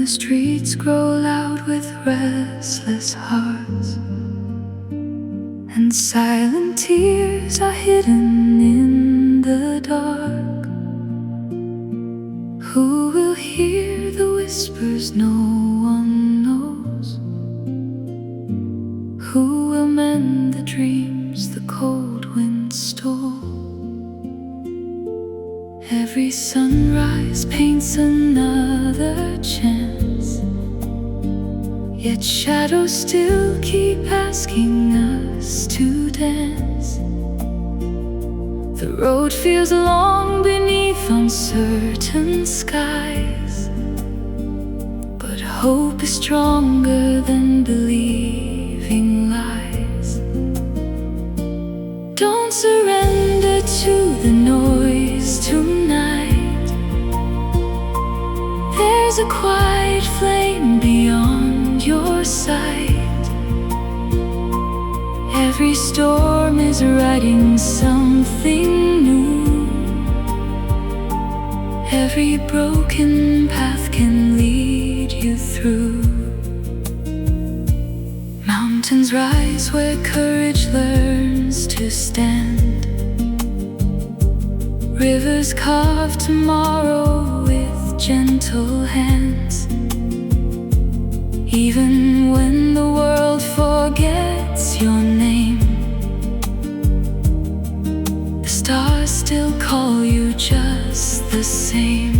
the streets grow loud with restless hearts, and silent tears are hidden in the dark. Who will hear the whispers no one knows? Who will mend the dreams the cold wind stole? Every sunrise paints another chance, yet shadows still keep asking us to dance. The road feels long beneath uncertain skies, but hope is stronger than believing lies. Don't surrender to the noise tonight. There's a quiet flame beyond your sight. Every storm is writing something new. Every broken path can lead you through. Mountains rise where courage learns to stand. Rivers carve tomorrow with gentle hands. Even when the world forgets your name, the stars still call you just the same.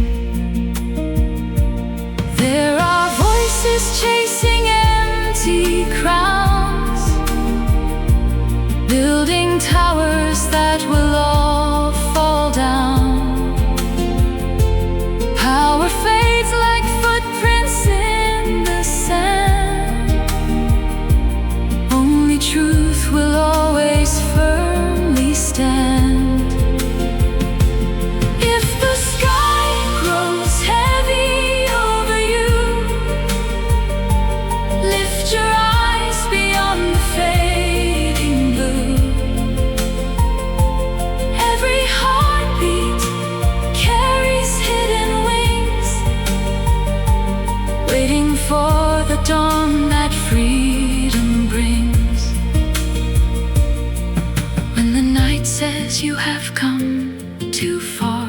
There are voices chasing empty crowns, building towers that will all fall down. Power fades like footprints in the sand. Only truth will always firmly stand. If the sky grows heavy over you, lift your eyes beyond the fading blue. Every heartbeat carries hidden wings, waiting for the dawn that freedom brings. When the night says you have come too far,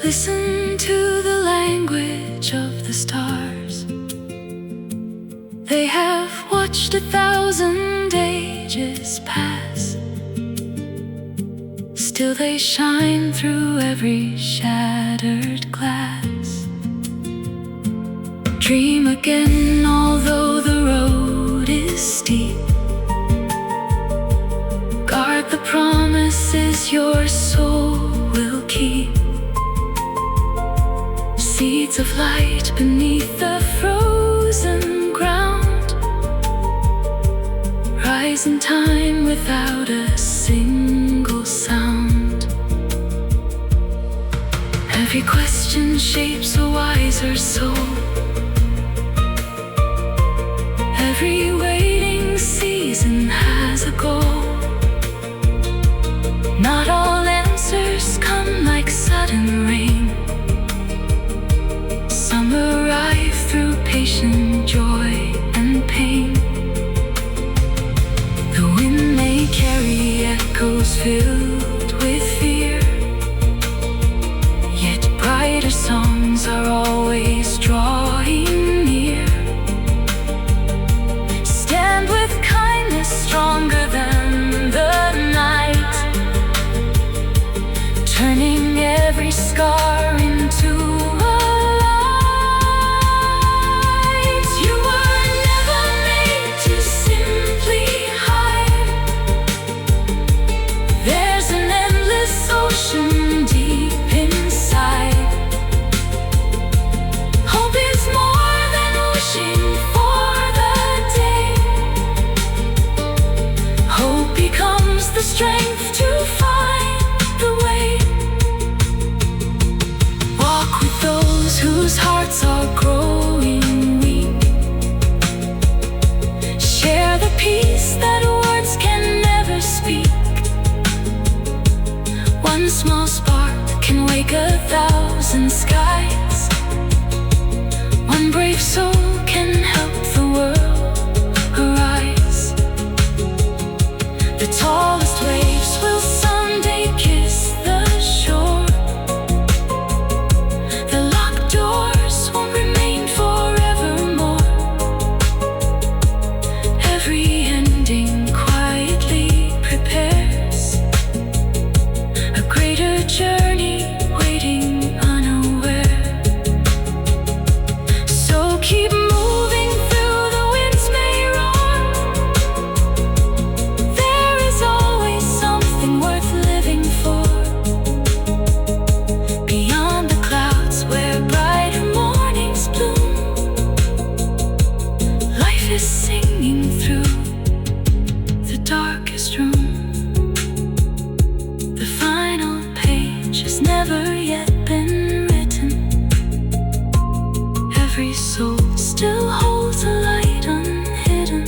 listen to the language of the stars. They have watched 1,000 ages pass. Still they shine through every shattered glass. Dream again, although the road is steep. Guard the promises your soul will keep. Seeds of light beneath the frozen ground rise in time without a single sound. Every question shapes a wiser soul. Every waiting season has a goal. Not all answers come like sudden rain. Some arrive through patient joy and pain. The wind may carry echoes filled with fear, yet brighter songs are always drawing near. Stand with kindness stronger than the night, turning every scar into a light. You were never made to simply hide. There's an endless ocean deep inside. Hope is more than wishing for the day. Hope becomes the strength to find the way. Walk with those whose hearts are growing weak. Share the peace that words can never speak. One small spark can wake 1,000 skies. One brave soul can help the world arise. The tallest waves will someday kiss the shore. The locked doors won't remain forevermore. Every ending quietly prepares a greater journey waiting unaware. So keep moving through the winds may roar. There is always something worth living for. Beyond the clouds where brighter mornings bloom, life is singing through the darkest room. The final page has never yet been written. Every soul still holds a light unhidden.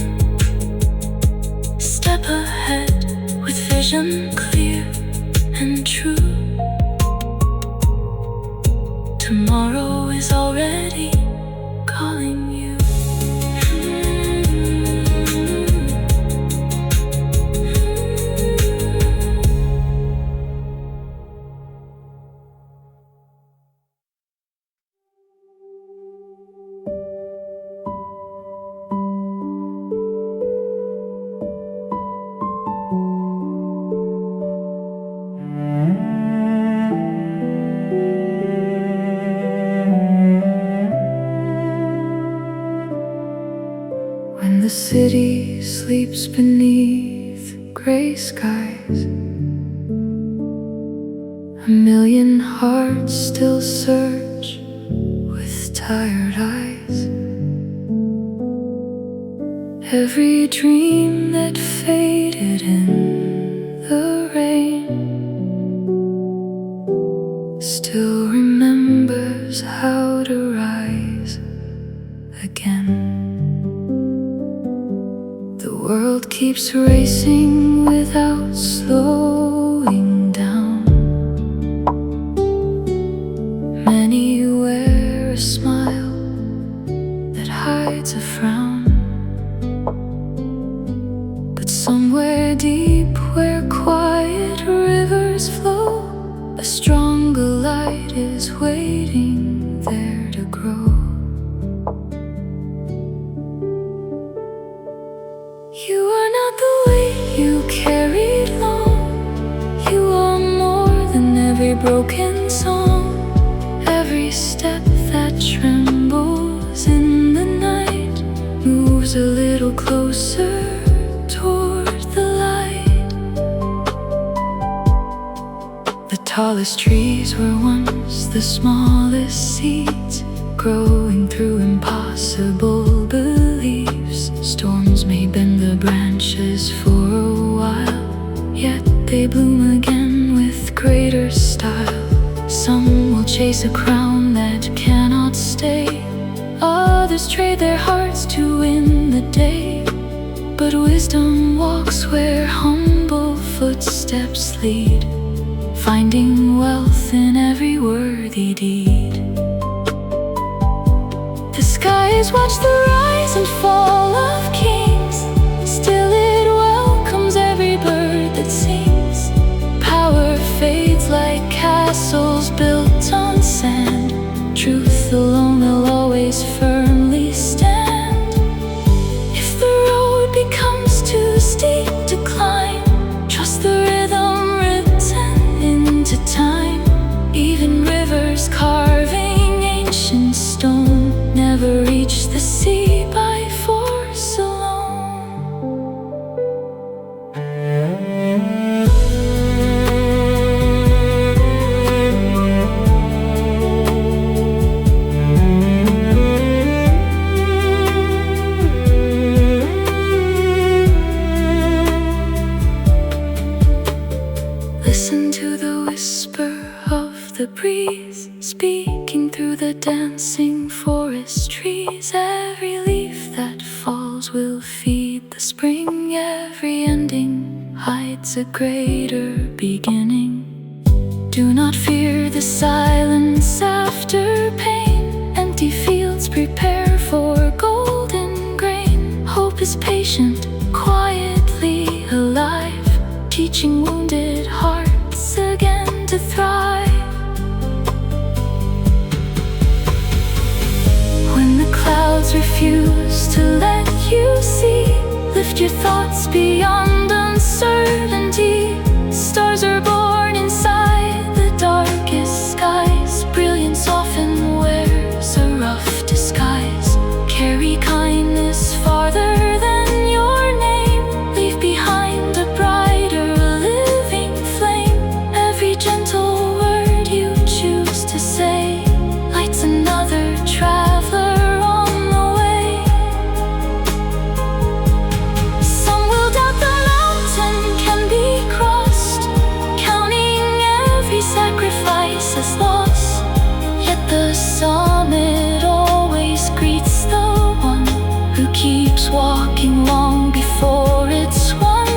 Step ahead with vision clear and true. Tomorrow is already calling you. When the city sleeps beneath gray skies, a million hearts still search with tired eyes. Every dream that faded in the rain still remembers how to rise again. The world keeps racing without slowing down. Many wear a smile that hides a frown. But somewhere deep where quiet rivers flow, a stronger light is waiting there to grow. You are not the weight you carried long. You are more than every broken song. Every step that trembles in the night moves a little closer toward the light. The tallest trees were once the smallest seeds, growing through impossible beliefs. Storms may bend the branches for a while, yet they bloom again with greater style. Some will chase a crown that cannot stay. Others trade their hearts to win the day. But wisdom walks where humble footsteps lead, finding wealth in every worthy deed. The skies watch the rise and fall of kings. Still it welcomes every bird that sings. Power fades like castles built on sand. Truth alone will always firmly stand. If the road becomes too steep to climb, trust the rhythm written into time. Even rivers carving ancient stone never reach the sea by force alone. Listen to the whisper of the breeze, speaking through the dancing forest trees. Every leaf that falls will feed the spring. Every ending hides a greater beginning. Do not fear the silence after pain. Empty fields prepare for golden grain. Hope is patient, quietly alive, teaching wounded hearts again to thrive. When the clouds refuse to let you see, lift your thoughts beyond uncertainty. Stars are born inside the darkest skies. Brilliance often wears a rough disguise. Carry kindness farther than your name. Leave behind a brighter living flame. Every gentle word you choose to say lights another traveler on the way. Some will doubt the mountain can be crossed, counting every sacrifice as loss. Yet the summit always greets the one who keeps walking long before it's won.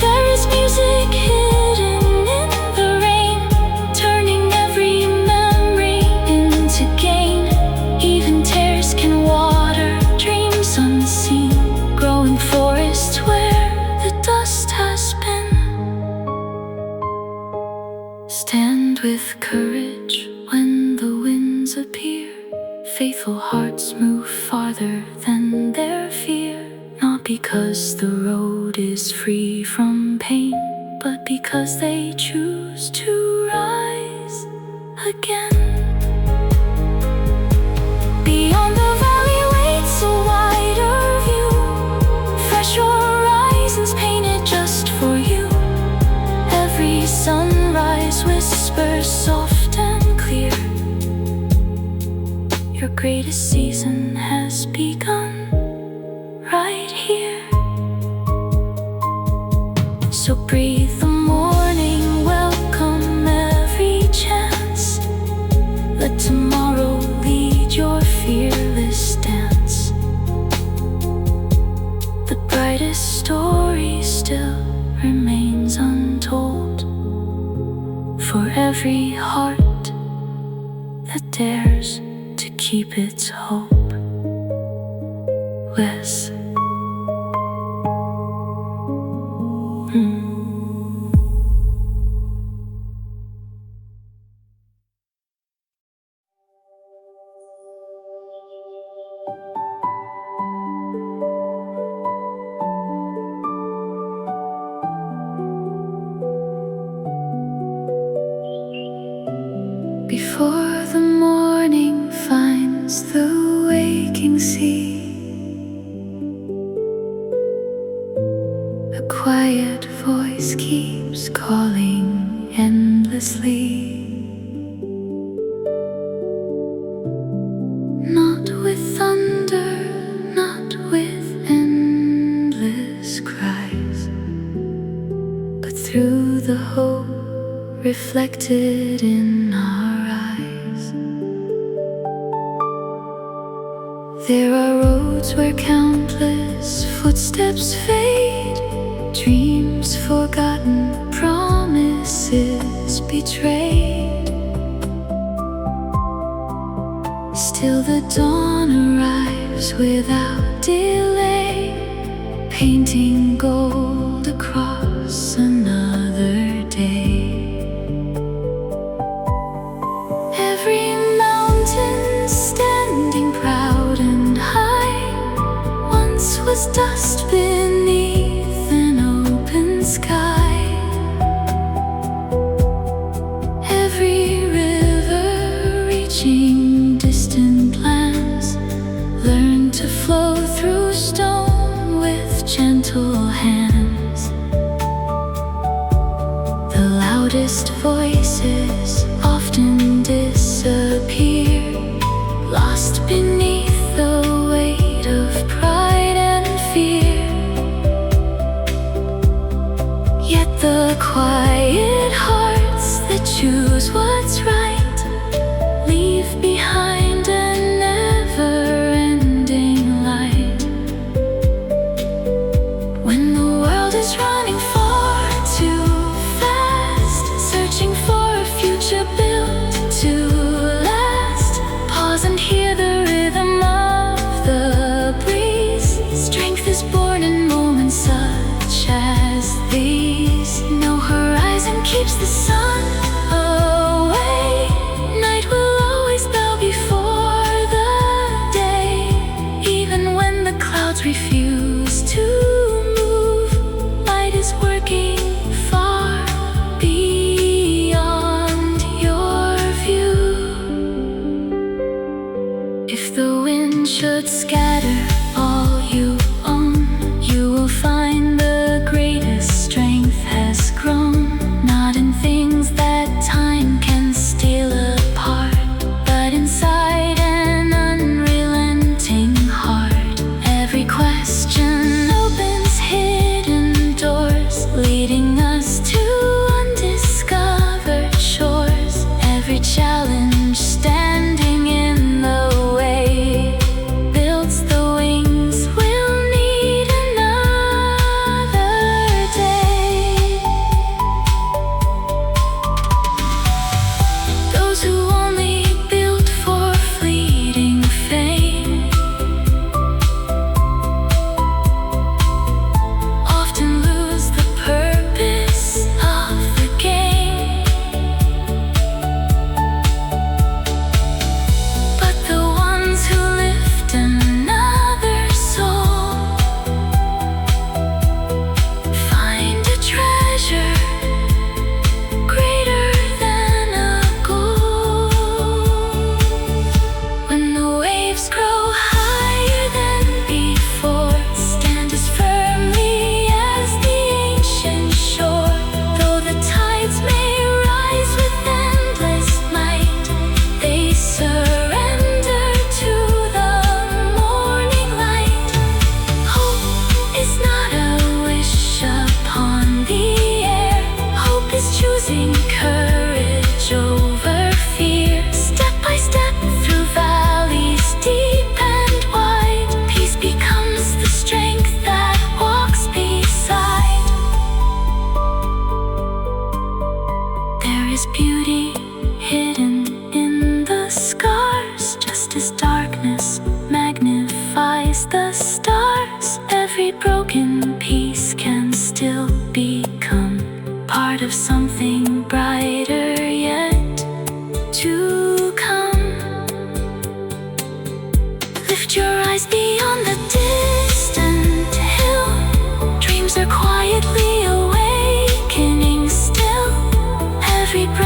There is music hidden in the rain, turning every memory into gain. Even tears can water dreams unseen, growing forests where the dust has been. Stand with courage when the winds appear. Faithful hearts move farther than their fear. Not because the road is free from pain, but because they choose to rise again. Beyond the valley waits a wider view. Fresh horizons painted just for you. Every sunrise whispers soft and clear. Your greatest season has begun right here. So breathe the morning, welcome every chance. Let tomorrow lead your fearless dance. The brightest story still remains untold, for every heart that dares to keep its hope. Wes. Before the morning finds the waking sea, a quiet voice keeps calling endlessly. Not with thunder, not with endless cries, but through the hope reflected in our eyes. There are roads where countless footsteps fade, dreams forgotten, promises betrayed. Still the dawn arrives without delay, painting gold across another day. Every mountain standing proud and high once was dust beneath an open sky. Every river reaching distant lands learned to flow through stone with gentle hands. The loudest voices often disappear, lost beneath the weight of pride and fear. Yet the quiet hearts that choose what's right leave behind a never-ending light. When the world is running far too fast, searching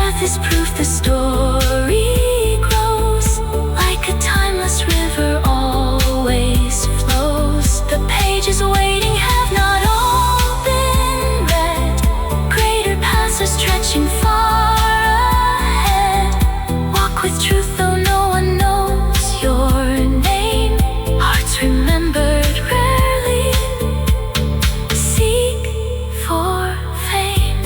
earth is proof the story grows. Like a timeless river always flows. The pages waiting have not all been read. Greater paths are stretching far ahead. Walk with truth though no one knows your name. Hearts remembered rarely seek for fame.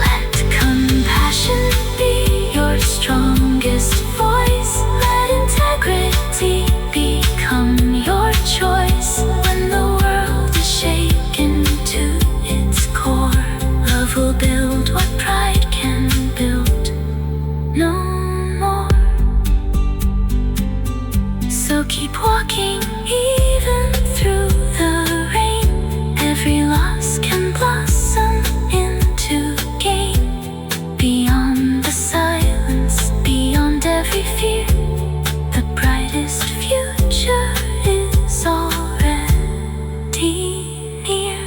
Let compassion be your strongest voice. Let integrity become your choice. When the world is shaken to its core, love will build what pride can build no more. So keep walking even through the rain. Every loss can blossom into gain. Beyond the silence, beyond every fear, the brightest future is already near.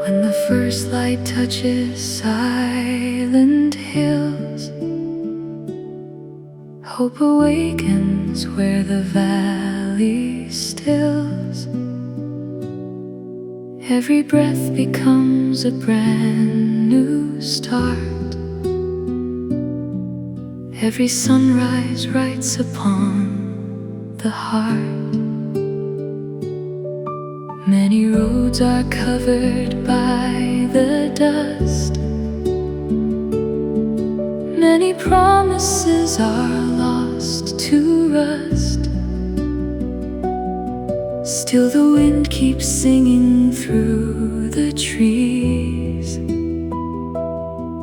When the first light touches silent hills, hope awakens where the valley stills. Every breath becomes a brand new start. Every sunrise writes upon the heart. Many roads are covered by the dust. Many promises are lost to rust. Still the wind keeps singing through the trees,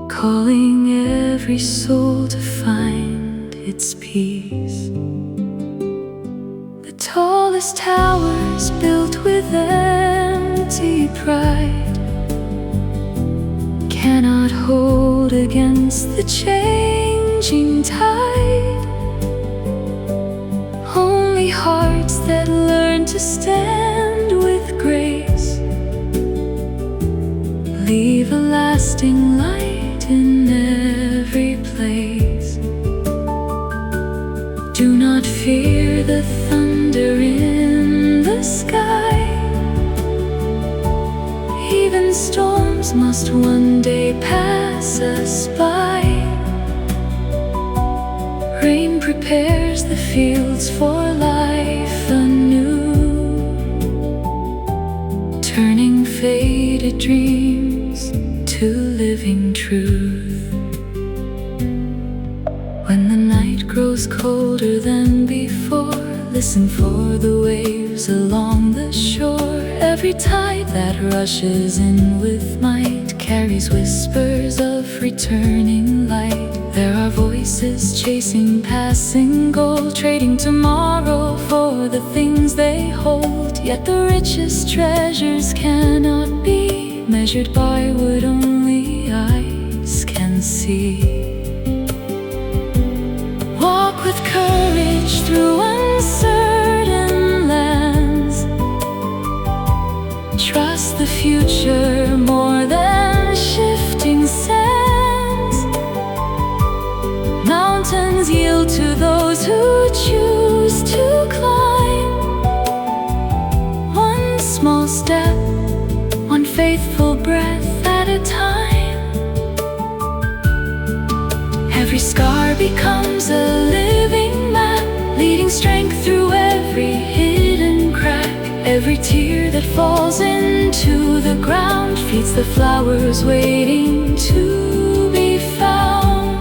calling every soul to find its peace. The tallest towers built with empty pride cannot hold against the changing tide. Only hearts that learn to stand with grace leave a lasting light in every place. Do not fear the thunder in the sky. Even storms must one day pass us by. Rain prepares the fields for life anew, turning faded dreams to living truth. When the night grows colder than before, listen for the waves along the shore. Every tide that rushes in with might carries whispers of returning light. There are voices chasing passing gold, trading tomorrow for the things they hold. Yet the richest treasures cannot be measured by what only eyes can see. Walk with courage through uncertain lands. Trust the future more than shifting sands. Mountains yield to those who choose to climb. One small step, one faithful breath at a time. Every scar becomes a living map, leading strength through every hidden crack. Every tear that falls into the ground feeds the flowers waiting to be found.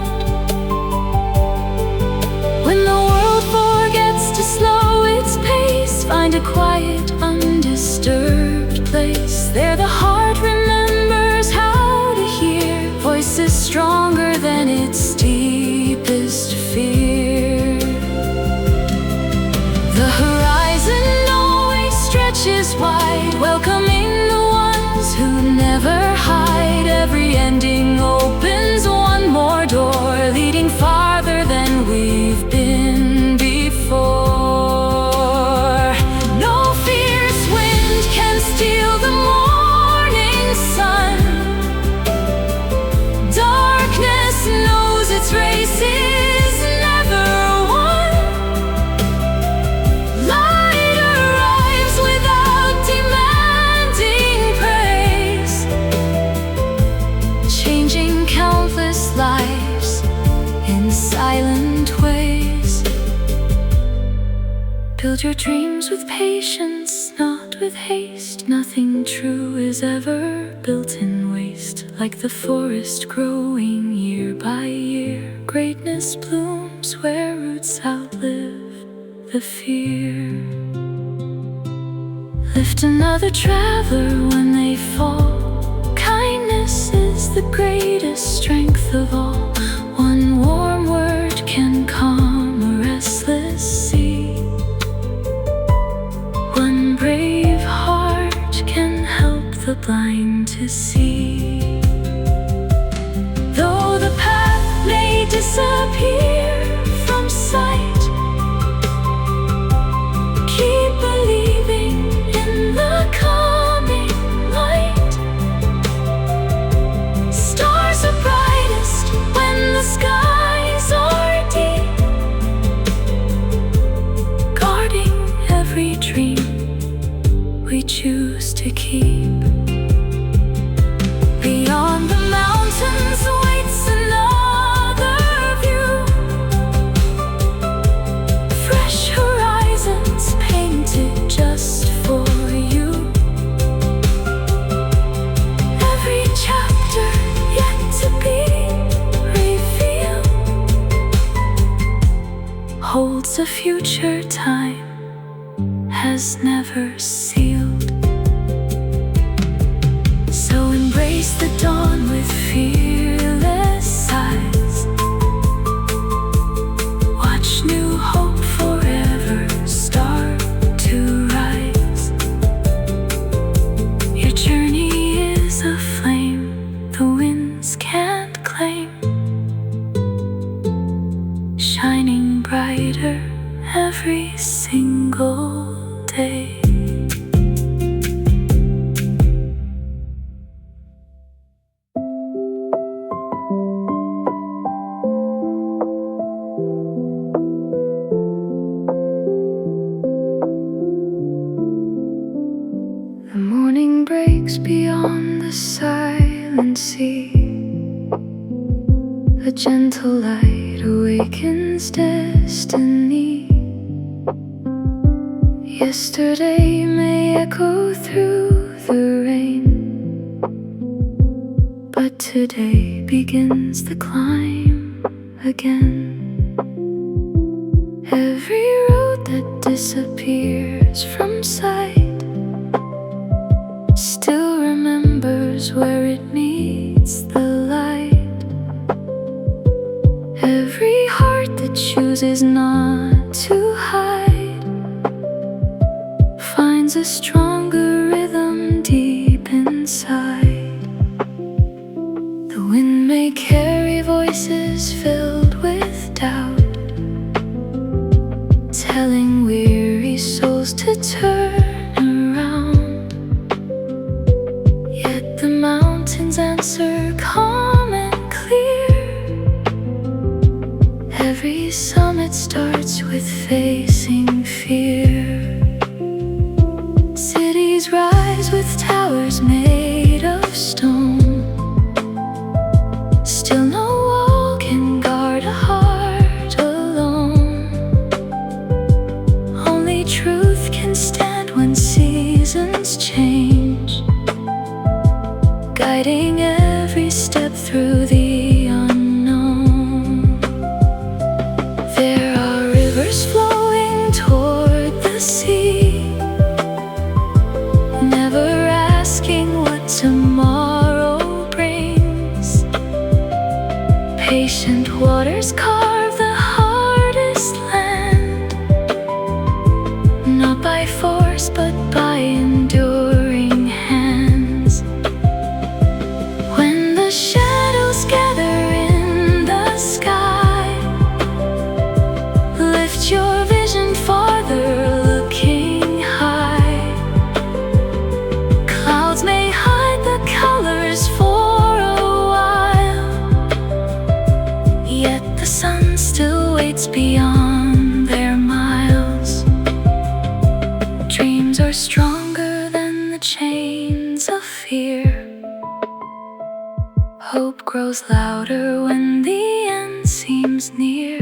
When the world forgets to slow its pace, find a quiet, undisturbed place. There the heart remembers how to hear voices stronger than its deepest fear. arches wide, welcoming the ones who never hide. Every ending opens one more door, leading farther than we've been before. No fierce wind can steal the morning sun. Darkness knows its race is never won. Light arrives without demanding praise, changing countless lives in silent ways. Build your dreams with patience, not with haste. Nothing true is ever built in waste. Like the forest growing year by year, greatness blooms where roots outlive the fear. Lift another traveler when they fall. Kindness is the greatest strength of all. One warm word can calm a restless sea. One brave heart can help the blind to see. Though the path may disappear from sight, keep believing in the coming light. Stars are brightest when the skies are deep, guarding every dream we choose to keep. Beyond the mountains awaits another view. Fresh horizons painted just for you. Every chapter yet to be revealed holds a future time has never sealed. So embrace the dawn with fearless eyes. Watch new hope forever start to rise. Your journey is a flame the winds can't claim, shining brighter every single day. The morning breaks beyond the silent sea. A gentle light awakens destiny. Yesterday may echo through the rain, but today begins the climb again. Every road that disappears from sight still remembers where it meets the light. Every heart that chooses not to hide finds a stronger rhythm deep inside. The wind may carry voices filled with doubt, telling weary souls to turn around. Yet the mountains answer calm and clear. Every summit starts with facing fear. Cities rise with towers made of stone. Still no wall can guard a heart alone. Only truth can stand when seasons change, guiding every step through the unknown. There are rivers flowing toward the sea, never asking what tomorrow brings. Patient waters carve the hardest land, not by force but by We're stronger than the chains of fear. Hope grows louder when the end seems near.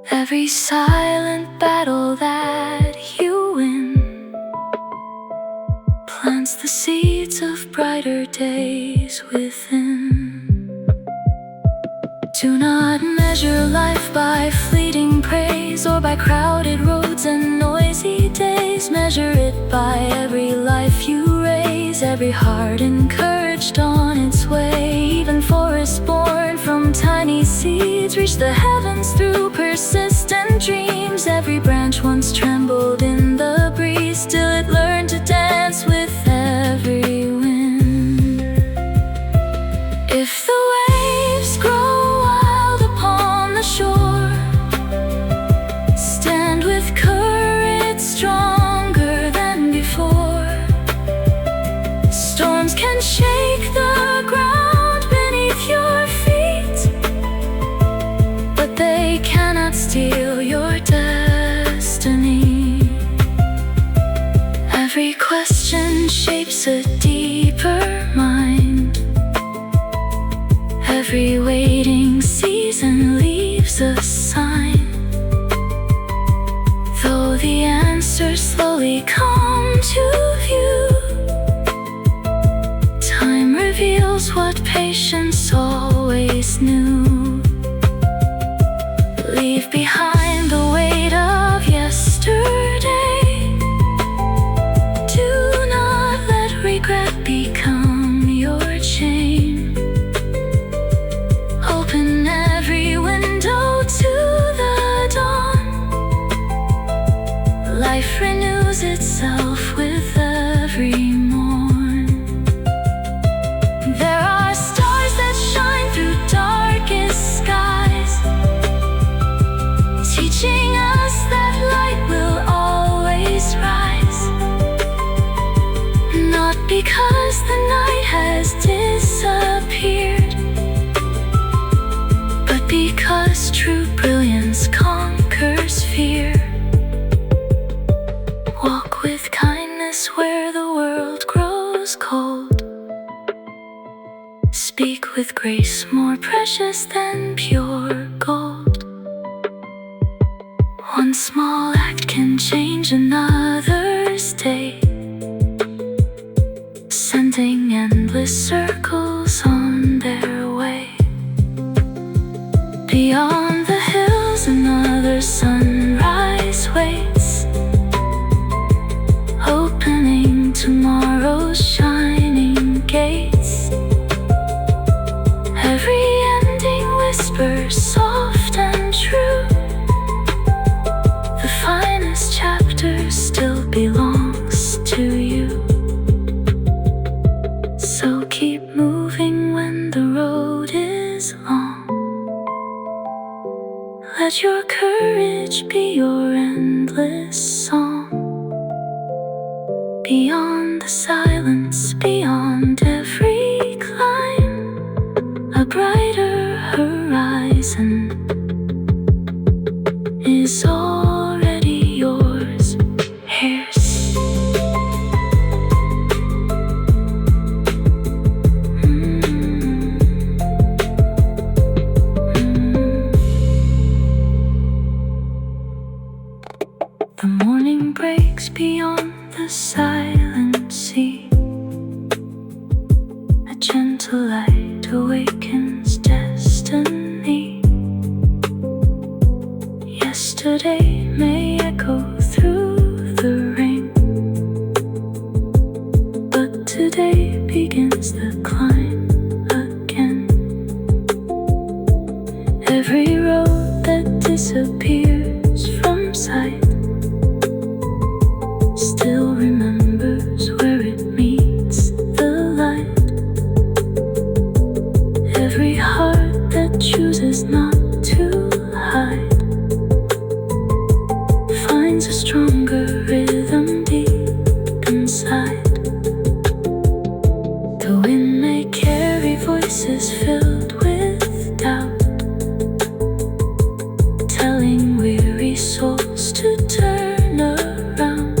Every silent battle that you win plants the seeds of brighter days within. Do not measure life by fleeting praise or by crowded roads and noisy days. Measure it by every life you raise, every heart encouraged on its way. Even forests born from tiny seeds reach the heavens through persistent dreams. Every branch once trembled in the breeze, still it learned to dance with every wind. If the waves grow wild upon the shore, stand with courage stronger than before. Storms can shake the ground beneath your feet, but they cannot steal your destiny. Every question shapes a deeper mind. Every waiting season leaves a sign. Though the answers slowly come to view, time reveals what patience always knew. Leave behind the weight of yesterday. Do not let regret become your chain. Open every window to the dawn. Life renews itself with every morn. There are stars that shine through darkest skies, teaching us that light will always rise. Not because the night has disappeared, but because true brilliance conquers fear. Walk with kindness where the world grows cold. Speak with grace more precious than pure gold. One small act can change another's day, sending endless circles on their way. Beyond the hills another sunrise waits, opening tomorrow's shining gates. Every ending whispers soft and true. The finest chapter still belongs to you. So keep moving when the road is long. Let your courage be your endless song. Beyond the silence, beyond every climb, a brighter horizon is already yours. Here's the morning breaks beyond the silent sea. A gentle light awakens destiny. Yesterday may echo through the rain, but today begins the climb again. Every road that disappears from sight still remembers where it meets the light. Every heart that chooses not to hide finds a stronger rhythm deep inside. The wind may carry voices filled with doubt, telling weary souls to turn around.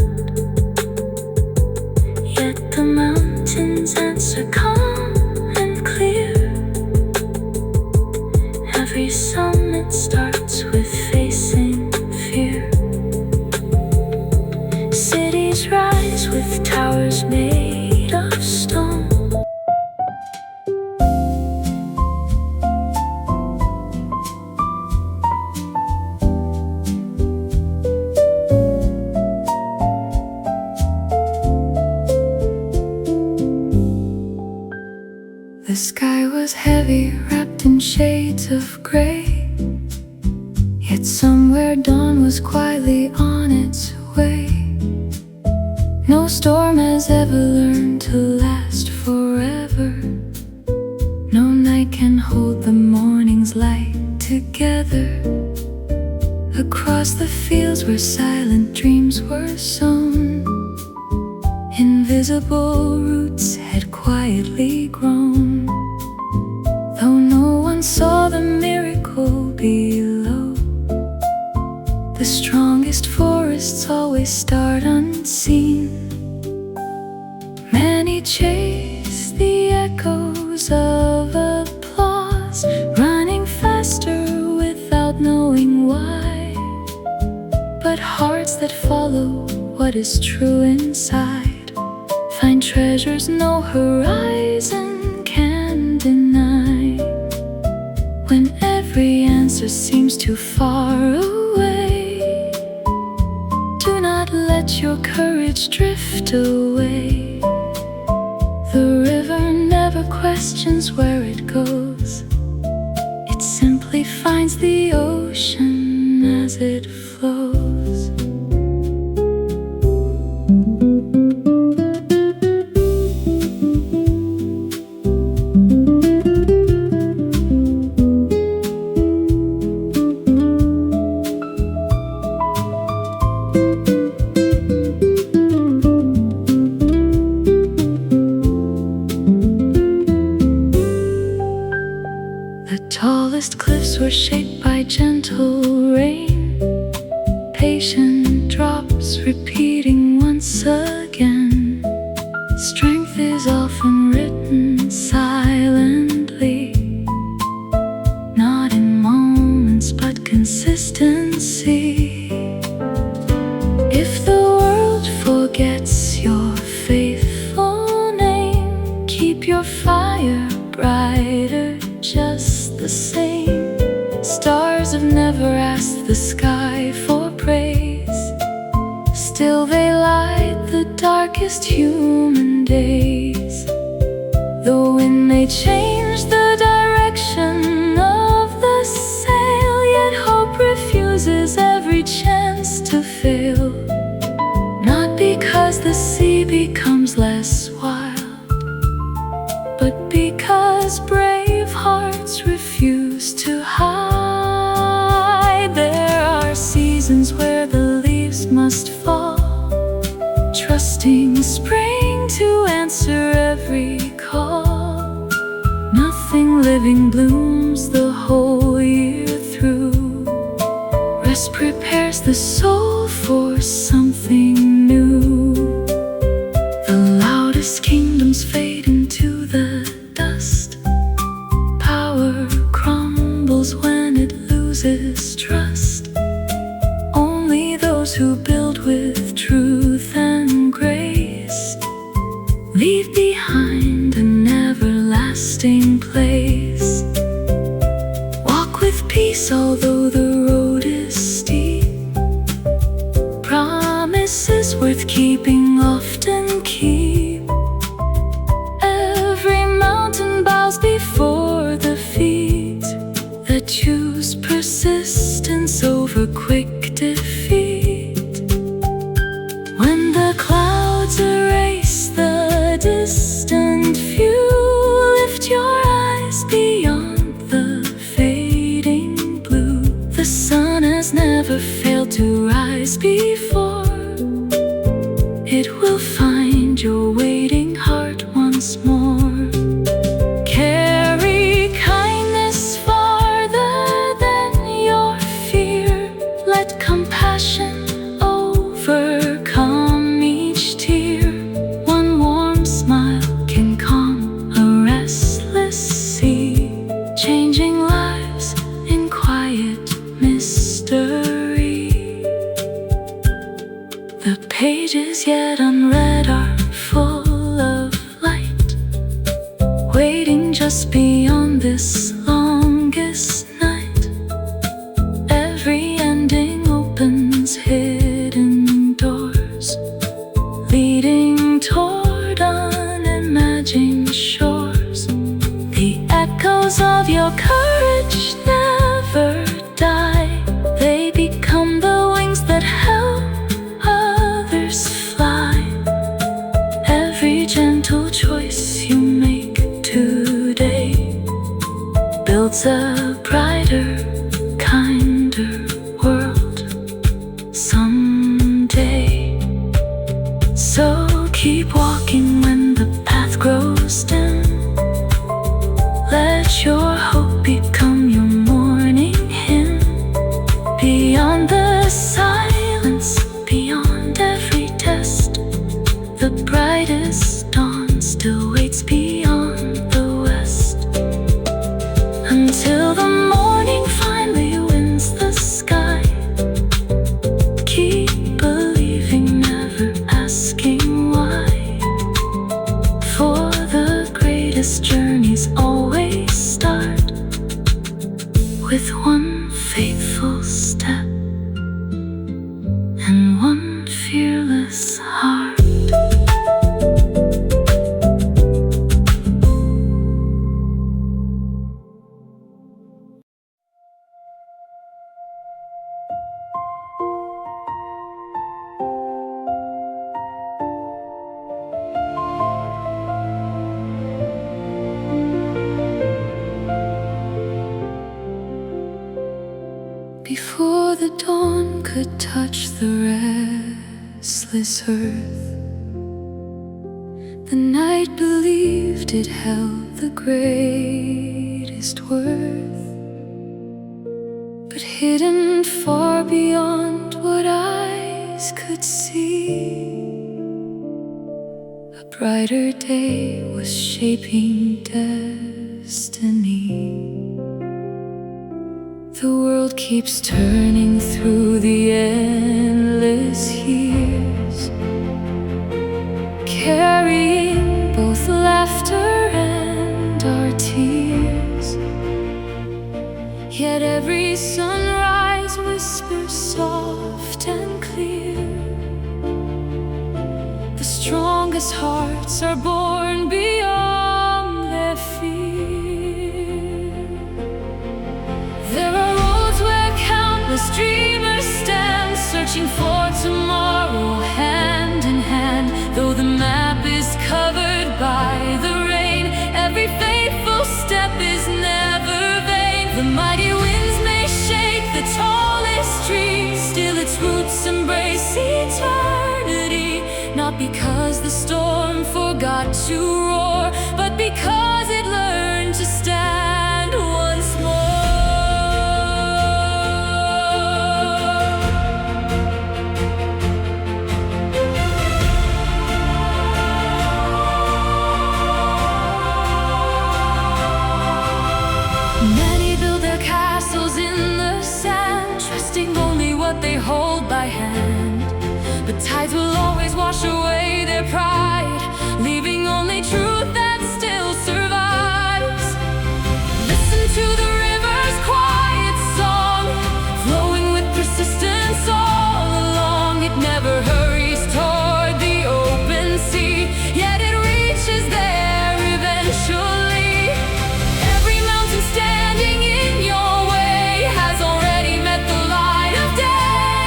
with towers made of stone. The sky was heavy, wrapped in shades of gray, yet somewhere dawn was quietly on its way. No storm has ever learned to last forever. No night can hold the morning's light together. Across the fields where silent dreams were sown, invisible roots had quietly grown. Though no one saw the miracle below, the strongest forests always start unseen. Many chase the echoes of applause, running faster without knowing why. But hearts that follow what is true inside find treasures no horizon can deny. When every answer seems too far away, do not let your courage drift away. The river never questions where it goes. It simply finds the ocean as it flows. The tallest cliffs were shaped by gentle rain, patient drops repeating once again. Strength is often written silently, not in moments but consistency. If the world forgets your faithful name, keep your fire brighter just the same. Stars have never asked the sky for praise, still they light the darkest human days. The wind may change the direction of the sail, yet hope refuses every chance to fail. Not because the sea becomes less wild, but because brave hearts refuse to hide. There are seasons where the leaves must fall, trusting spring to answer every call. Nothing living blooms the whole year through. Rest prepares the soul for something new. The loudest kingdoms fade into the dust. Power crumbles when it loses trust. Only those who build with truth and grace leave behind an everlasting place. Walk with peace although the road is steep. Promises worth keeping often keep. Every mountain bows before the feet that choose persistence over quick defeat. When the clouds erase the distant view, lift your eyes beyond the fading blue. The sun has never failed to rise before. It will find your waiting heart once more. Carry kindness farther than your fear. Let compassion overcome each tear. One warm smile can calm a restless sea, changing lives in quiet mystery. The pages yet unread are full of light, waiting just beyond this longest night. Every ending opens hidden doors, leading toward unimagined shores. The echoes of your courage never die. They become the wings that help others fly. Every gentle choice you make today builds a brighter, kinder world someday. So keep walking when the path grows dim. Let your hope become your morning hymn. Beyond the silence, beyond every test, the brightest dawn still waits beyond the west. Until the morning finally wins the sky, keep believing, never asking why. For the greatest journeys always start with one faithful step and one fearless heart. Before the dawn could touch the restless earth, the night believed it held the greatest worth. But hidden far beyond what eyes could see, a brighter day was shaping destiny. The world keeps turning through the endless years, carrying both laughter and our tears. Yet every sunrise whispers soft and clear, the strongest hearts are born beyond their fear. There are roads where countless dreamers stand, searching for tomorrow hand in hand. Though the map is covered by the rain, every faithful step is never vain. The mighty winds may shake the tallest tree, still its roots embrace eternity. Not because the storm forgot to roar, but because it learned to stand once more. Many build their castles in the sand, trusting only what they hold by hand. But tides will always wash away their pride, leaving only truth that still survives. Listen to the river's quiet song, flowing with persistence all along. It never hurries toward the open sea, yet it reaches there eventually. Every mountain standing in your way has already met the light of day.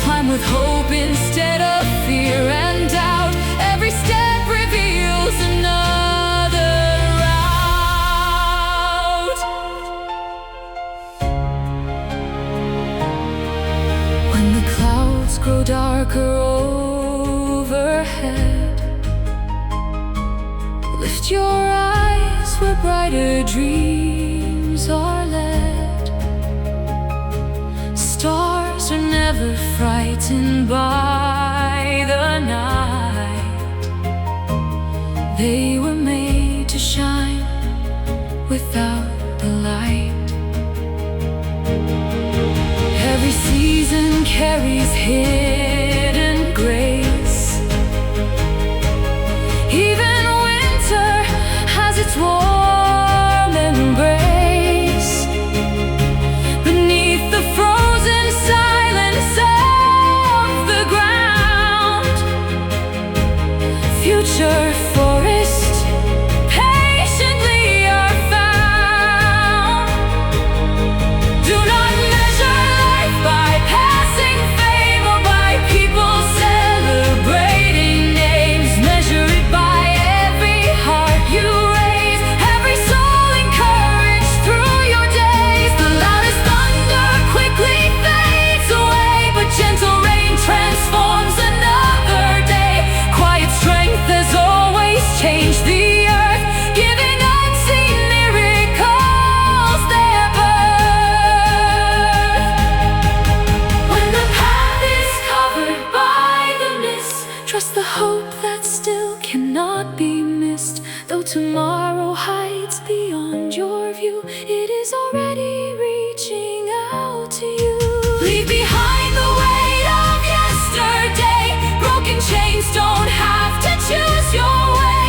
Climb with hope instead of fear and doubt. Every step reveals another route. When the clouds grow darker overhead, lift your eyes where brighter dreams are led. Stars are never frightened by the night. They were made to shine without the light. Every season carries hidden treasure forest patiently are found. Do not measure life by passing fame or by people celebrating names. Measure it by every heart you raise, every soul encouraged through your days. The loudest thunder quickly fades away, but gentle rain transforms another day. Quiet strength has always changed the earth, giving unseen miracles their birth. When the path is covered by the mist, trust the hope that still cannot be missed. Though tomorrow hides beyond your view, it is already reaching out to you. Leave behind the weight of yesterday. Broken chains don't have to choose your way.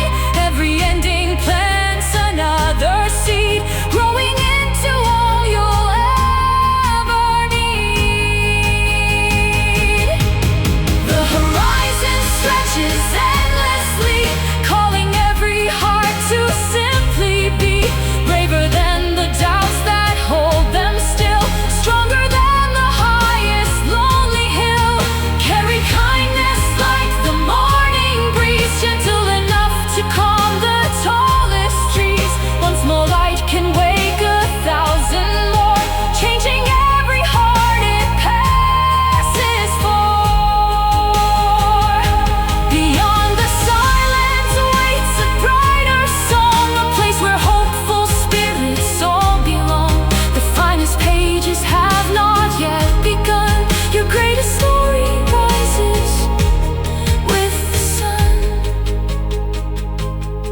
Every ending plants another seed, growing into all you'll ever need. The horizon stretches endlessly, calling every heart to simply be braver than the doubts that hold them still, stronger than the highest lonely hill. Carry kindness like the morning breeze, gentle enough to calm the tallest trees. One small light can wake 1,000 more, changing every heart it passes for. Beyond the silence waits a brighter song, a place where hopeful spirits all belong. The finest pages have not yet begun. Your greatest story rises with the sun.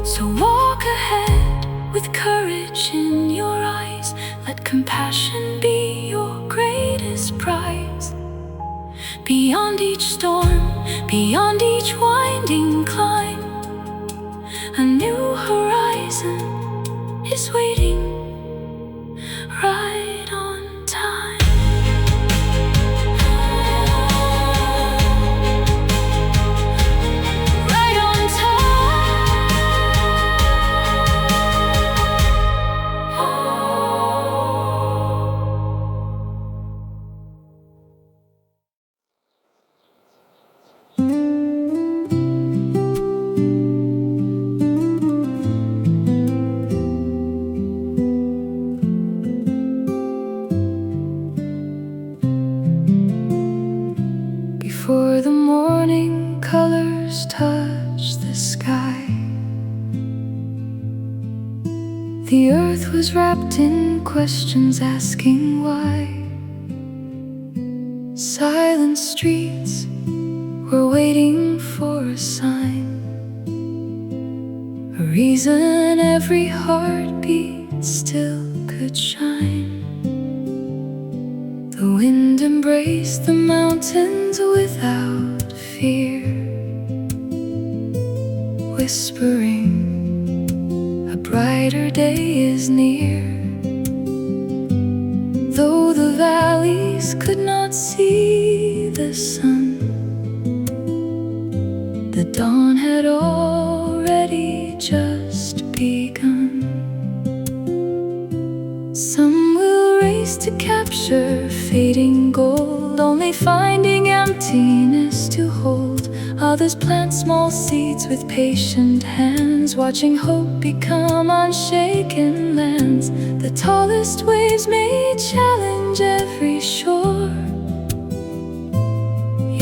So walk ahead with courage in your eyes. Let compassion be your greatest prize. Beyond each storm, beyond each winding climb, a new horizon is waiting right on time. Right on Before the morning colors touch the sky, the earth was wrapped in questions asking why. Silent streets were waiting for a sign, a reason every heartbeat still could shine. The wind embraced the mountains without fear, whispering, a brighter day is near. Though the valleys could not see the sun, the dawn had already just begun. Some will race to capture fading gold, only finding emptiness to hold. Others plant small seeds with patient hands, watching hope become unshaken lands. The tallest waves may challenge every shore,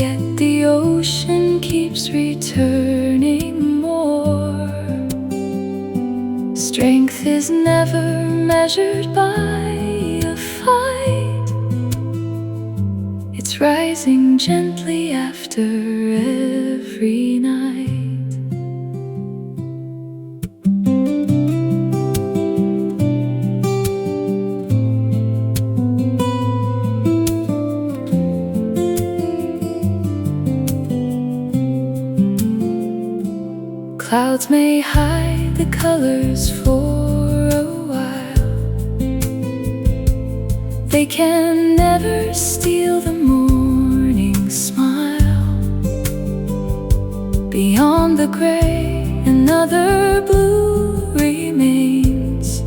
yet the ocean keeps returning more. Strength is never measured by a fight, it's rising gently after every night. Clouds may hide the colors for a while, they can never steal the morning smile. Beyond the gray another blue remains,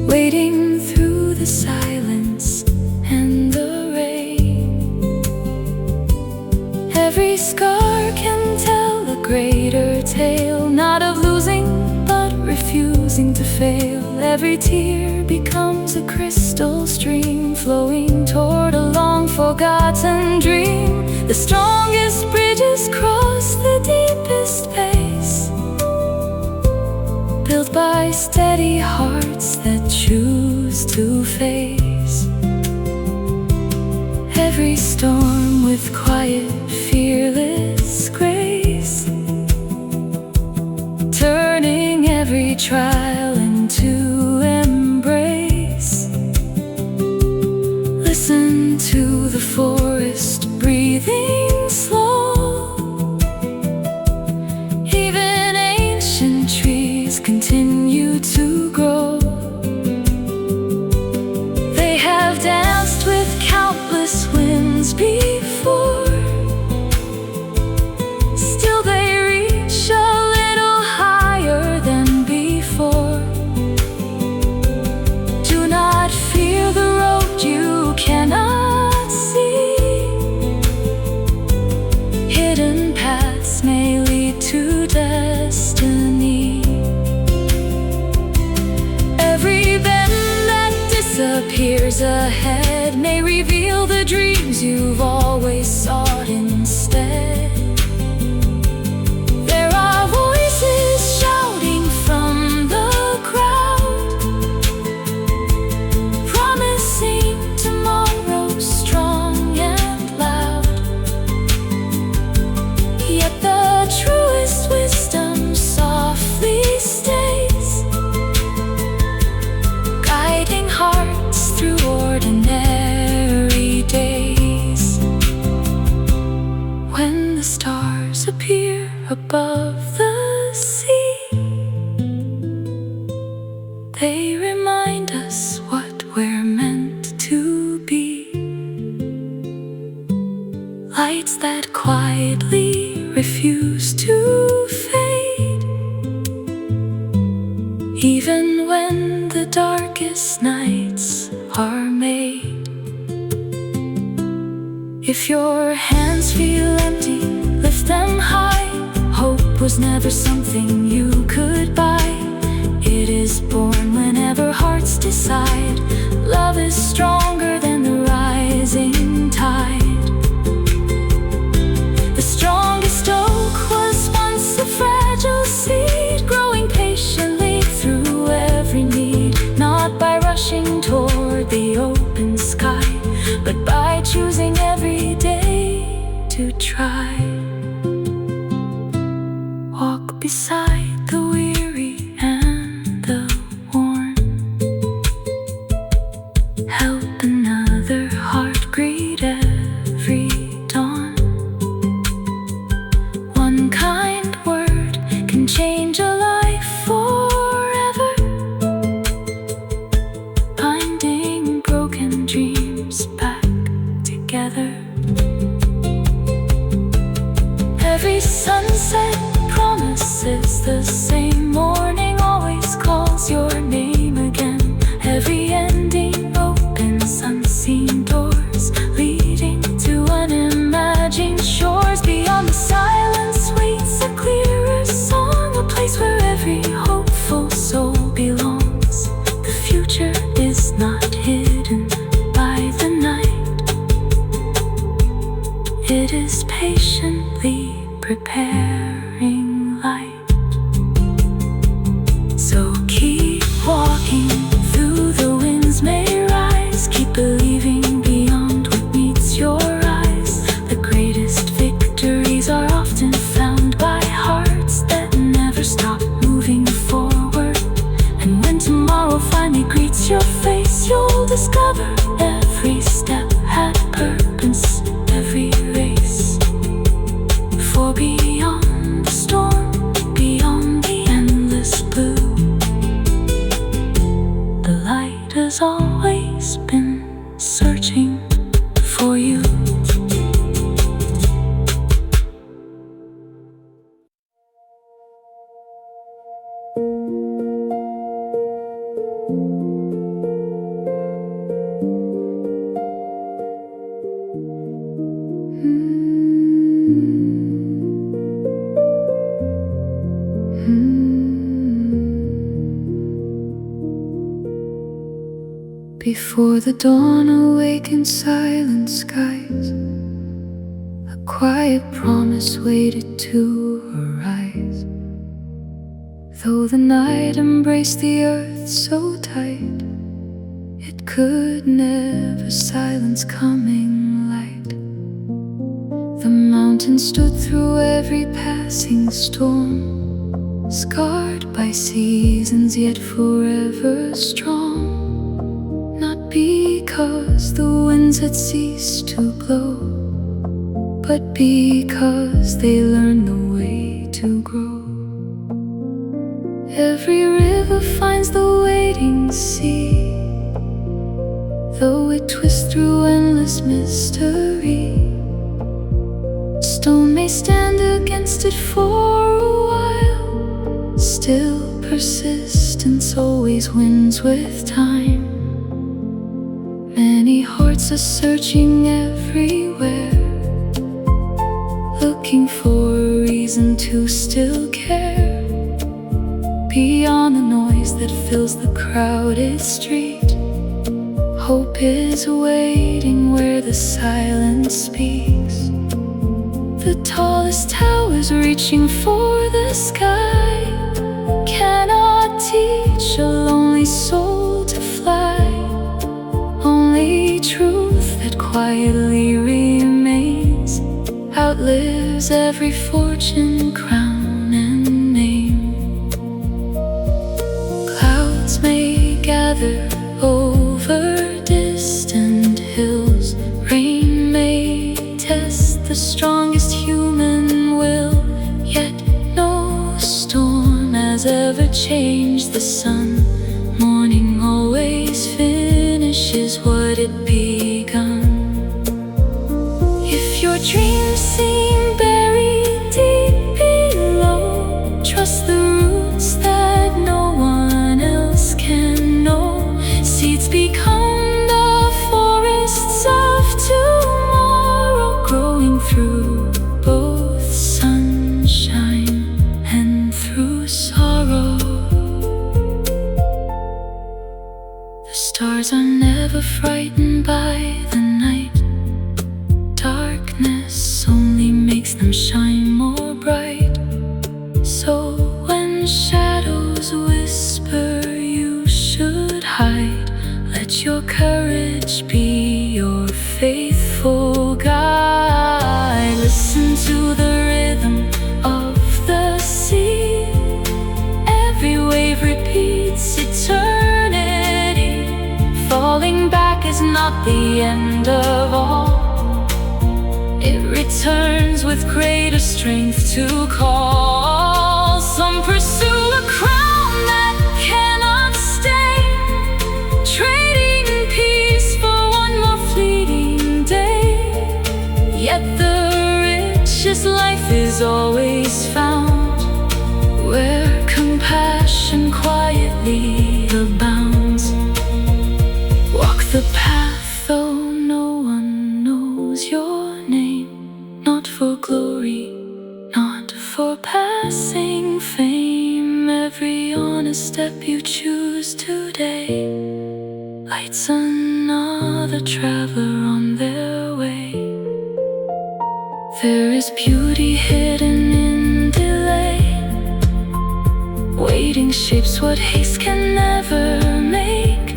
waiting through the silence and the rain. Every scar can tell a greater tale, not of losing but refusing to fail. Every tear becomes a crystal stream, flowing toward a long-forgotten dream. The strongest bridges cross the deepest pace, built by steady hearts that choose to face every storm with quiet, fearless grace, turning every trial into embrace. Listen to the forest breathing slow. Even ancient trees continue to grow. They have danced with countless winds before. Still they reach a little higher than before. Do not fear the road you cannot see. Hidden paths may lead to destiny. Every bend that disappears ahead may reveal the dreams you've always sought instead. There are voices shouting from the crowd, promising tomorrow strong and loud. Yet the truest wisdom softly stays, guiding hearts through ordinary days. When the stars appear above the sea, they remind us what we're meant to be. Lights that quietly refuse to fade, even when the darkest nights are made. If your hands feel empty, lift them high. Hope was never something you could buy. It is born whenever hearts decide. Love is stronger than the rising tide. The strongest oak was once a fragile seed, growing patiently through every need. Not by rushing toward the open sky, but by choosing every day to try. Walk beside the weary and the worn. Help another heart greet every dawn. One kind word can change a life forever, binding broken dreams back together. Every sunset promises the same morning, always calls your name again. Every ending opens unseen doors, leading to unimagined shores. Beyond the silence waits a clearer song, a place where every hopeful soul belongs. The future is not hidden by the night, it is patiently preparing light. So keep walking through the winds may rise. Keep believing beyond what meets your eyes. The greatest victories are often found by hearts that never stop moving forward. And when tomorrow finally greets your face, you'll discover every step had purpose, every race. For beyond the storm, beyond the endless blue, the light has always been searching for you. Before the dawn awakened silent skies, a quiet promise waited to arise. Though the night embraced the earth so tight, it could never silence coming light. The mountain stood through every passing storm, scarred by seasons yet forever strong. Not because the winds had ceased to blow, but because they learned the way to grow. Every river finds the waiting sea, though it twists through endless mystery. Stone may stand against it for a while, still persistence always wins with time. Many hearts are searching everywhere, looking for a reason to still care. Beyond the noise that fills the crowded street, hope is waiting where the silence speaks. The tallest towers reaching for the sky cannot teach a lonely soul to fly. Only truth that quietly remains outlives every fortune, crown, and name. Clouds may gather over distant hills, rain may test the strongest human will, yet no storm has ever changed the sun. Morning always finishes what it begun. If your dreams seem buried deep below, trust the roots that no one else can know. Seeds become the forests of tomorrow, growing through both sunshine and through sorrow. The stars are never frightened by the night. Darkness only makes them shine more bright. So when shadows whisper you should hide, let your courage be your faithful guide. Listen to the rhythm of the sea, every wave repeats eternity. Falling back is not the end of all, it returns with greater strength to call. Some pursue a crown that cannot stay, trading peace for one more fleeting day. Yet the richest life is always found where compassion quietly abounds. Walk the path though no one knows your name, not for glory, not for passing fame. Every honest step you choose today lights another traveler on their way. There is beauty hidden in delay, waiting shapes what haste can never make.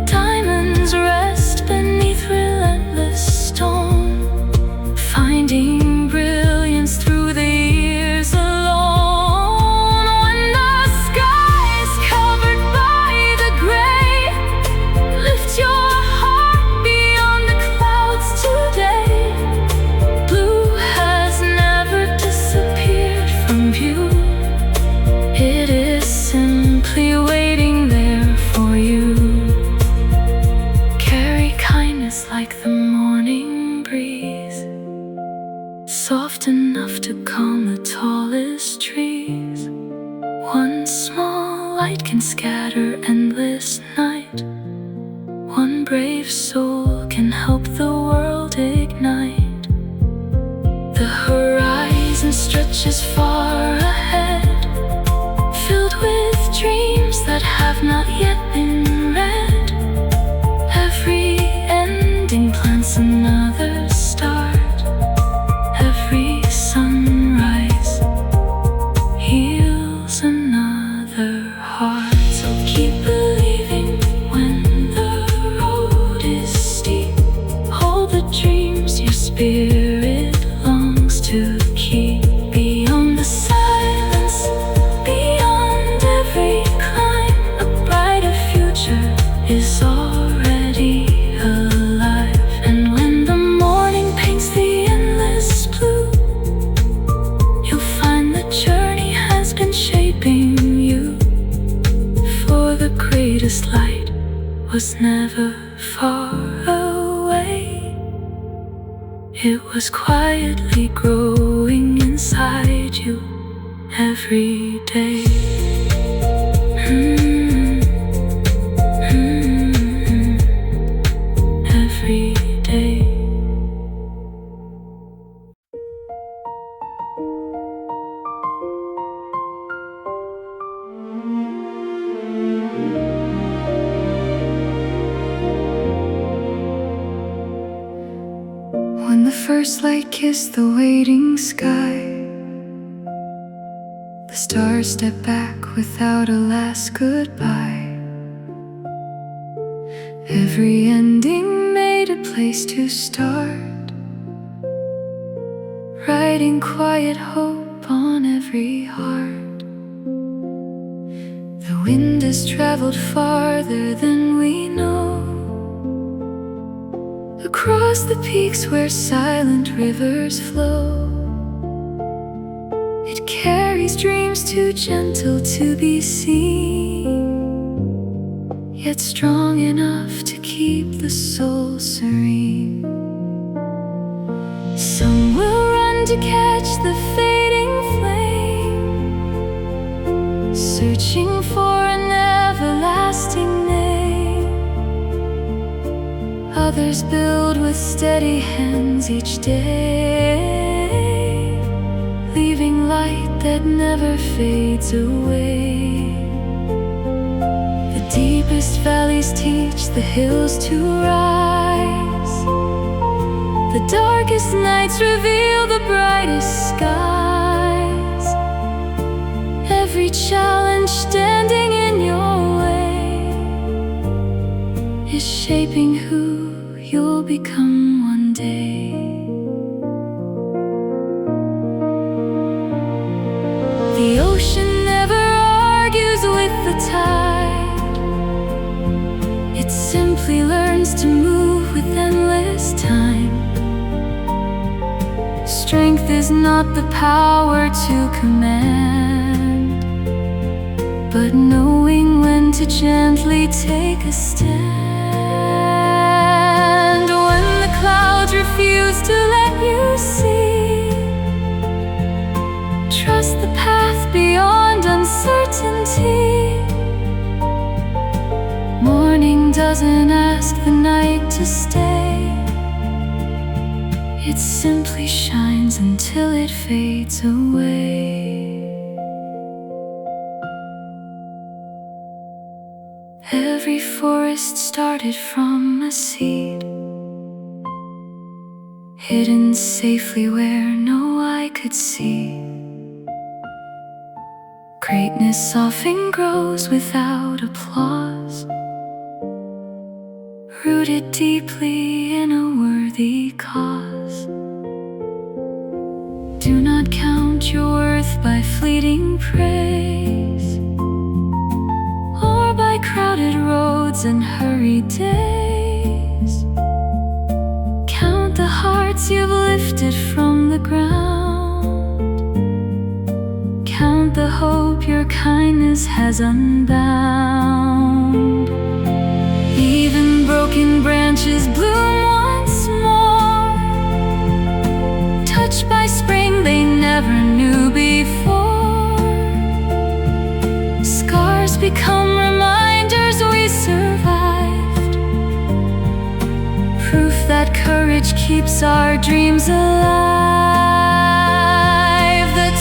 Diamonds rest beneath relentless storm, finding brilliance through the years alone. When the sky is covered by the gray, lift your heart beyond the clouds today. Blue has never disappeared from view, it is simply waiting there for you. Carry kindness like the morning breeze, soft enough to calm the tallest trees. One small light can scatter endless night, one brave soul can help the world ignite. stretches far ahead, filled with dreams that have not yet been read. Every ending plants another start. Every sunrise heals another heart. So keep believing when the road is steep. Hold the dreams your spirit longs to keep. Beyond the silence, beyond every climb, a brighter future is already alive. And when the morning paints the endless blue, you'll find the journey has been shaping you. For the greatest light was never far away. It was quietly growing inside you every day. Every day. When the first light kissed the waiting sky, the stars stepped back without a last goodbye. Every ending made a place to start, writing quiet hope on every heart. The wind has traveled farther than we know, across the peaks where silent rivers flow. It carries dreams too gentle to be seen, yet strong enough to keep the soul serene. Some will run to catch the fading flame, searching for an everlasting name. Others build with steady hands each day, leaving light that never fades away. The deepest valleys teach the hills to rise. The darkest nights reveal the brightest skies. Every challenge standing in your way is shaping who you'll become one day. The ocean never argues with the tide. It simply learns to move with endless time. Strength is not the power to command, but knowing when to gently take a stand. When the clouds refuse to let you see, trust the path beyond uncertainty. Morning doesn't ask the night to stay, it simply shines until it fades away. Every forest started from a seed, hidden safely where no eye could see. Greatness often grows without applause, rooted deeply in a worthy cause. Do not count your worth by fleeting praise, or by crowded roads and hurried days. Count the hearts you've lifted from the ground. Count the hope your kindness has unbound. Even broken branches bloom once more, touched by spring they never knew before. Scars become reminders we survived, proof that courage keeps our dreams alive. The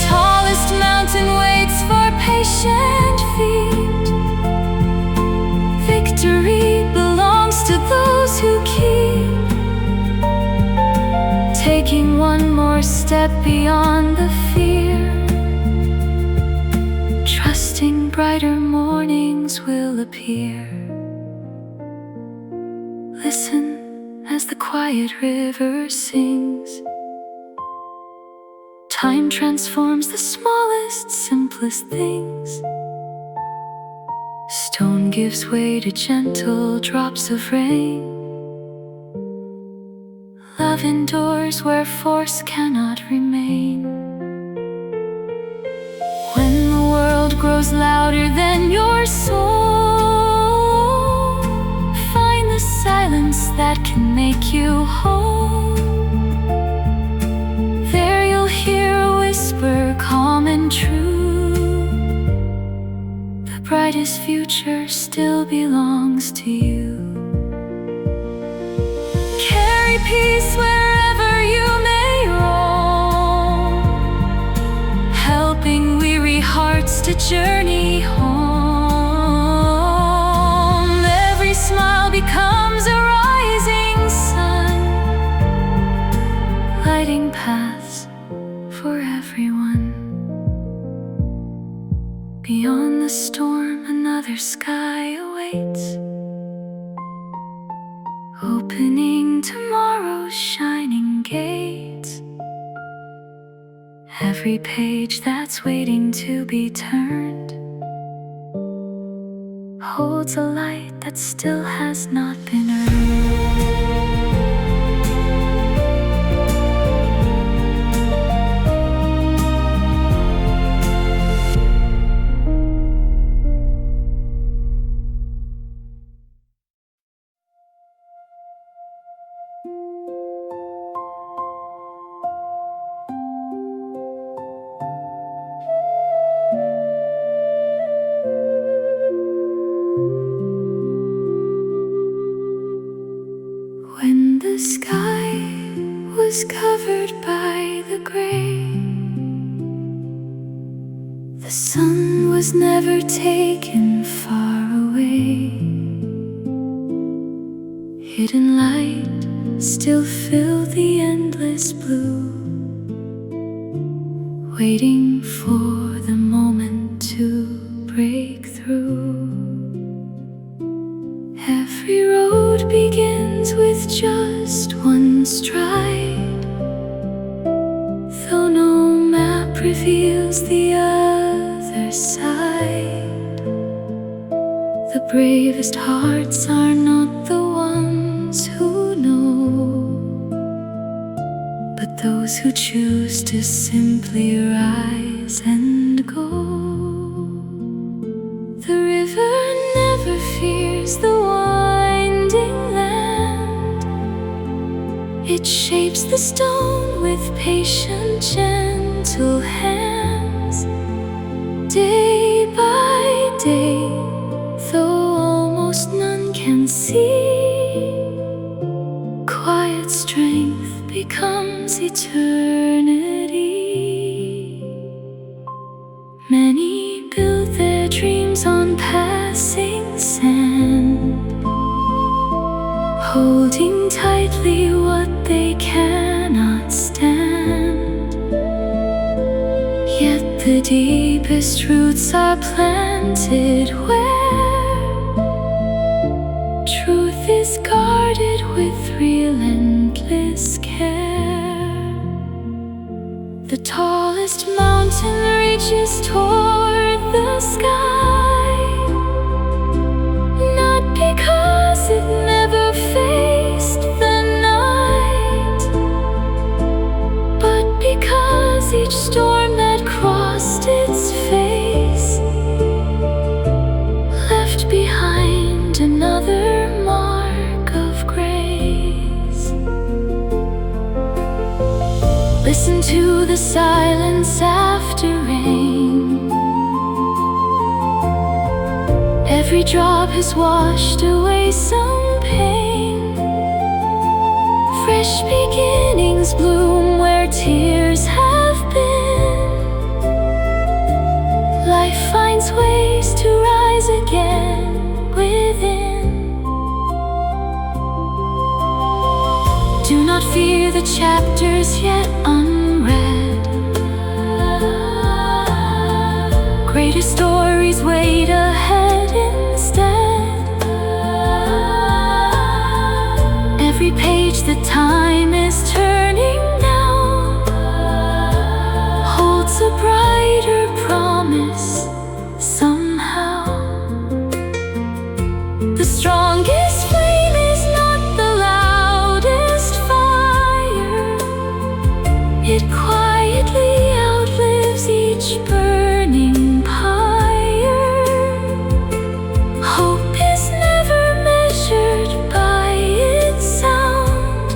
taking one more step beyond the fear, trusting brighter mornings will appear. Listen as the quiet river sings. Time transforms the smallest, simplest things. Stone gives way to gentle drops of rain. Love endures where force cannot remain. When the world grows louder than your soul, find the silence that can make you whole. There you'll hear a whisper, calm and true. The brightest future still belongs to you. Carry peace wherever you may roam, helping weary hearts to journey home. Every smile becomes a rising sun, lighting paths for everyone. Beyond the storm, another sky awaits, opening tomorrow's shining gates. Every page that's waiting to be turned holds a light that still has not been earned. When the sky was covered by the gray, the sun was never taken far away. Hidden light still filled the endless blue, waiting for the moment to break through. Every road begins with just one stride, though no map reveals the other side. The bravest hearts are not the ones who know, but those who choose to simply rise and go. The river never fears the winding land. It shapes the stone with patient, gentle hands. Day by day, though almost none can see, quiet strength becomes eternity. Many build their dreams on passing sand, holding tightly what they cannot stand. Yet the deepest roots are planted where truth is guarded with relentless care. The tallest mountain reaches toward the sky, not because it never faced the night, but because each storm that crossed its face left behind another mark of grace. Listen to the silence after rain. Every drop has washed away some pain. Fresh beginnings bloom where tears have been. Life finds ways to rise again within. Do not fear the the chapters yet unread. Greater stories wait ahead instead. Every page that time is turning now holds a brighter promise somehow. The strongest flame is not the loudest fire. It quietly outlives each burning pyre. Hope is never measured by its sound,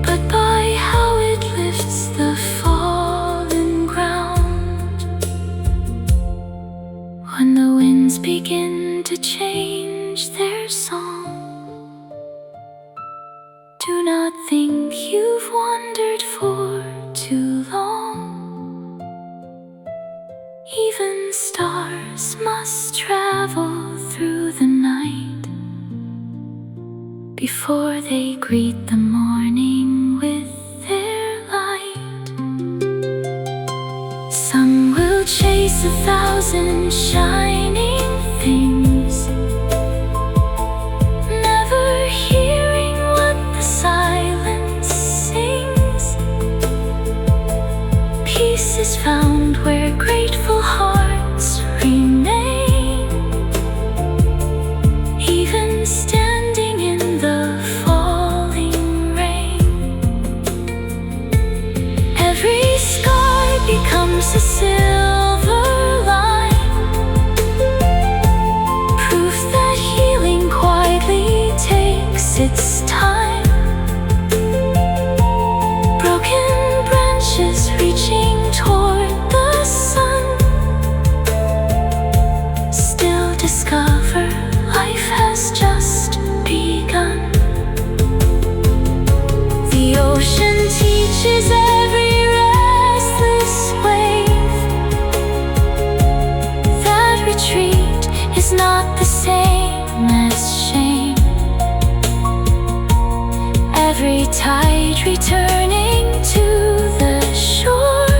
but by how it lifts the fallen ground. When the winds begin to change their song, do not think you've wandered for too long. Even stars must travel through the night before they greet the morning with their light. Some will chase 1,000 shining things, never hearing what the silence sings. Peace is found where grateful hearts remain, even standing in the falling rain. Every scar becomes a silver line, proof that healing quietly takes its time. Broken branches reaching toward the sun still discover life has just begun. The ocean teaches every restless wave that retreat is not the same as shame. Every tide returning to the shore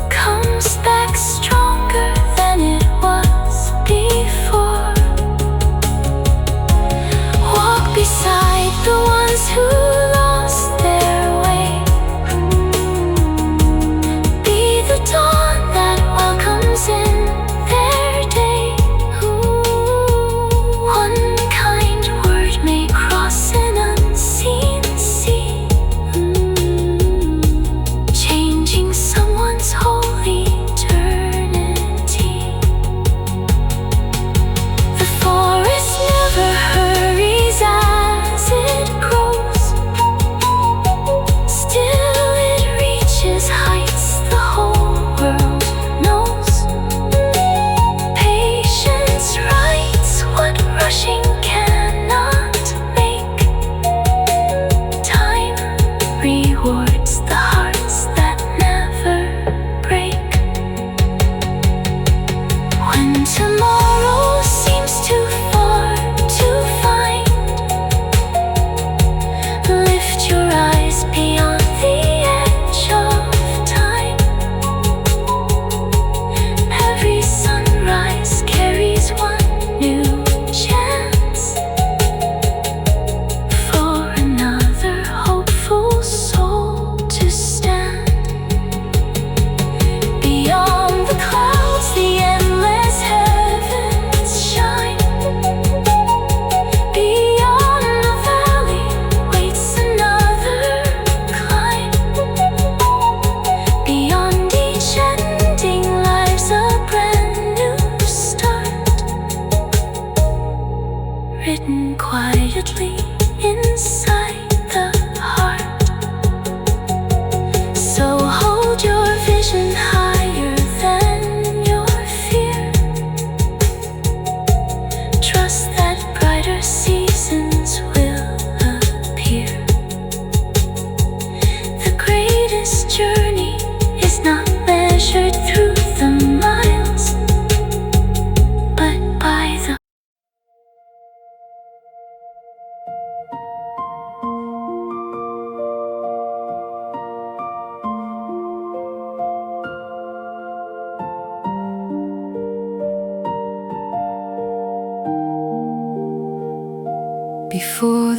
comes back stronger than it was before. Walk beside the ones who lost their way.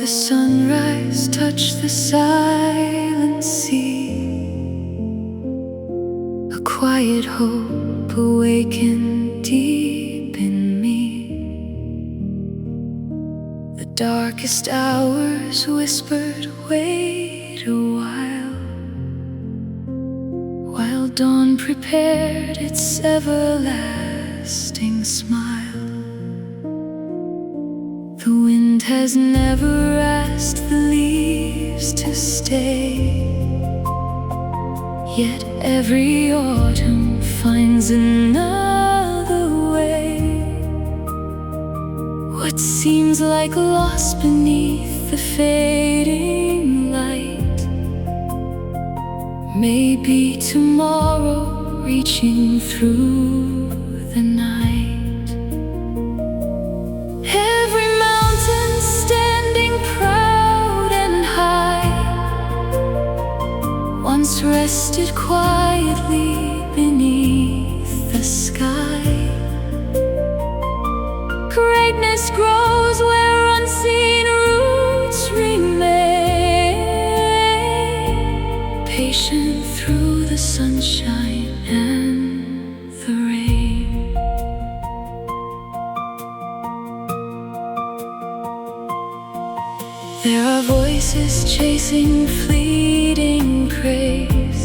the sunrise touched the silent sea. A quiet hope awakened deep in me. The darkest hours whispered, wait a while dawn prepared its everlasting smile. The wind has never asked the leaves to stay, yet every autumn finds another way. What seems like lost beneath the fading light may be tomorrow reaching through the night. Every mountain standing proud and high once rested quietly beneath the sky. Greatness grows where unseen roots remain, patient through the sunshine and the rain. There are voices chasing fleeting praise,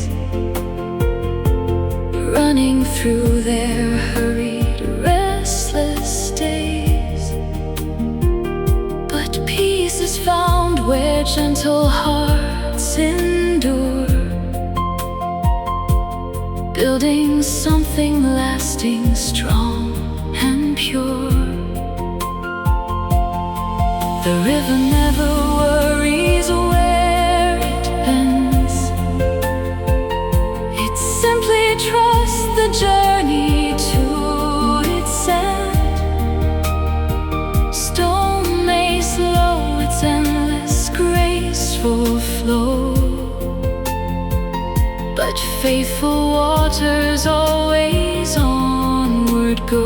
running through their hurried, restless days. But peace is found where gentle hearts endure, building something lasting, strong and pure. The river never worries where it bends. It simply trusts the journey to its end. Stone may slow its endless graceful flow, but faithful waters always onward go.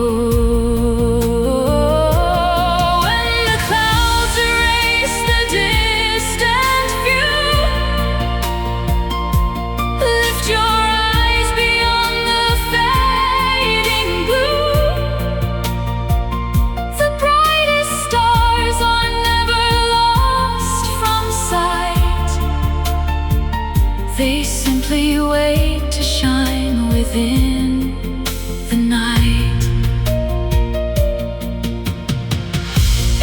They simply wait to shine within the night.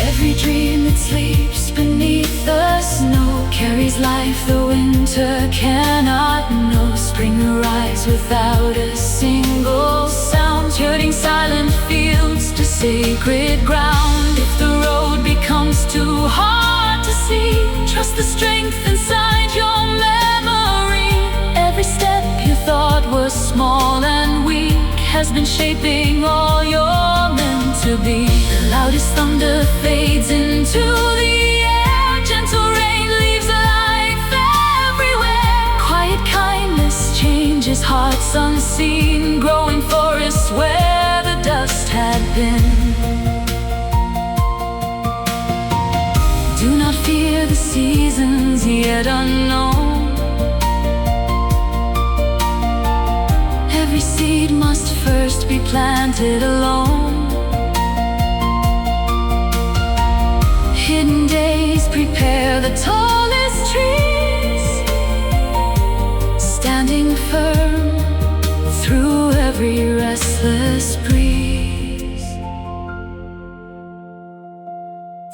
Every dream that sleeps beneath the snow carries life the winter cannot know. Spring arrives without a single sound, turning silent fields to sacred ground. If the road becomes too hard to see, trust the strength inside your memory. Every step you thought was small and weak has been shaping all you're meant to be. The loudest thunder fades into the air, gentle rain leaves life everywhere. Quiet kindness changes hearts unseen, growing forests where the dust had been. Do not fear the seasons yet unknown. Every seed must first be planted alone. Hidden days prepare the tallest trees, standing firm through every restless breeze.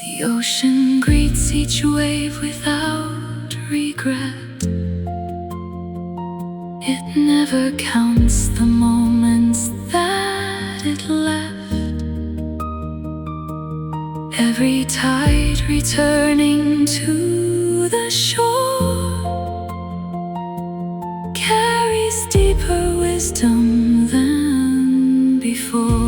The ocean greets each wave without regret. It never counts the moments that it left. Every tide returning to the shore carries deeper wisdom than before.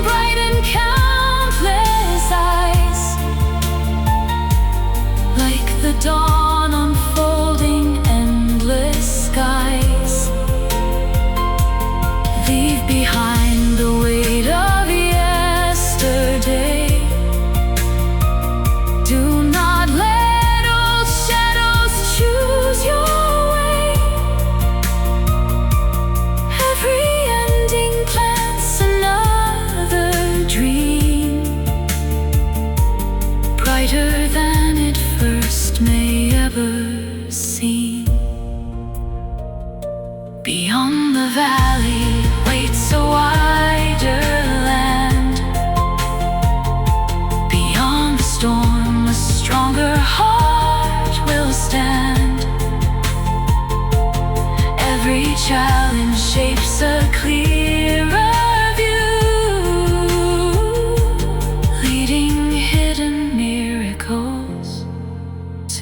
Brighten countless eyes. tourist may ever see. Beyond the valley waits a wider land. Beyond the storm, a stronger heart will stand. Every challenge shapes a clearer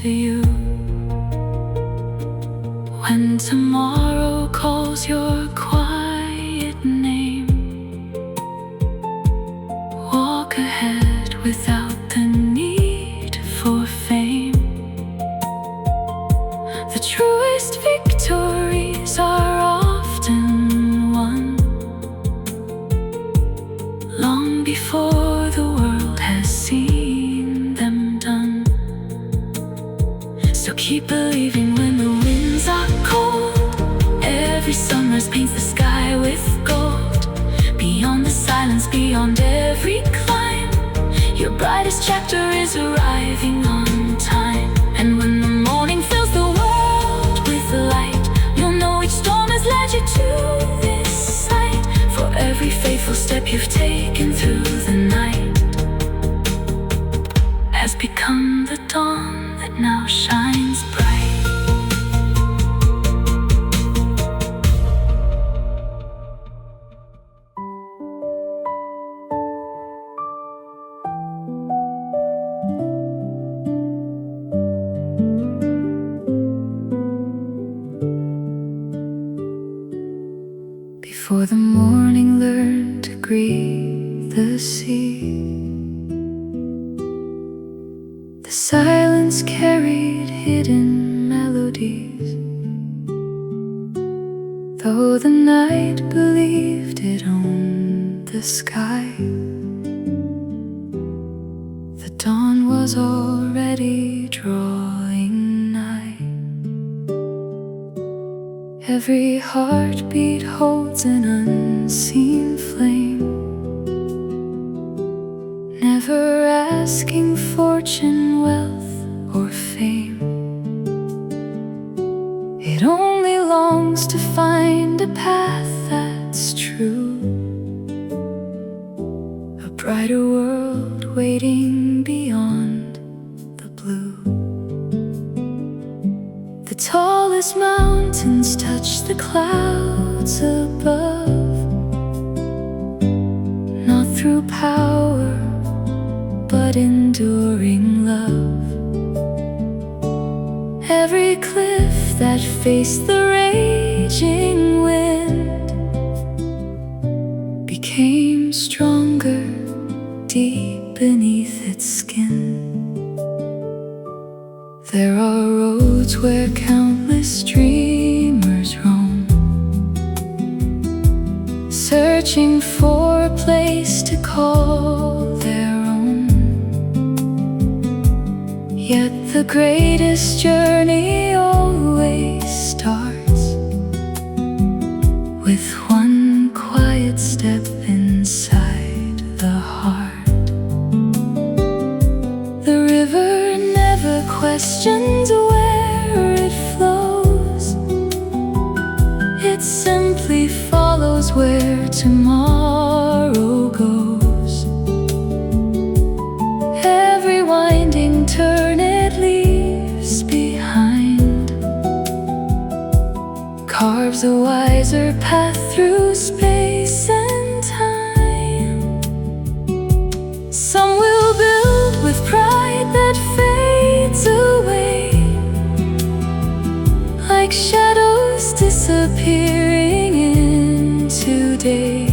to you. When tomorrow calls your quiet name, walk ahead without the need for fame. The truest victories are often won long before the world has seen them done. So keep believing when the winds are cold. Every sunrise paints the sky with gold. Beyond the silence, beyond every climb, your brightest chapter is arriving on time. And when the morning fills the world with light, you'll know each storm has led you to this sight. For every faithful step you've taken through the night has become the dawn that now shines bright. Before the morning learned to greet the sea, the silence carried hidden melodies. Though the night believed it owned the sky, the dawn was already drawing nigh. Every heartbeat holds an unseen flame, never asking fortune, wealth, or fame. It only longs to find a path that's true, a brighter world waiting beyond the blue. The tallest mountains touch the clouds above, not through power, but enduring love. Every cliff that faced the raging wind became stronger deep beneath its skin. There are roads where countless dreamers roam, searching for a place to call their own. Yet the greatest journey always starts with one quiet step inside the heart. The river never questions where it flows, it simply follows where tomorrow goes. Every winding turn it leaves behind carves a wiser path through space and time. Some will build with pride that fades away, like shadows disappearing into day.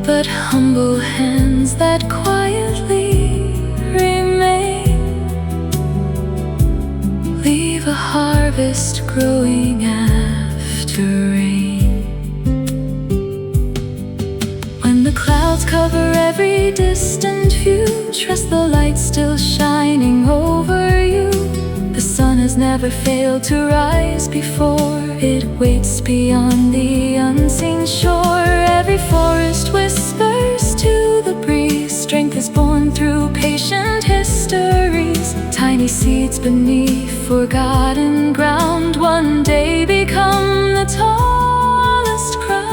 But humble hands that quietly remain leave a harvest growing after rain. When the clouds cover every distant view, trust the light still shining over you. The sun has never failed to rise before, it waits beyond the unseen shore. Every forest whispers to the breeze, strength is born through patient histories. Time tiny seeds beneath forgotten ground one day become the tallest crowns.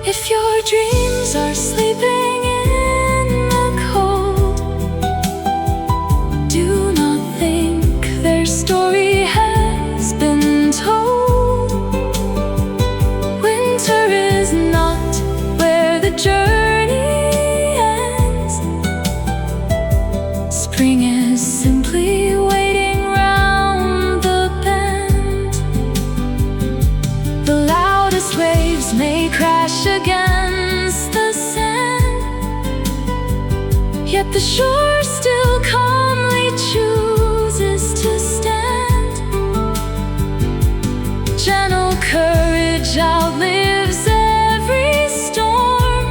If your dreams are sleeping in the cold, do not think their story has been told. Winter is not where the journey ends. Spring is simply waiting round the bend. The loudest waves may crash against the sand, yet the shore still calmly chooses to stand. Gentle courage outlives every storm,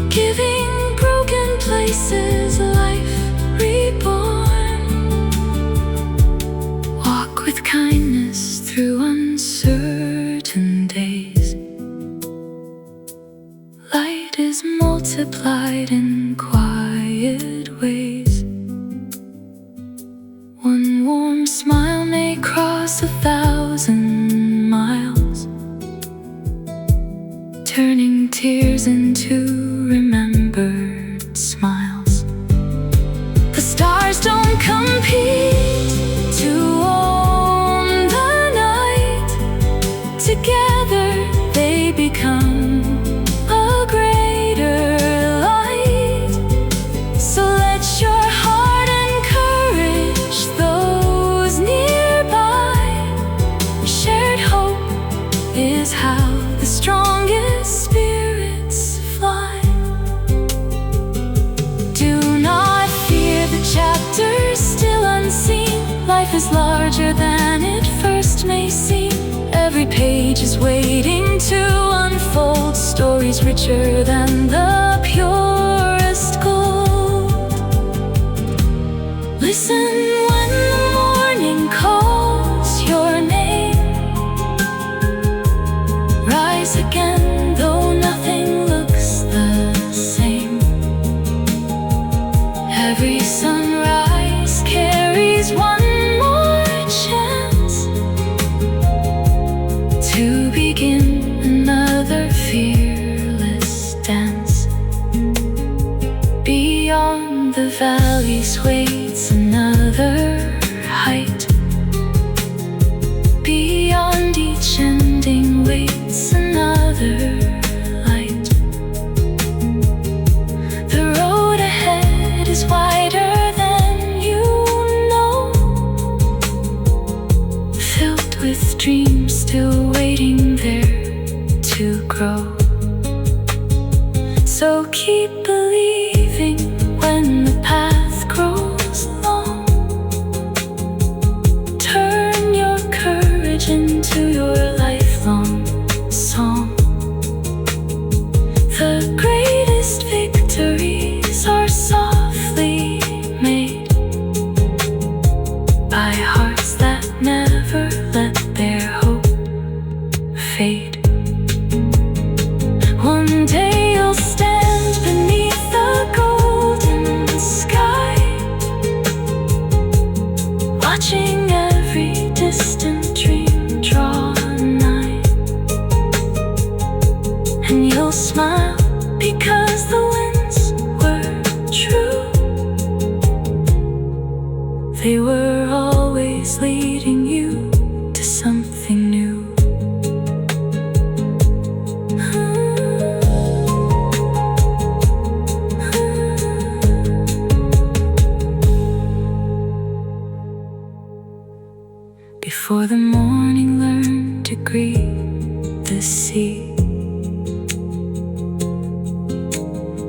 giving broken places life reborn. Walk with kindness through uncertain days. Light is multiplied in quiet ways. One warm smile may cross 1,000 miles, turning tears into remembered smiles. The stars don't compete to own the night. Together they become a greater light. So let your heart encourage those nearby. Shared hope is how the strongest spirits fly. Do not fear the chapters still unseen. Life is larger than it first may seem. Every page is waiting to unfold, stories richer than the purest gold. Listen when the morning calls your name. Rise again, though nothing looks the same. Every sunrise carries one more chance to begin another fearless dance. Beyond the valleys waits another height. Beyond each ending waits another light. The road ahead is wider than you know, filled with dreams still waiting there to grow. So keep believing when the path grows long. Turn your courage into your lifelong song. The greatest victories are softly made by hearts that never let their hope fade. One day you'll stand beneath the golden sky, watching every distant dream draw nigh. And you'll smile because the winds were true. They were always leading you to something new. Before the morning learned to greet the sea,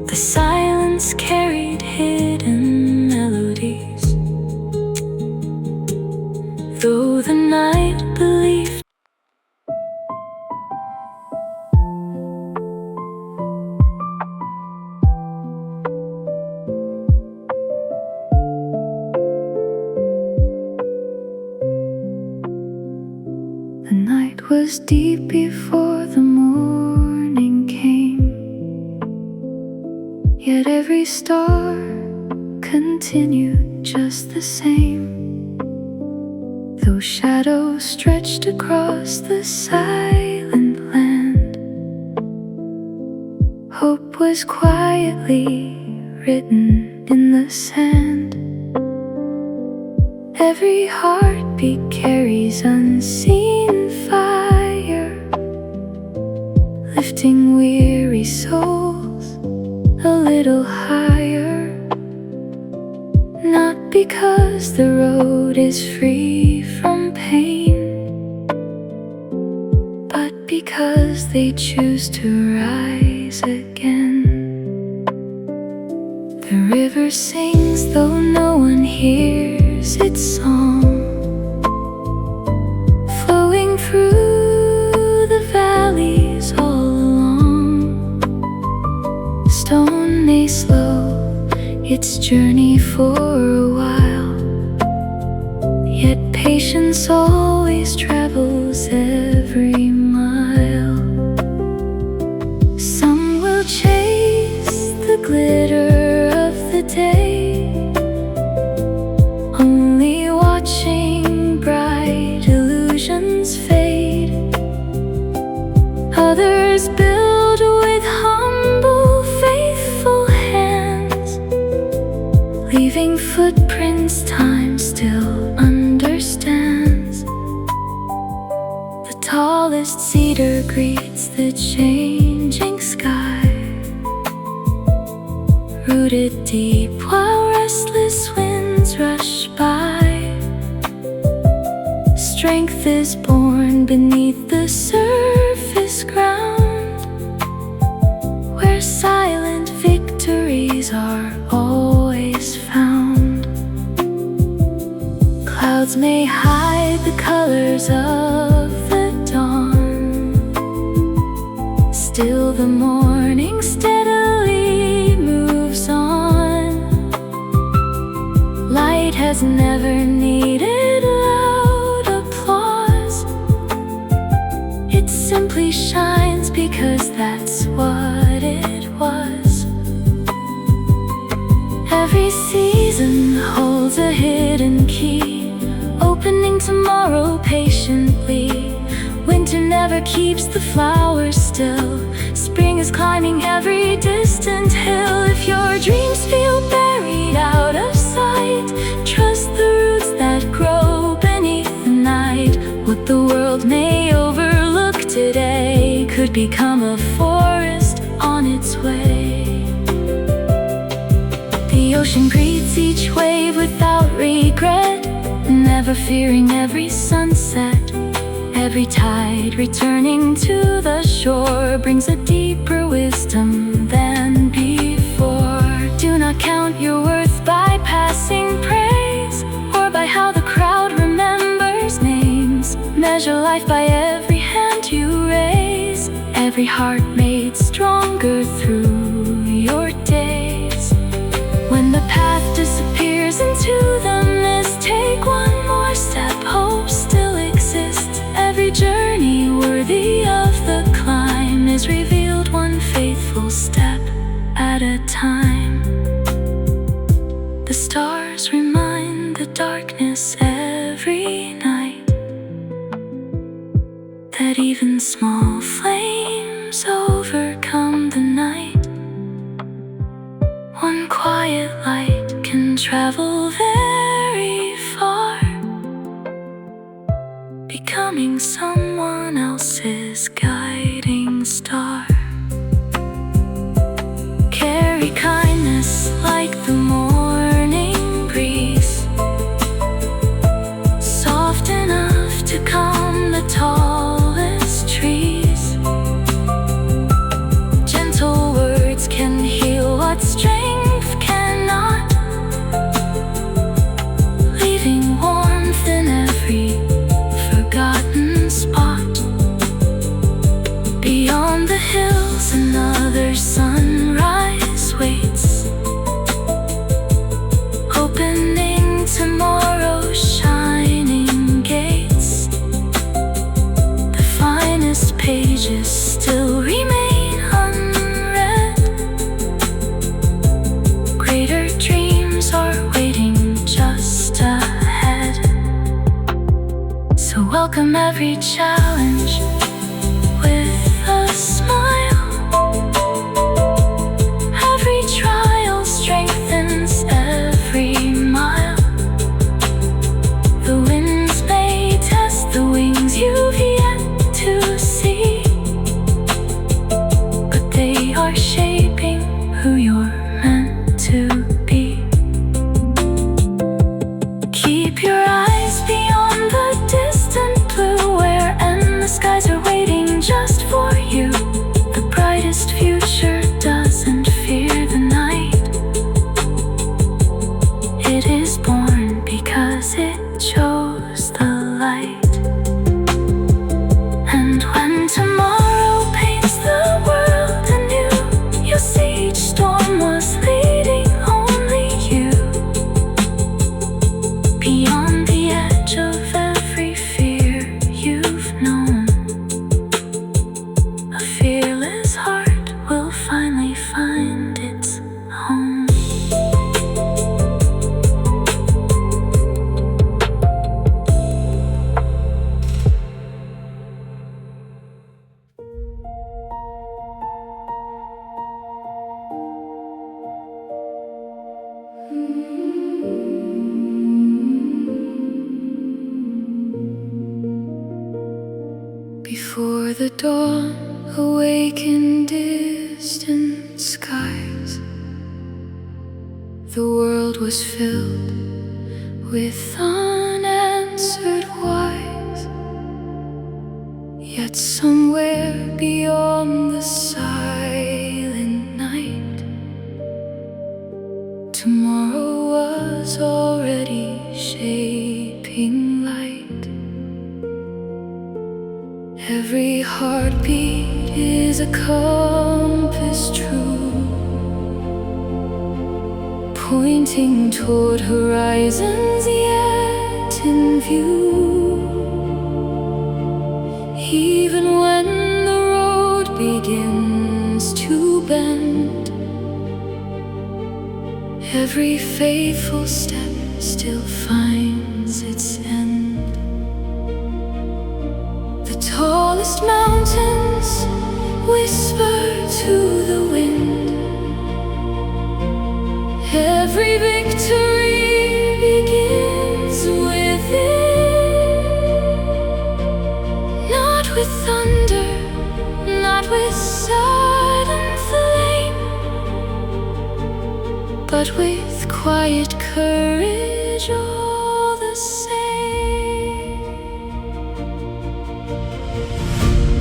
the silence carried hidden melodies. Though the night believed the night was deep before the morning came, yet every star continued just the same, though shadows stretched across the silent land. Hope was quietly written in the sand. Every heartbeat carries unseen fire, lifting weary souls a little higher. Not because the road is free from pain, but because they choose to rise again. The river sings though no one hears its song, flowing through the valleys all along. Stone may slow its journey for a while, yet patience always travels every mile. Some will chase the glitter of the day, only watching bright illusions fade. Others build with humble, faithful hands, leaving footprints time still understands. The tallest cedar greets the changing sky, rooted deep while restless winds rush by. Strength is born beneath the surface ground, where silent victories are always found. Clouds may hide the colors of the dawn, still the morning steadily moves on. Light has never needed loud applause, it simply shines because that's what it was. Every season holds a hidden key, opening tomorrow patiently. Winter never keeps the flowers still, spring is climbing every distant hill. If your dreams feel buried out of sight, trust the roots that grow beneath the night. What the world may overlook today could become a forest on its way. The ocean greets each wave without regret, never fearing every sunset. Every tide returning to the shore brings a deeper wisdom than before. Do not count your worth by passing praise, or by how the crowd remembers names. Measure life by every hand you raise, every heart made stronger through your days. When the path disappears into the mist, take one more step, hope still exists. Every journey worthy of the climb is revealed one faithful step at a time. The stars remind the darkness every night that even small flames overcome the night. One quiet light can travel very far, becoming someone else's guiding star. Carry kindness like the morning breeze, soft enough to calm the tallest trees. Gentle words can heal what strength cannot, leaving warmth in every forgotten spot. welcome every challenge with a smile. Every trial strengthens every mile. The winds may test the wings you've yet to see, but they are shaping who you're meant to be. Keep your eyes beyond the distant blue, where endless skies are waiting just for you. The brightest future doesn't fear the night. It is born because it chose the light. And when tomorrow paints the world anew, you'll see each storm was leading only you. Beyond the edge of every fear you've known, a fearless heart will finally find its home. Before the dawn, awaken distant skies. The world was filled with unanswered whys. Yet somewhere beyond the silent night, tomorrow was already shaping light. Every heartbeat is a compass true, pointing toward horizons yet in view. Even when the road begins to bend, every faithful step still finds its end. The tallest mountains whisper to the wind. Every victory begins within. Not with thunder, not with sudden flame, but with quiet courage all the same.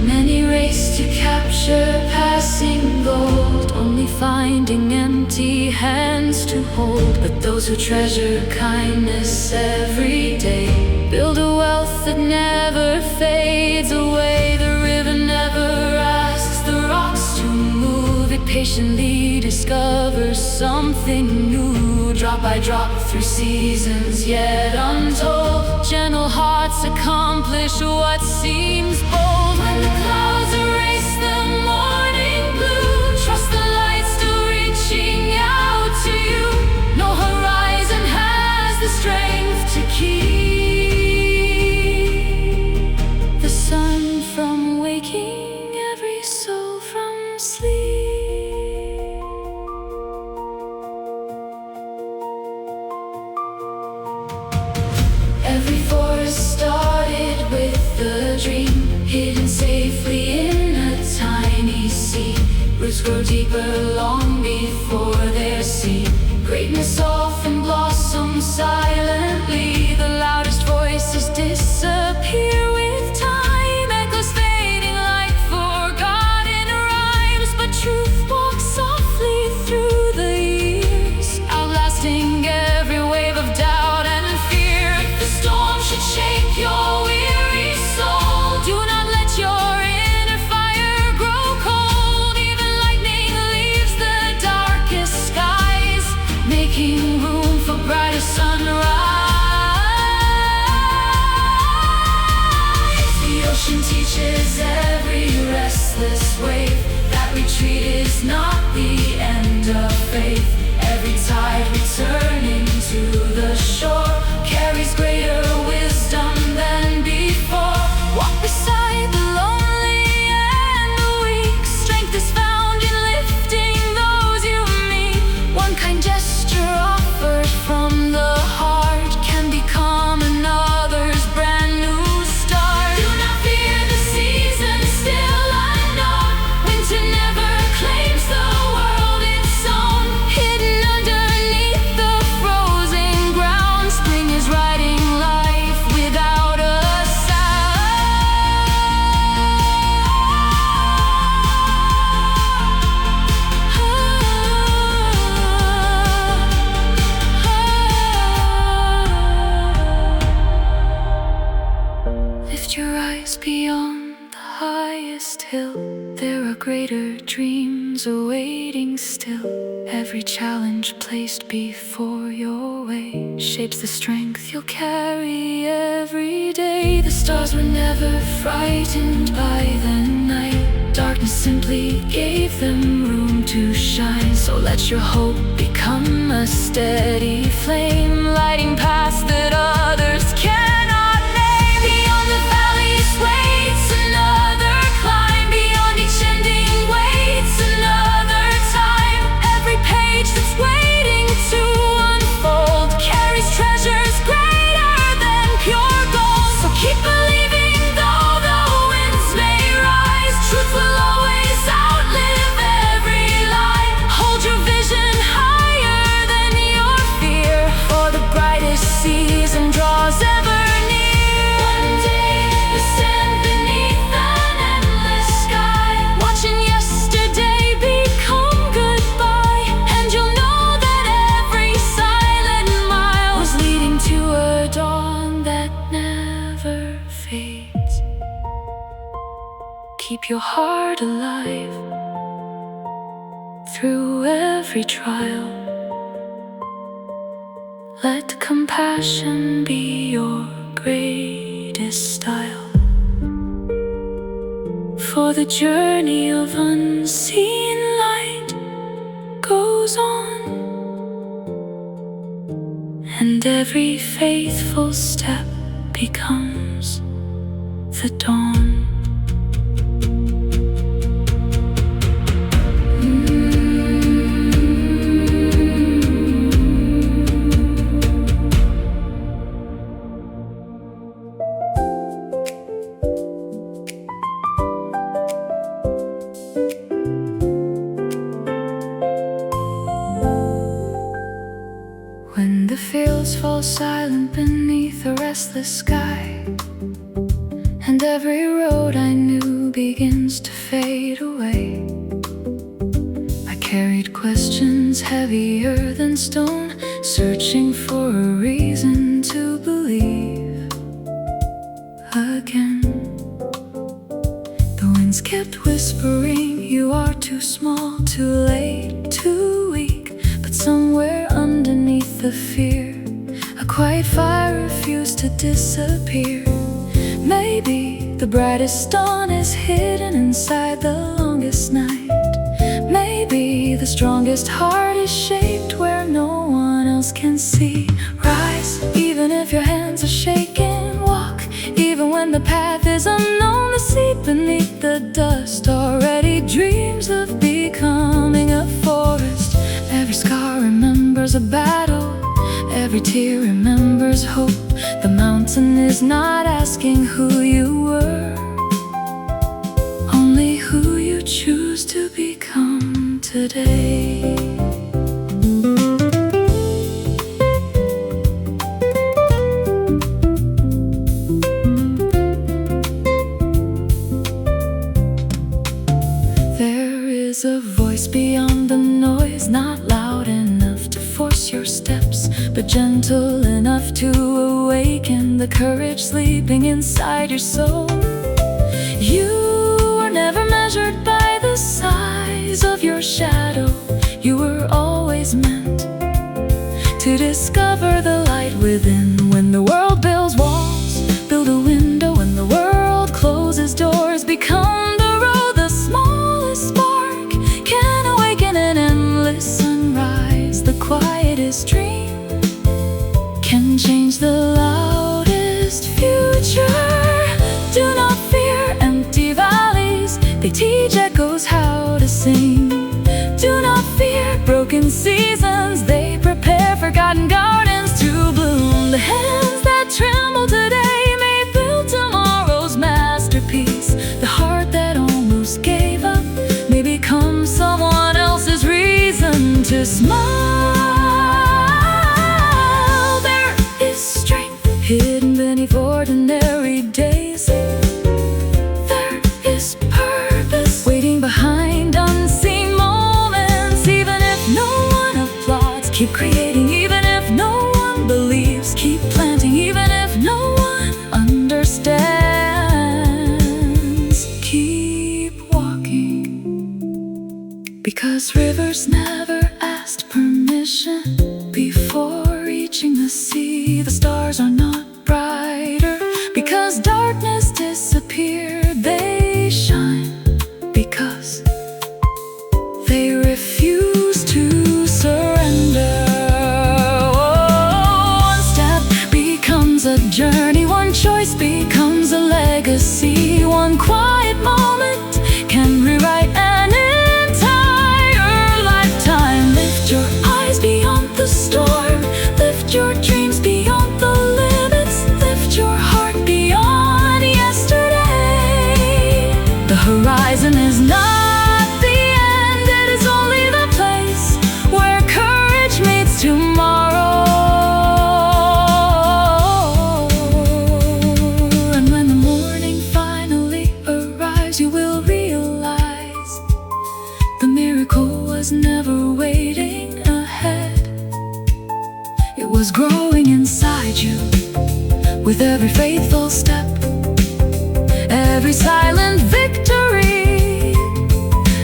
Many race to capture passing gold, only finding empty hands to hold. But those who treasure kindness every day build a wealth that never fades away. The river never asks the rocks to move, it patiently discovers something new. Drop by drop through seasons yet untold, gentle hearts accomplish what seems bold. When the clouds erase the morning blue, trust the light still reaching out to you. No horizon has the strength to keep the sun from waking every soul from sleep. Every forest started with a dream, hidden safely in a tiny seed. Roots grow deeper long before they're seen. Greatness often blossoms silently. The loudest voices disappear with time. Echoes fading like forgotten rhymes, but truth walks softly through the years, outlasting every wave of doubt and fear. If the storm should shake your weary soul, do not let your inner fire grow cold. Even lightning leaves the darkest skies, making room for brighter sunrise. The ocean teaches every restless wave that retreat is not the end of faith. Every tide returning to the shore carries greater wisdom than before. universe awaiting still. Every challenge placed before your way shapes the strength you'll carry every day. The stars were never frightened by the night. Darkness simply gave them room to shine. So let your hope become a steady flame, lighting paths that others cannot name. Beyond the valleys waits another climb. Beyond each ending waits another time. Every page that's waiting to unfold carries treasures greater than pure gold. So keep believing though the winds may rise. Truth will always outlive every lie. Hold your vision higher than your fear, for the brightest season draws ever near. One day you stand beneath an endless sky, watching yesterday become goodbye. And you'll know that every silent mile was leading to a dawn that never fades. Keep your heart alive through every trial. Let compassion be your greatest style. For the journey of unseen light goes on, and every faithful step becomes the dawn. When the fields fall silent beneath a restless sky, and every road I knew begins to fade away, I carried questions heavier than stone, searching for a reason to believe again. The winds kept whispering, you are too small, too late, too weak. But somewhere underneath the fear, a quiet fire refused to disappear. Maybe the brightest dawn is hidden inside the longest night. Maybe the strongest heart is shaped where no one else can see. Rise, even if your hands are shaking. Walk, even when the path is unknown. The seed beneath the dust already dreams of becoming a forest. Every scar remembers a battle, every tear remembers hope. The mountain is not asking who you were, only who you choose to become today. There is a voice beyond the noise, not loud enough to force your steps, but gentle enough to awaken the courage sleeping inside your soul. You were never measured by the size of your shadow. You were always meant to discover the light within. When the world builds walls, build a window. When the world closes doors, become the road. The smallest spark can awaken an endless sunrise. The quietest dream can change the loudest future. Do not fear empty valleys, they teach echoes how to sing. Do not fear broken seasons, they prepare forgotten gardens to bloom. The hands that tremble today may build tomorrow's masterpiece. The heart that almost gave up may become someone else's reason to smile. There is strength hidden beneath ordinary days. There is purpose waiting behind unseen moments. Even if no one applauds, keep creating. Even if no one believes, keep planting. Even if no one understands, keep walking. Because Because rivers never asked permission before reaching the sea. The stars are not brighter because darkness disappeared. They shine because they refuse to surrender. Oh, one step becomes a journey, one choice becomes a legacy. One quiet moment can rewrite an entire lifetime. Lift your eyes beyond the storm, lift your dreams beyond the limits, lift your heart beyond yesterday. The horizon is not the end, it is only the place where courage meets tomorrow. And when the morning finally arrives, you will realize the miracle was never waiting ahead. It was growing inside you with every faithful step, every silent victory,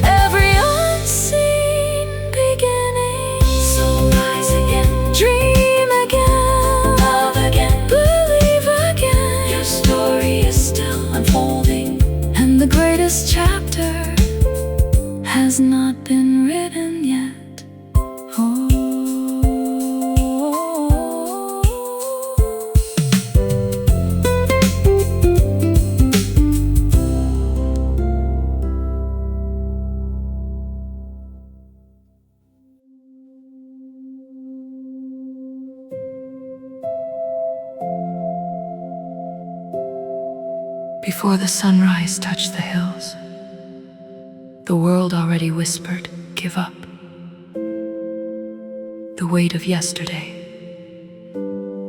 every unseen beginning. So rise again, dream again, love again, believe again. Your story is still unfolding, and the greatest chapter has not been written yet. Oh. Before the sunrise touched the hills, the world already whispered, "Give up." The weight of yesterday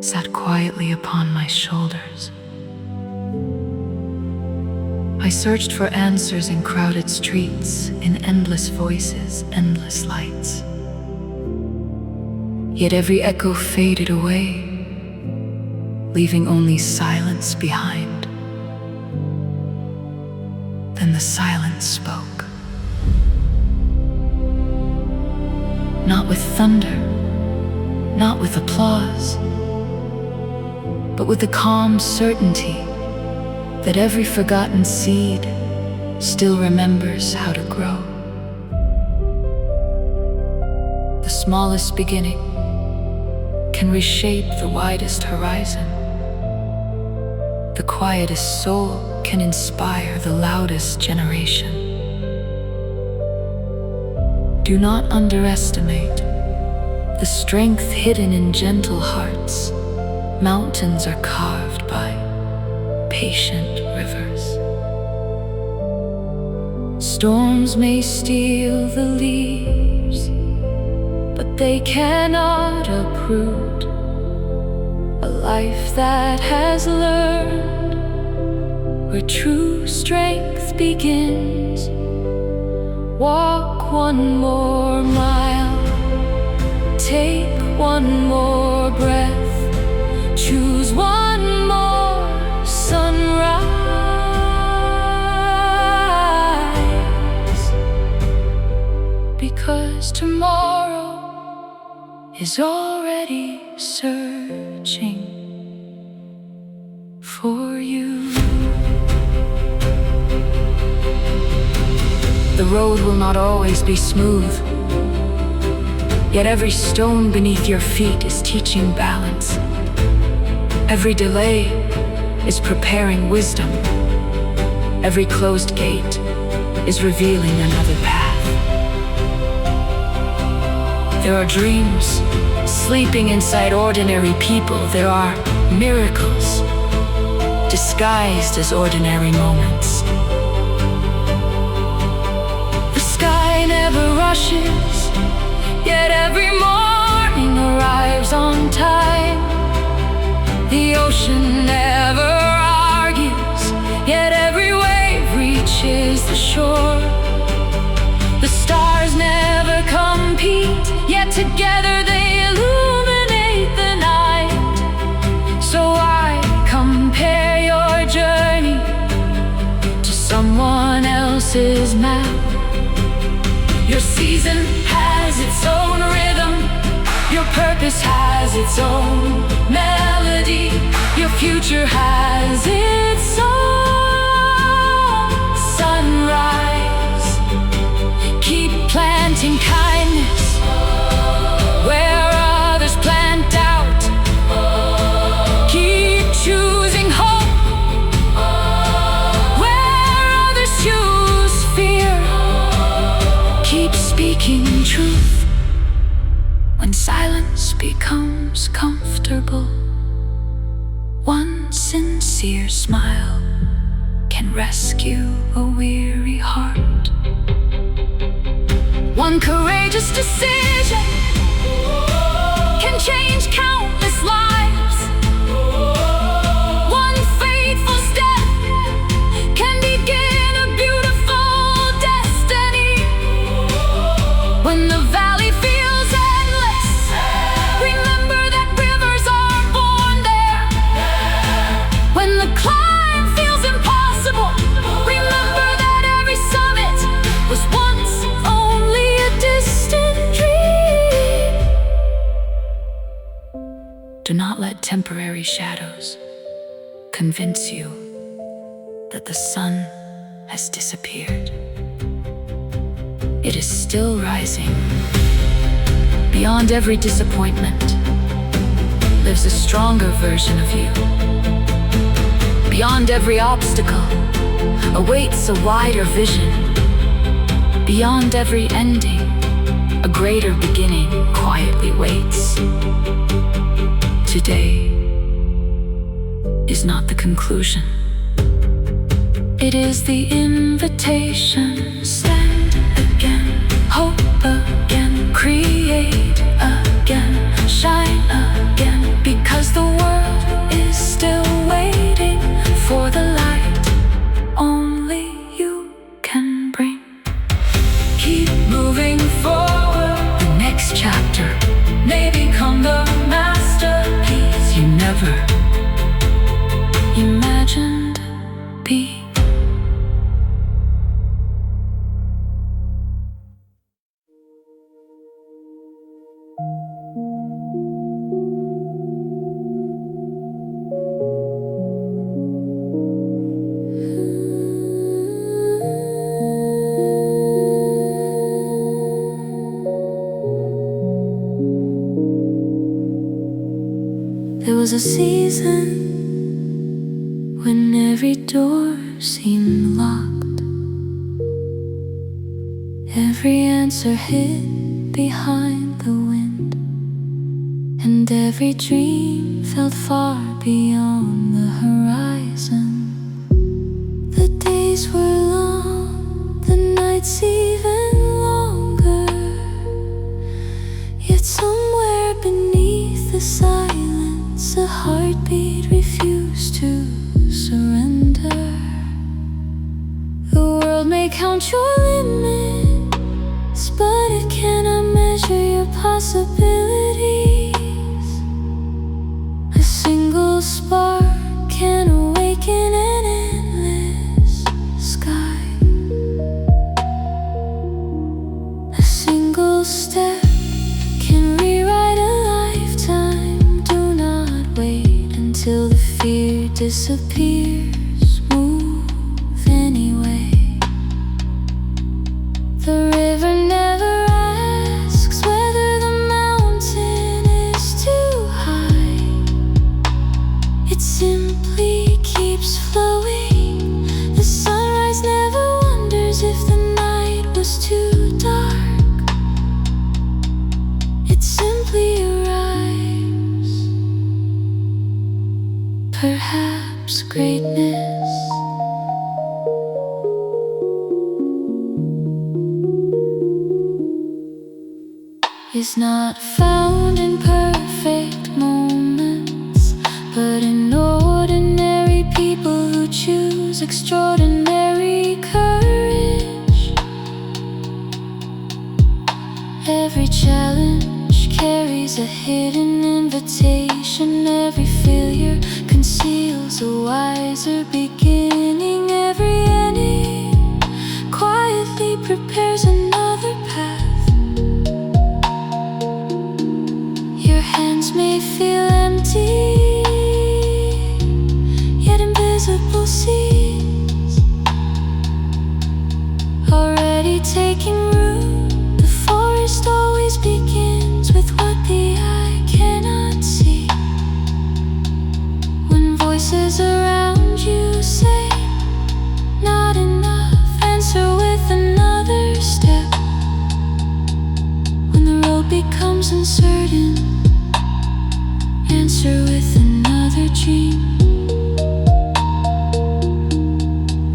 sat quietly upon my shoulders. I searched for answers in crowded streets, in endless voices, endless lights. Yet every echo faded away, leaving only silence behind. Then the silence spoke. Not with thunder, not with applause, but with the calm certainty that every forgotten seed still remembers how to grow. The smallest beginning can reshape the widest horizon. The quietest soul can inspire the loudest generation. Do not underestimate the strength hidden in gentle hearts. Mountains are carved by patient rivers. Storms may steal the leaves, but they cannot uproot a life that has learned where true strength begins. Walk one more mile, take one more breath, choose one more sunrise, because tomorrow is already searching for you. The road will not always be smooth, yet every stone beneath your feet is teaching balance. Every delay is preparing wisdom. Every closed gate is revealing another path. There are dreams sleeping inside ordinary people. There are miracles disguised as ordinary moments. Never rushes, yet every morning arrives on time. The ocean never argues, yet every wave reaches the shore. The stars never compete, yet together they illuminate the night. So I compare your journey to someone else's map. Your season Your purpose has its own melody. Your future has its own sunrise. Keep planting kindness where others plant doubt. Keep choosing hope where others choose fear. Keep speaking truth when silence becomes comfortable. One sincere smile can rescue a weary heart. One courageous decision can change countless lives. One faithful step can begin a beautiful destiny. When the valley feels endless, remember that rivers are born there. When the climb feels impossible, remember that every summit was once only a distant dream. Do not let temporary shadows convince you that the sun has disappeared. It is still rising. Beyond every disappointment lives a stronger version of you. Beyond every obstacle awaits a wider vision. Beyond every ending, a greater beginning quietly waits. Today is not the conclusion. It is the invitation. Stand again, hope again, create again, shine again, because the world is still waiting for the light only you can bring. Keep moving forward. The next chapter may become the masterpiece you never imagined being. There was a season when every door seemed locked, every answer hid behind the wind, and every dream felt far beyond the horizon. The days were long, the nights even longer, yet somewhere beneath the silence a heartbeat refused to surrender. The world may count your limits, but it cannot measure your possibilities. A single spark can awaken an endless sky. A single step can rewrite a lifetime. Do not wait until the fear disappears. Move anyway. The river never asks whether the mountain is too high. It simply keeps flowing. The sunrise never wonders if the night was too dark. It simply arrives. Perhaps greatness is not found in perfect moments, but in ordinary people who choose extraordinary courage. Every challenge carries a hidden invitation. Every failure conceals a wiser beginning. Every ending quietly prepares another path. hands may feel empty, yet invisible seas already taking root. The forest always begins with what the eye cannot see. When voices around you say, not enough, answer with another step. When the road becomes uncertain, answer with another dream.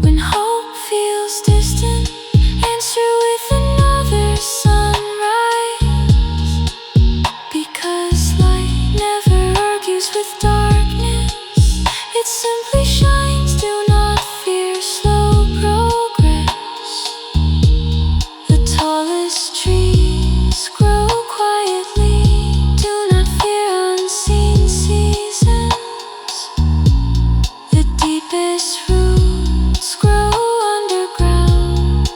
When hope feels distant, answer with another sunrise. Because light never argues with darkness, it simply shines. Do not fear slow progress. The tallest trees grow quietly. Do not fear unseen seasons. The deepest roots grow underground.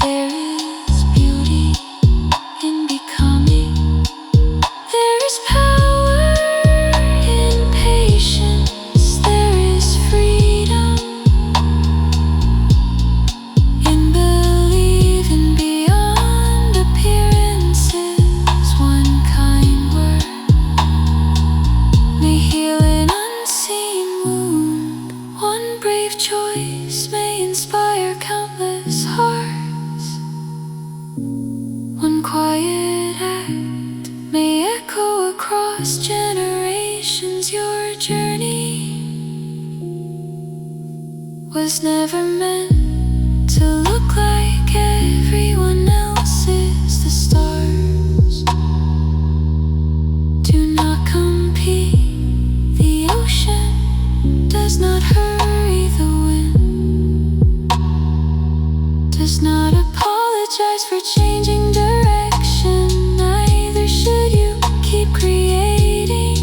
There is beauty in becoming. There is power in patience. There is freedom in believing beyond appearances. One kind word may heal an unseen wound. One brave choice may inspire countless hearts. One quiet act may echo across generations. Your journey was never meant to look like everyone else's. The stars do not compete. The ocean does not hurry. The wind does not apologize for changing direction. Neither should you. Keep creating,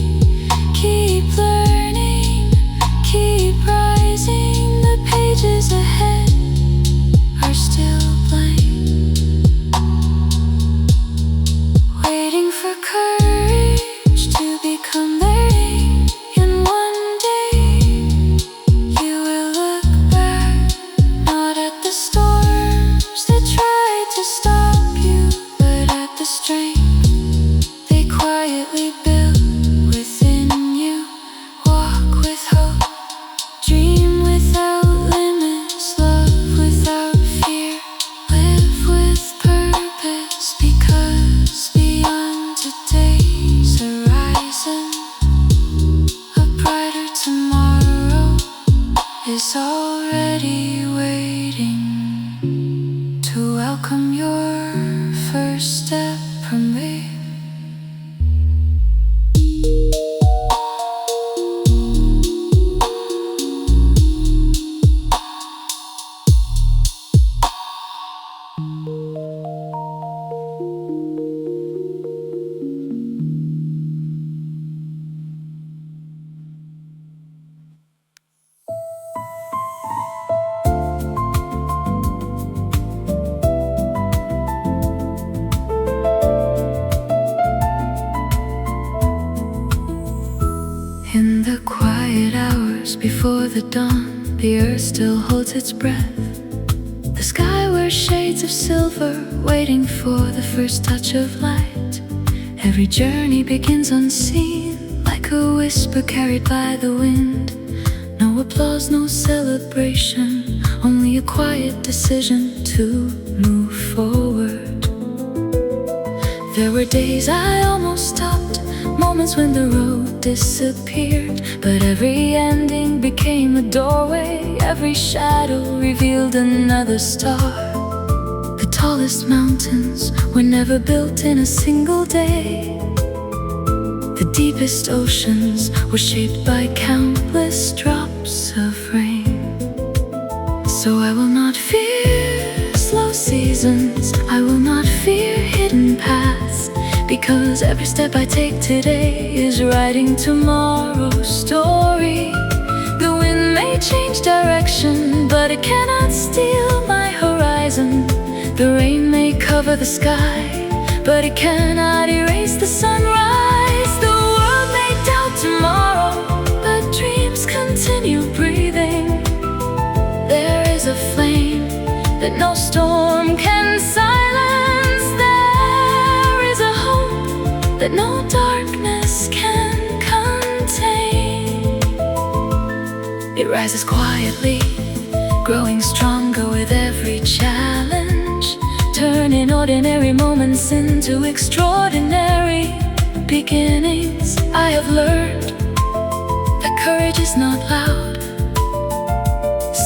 keep learning, keep rising. The pages ahead are still blank, waiting for courage to become their aim. And one day you will look back, not at the storms that tried to stop you, but at the strength they quietly built within you. Walk with hope, dream without limits, love without fear, live with purpose. Because beyond today's horizon, a brighter tomorrow is already waiting to welcome your first step from me. In the quiet hours before the dawn, the earth still holds its breath. The sky wears shades of silver, waiting for the first touch of light. Every journey begins unseen, like a whisper carried by the wind. No applause, no celebration, only a quiet decision to move forward. There were days I almost stopped, moments when the road disappeared, but every ending became a doorway. Every shadow revealed another star. The tallest mountains were never built in a single day. The deepest oceans were shaped by countless drops of rain. So I will not fear slow seasons, I will not fear hidden paths, because every step I take today is writing tomorrow's story. The wind may change direction, but it cannot steal my horizon. The rain may cover the sky, but it cannot erase the sunrise. The world no storm can silence. There is a hope that no darkness can contain. It rises quietly, growing stronger with every challenge, turning ordinary moments into extraordinary beginnings. I have learned that courage is not loud.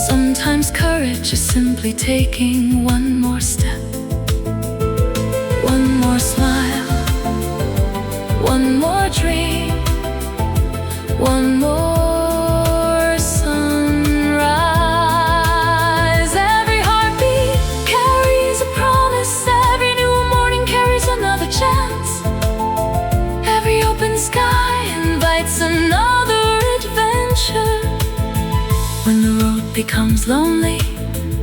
Sometimes courage is simply taking one more step, one more smile, one more dream, one more sunrise. Every heartbeat carries a promise. Every new morning carries another chance. Every open sky invites another adventure. When the road becomes lonely,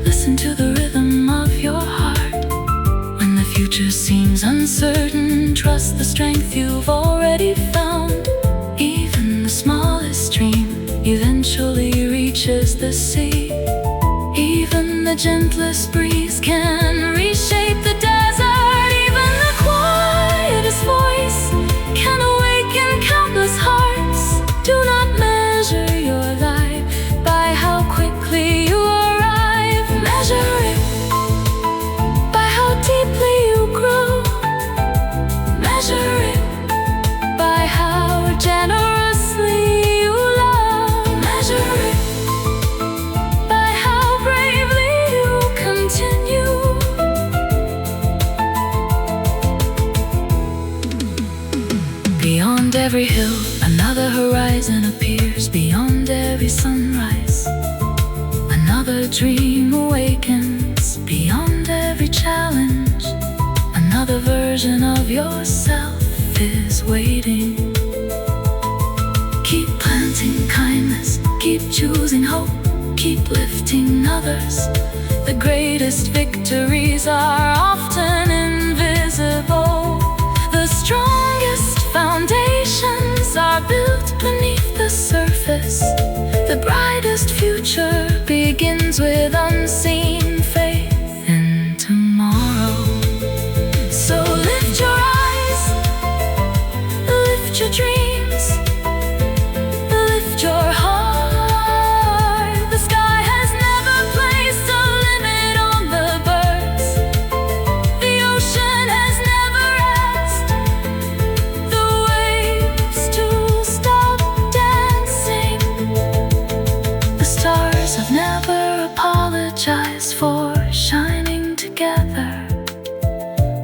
listen to the rhythm of your heart. When the future seems uncertain, trust the strength you've already found. Even the smallest stream eventually reaches the sea. Even the gentlest breeze can reshape the desert. Even the quietest voice can awaken countless hearts. Do not measure your life by how quickly you arrive. Measure it by how deeply you grow. Measure it by how generously you love. Measure it by how bravely you continue. Beyond every hill, another horizon appears. Beyond every sunrise, another dream awakens. Beyond every challenge, another version of yourself is waiting. Keep planting kindness, keep choosing hope, keep lifting others. The greatest victories are often invisible. The strongest foundations are built beneath the surface. The brightest future begins with unseen faith in tomorrow. So lift your eyes, lift your dreams, lift your heart. The sky has never placed a limit on the birds. The ocean has never asked the waves to stop dancing. The stars have never apologized for shining together.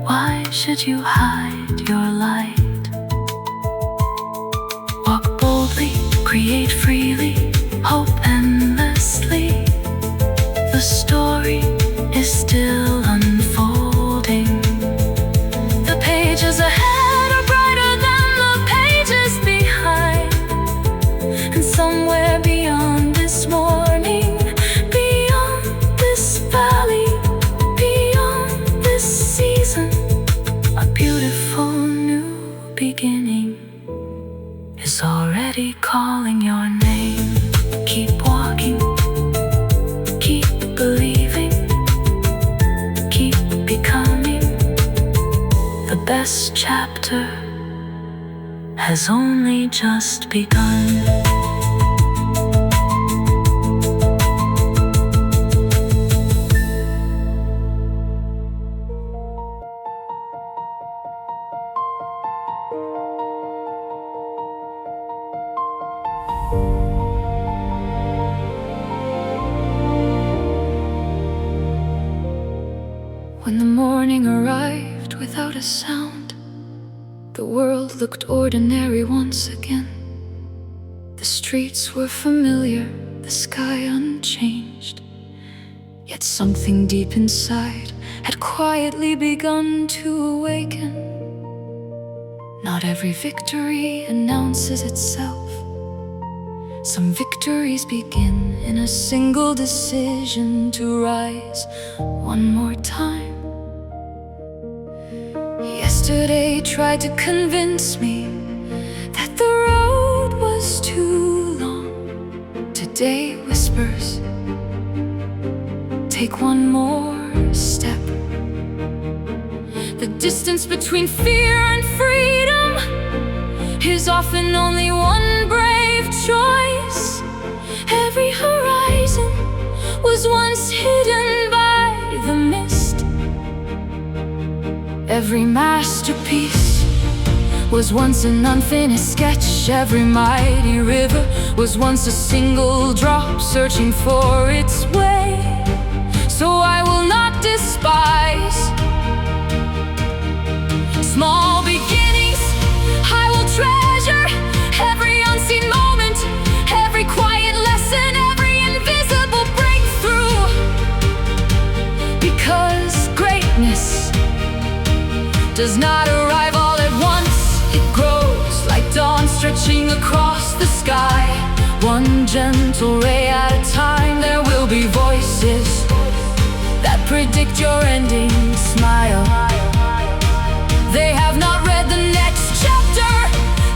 Why should you hide your light? Walk boldly, create freely, hope endlessly. The story is still unfolding. The pages ahead are brighter than the pages behind. And somewhere beyond this morning, beyond this valley, beyond this season, a beautiful new beginning is already calling your name. Keep walking, keep believing, keep becoming. The best chapter has only just begun. When the morning arrived without a sound, the world looked ordinary once again. The streets were familiar, the sky unchanged. Yet something deep inside had quietly begun to awaken. Not every victory announces itself. Some victories begin in a single decision to rise one more time. Yesterday tried to convince me that the road was too long. Today whispers, take one more distance between fear and freedom is often only one brave choice. Every horizon was once hidden by the mist. Every masterpiece was once an unfinished sketch. Every mighty river was once a single drop searching for its way. So I will not despise small beginnings. I will treasure every unseen moment, every quiet lesson, every invisible breakthrough. Because greatness does not arrive all at once. It grows like dawn stretching across the sky. One gentle ray at a time. There will be voices that predict your ending smile. They have not read the next chapter.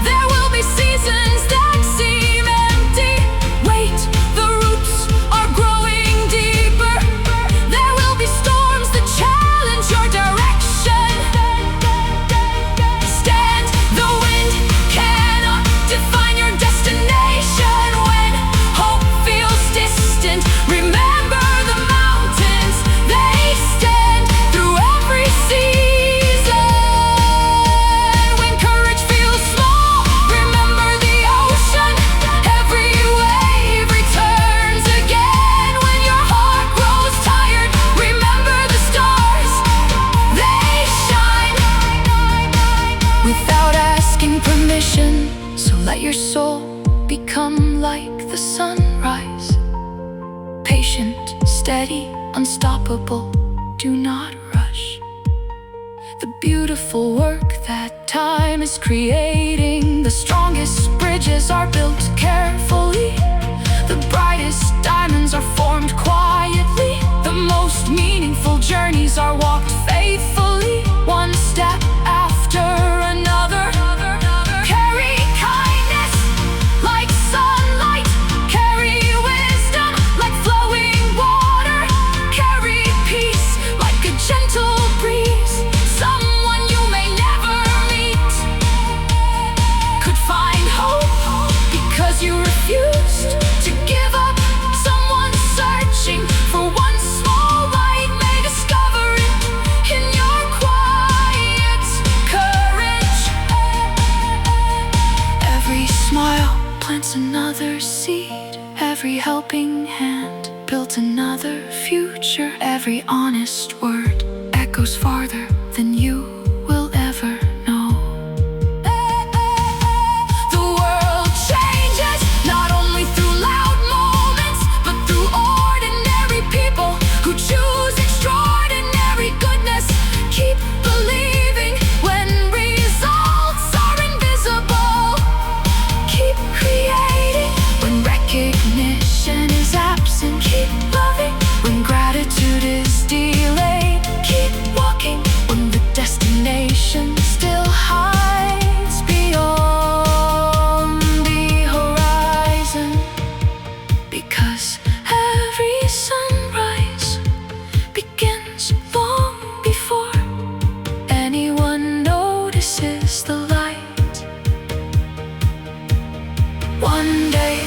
There will be seasons that seem empty. Wait, the roots are growing deeper. There will be storms that challenge your direction. Stand, the wind cannot define your destination. When hope feels distant, remember the mountains. They stand through every season. When courage feels small, remember the ocean. Every wave returns again. When your heart grows tired, remember the stars. They shine without asking permission. So let your soul become like the sunrise. Patient, steady, unstoppable. Do not rush the beautiful work that time is creating. The strongest bridges are built carefully. The brightest diamonds are formed quietly. The most meaningful journeys are walked faithfully. One step after another. Carry kindness like sunlight. Carry wisdom like flowing water. Carry peace like a gentle breeze. Someone you may never meet could find hope because you refused to give up. Someone searching for one small light may discover it in your quiet courage. Every smile plants another seed. Every helping hand built another future. Every honest word echoes farther than you will ever know. The world changes not only through loud moments, but through ordinary people who choose extraordinary goodness. Keep believing when results are invisible. Keep creating when recognition is absent. Keep loving when gratitude is delayed. Keep walking when the destination still hides beyond the horizon. Because every sunrise begins long before anyone notices the light. One day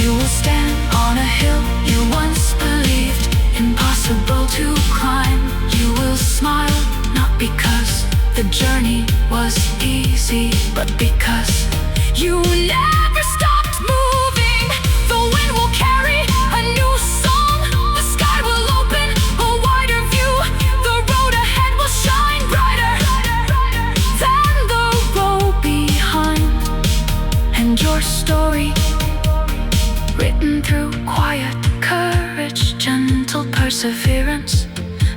you will stand on a hill you once believed impossible to climb. You will smile, not because the journey was easy, but because you never stopped moving. The wind will carry a new song. The sky will open a wider view. The road ahead will shine brighter than the road behind. And your story, written through quiet courage, gentle perseverance,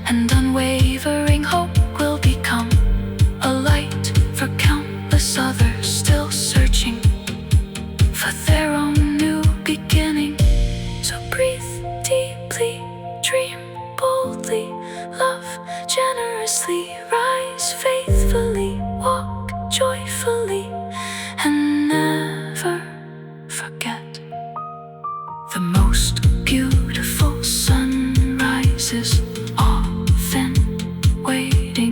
and unwavering hope, will become a light for countless others still searching for their own new beginning. So breathe deeply, dream boldly, love generously, rise faithfully, walk joyfully, and never forget. The most beautiful sunrises often waiting.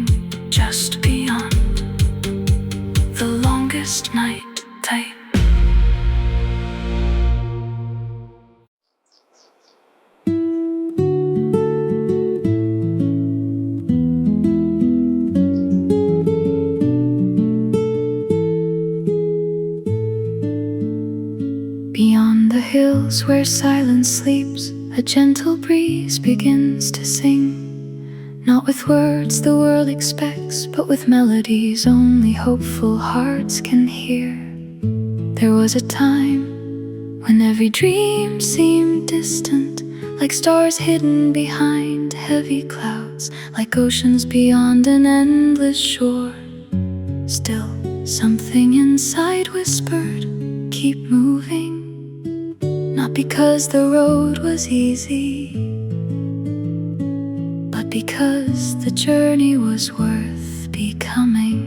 hills where silence sleeps, a gentle breeze begins to sing. Not with words the world expects, but with melodies only hopeful hearts can hear. There was a time when every dream seemed distant, like stars hidden behind heavy clouds, like oceans beyond an endless shore. Still, something inside whispered, keep moving. Not because the road was easy, but because the journey was worth becoming.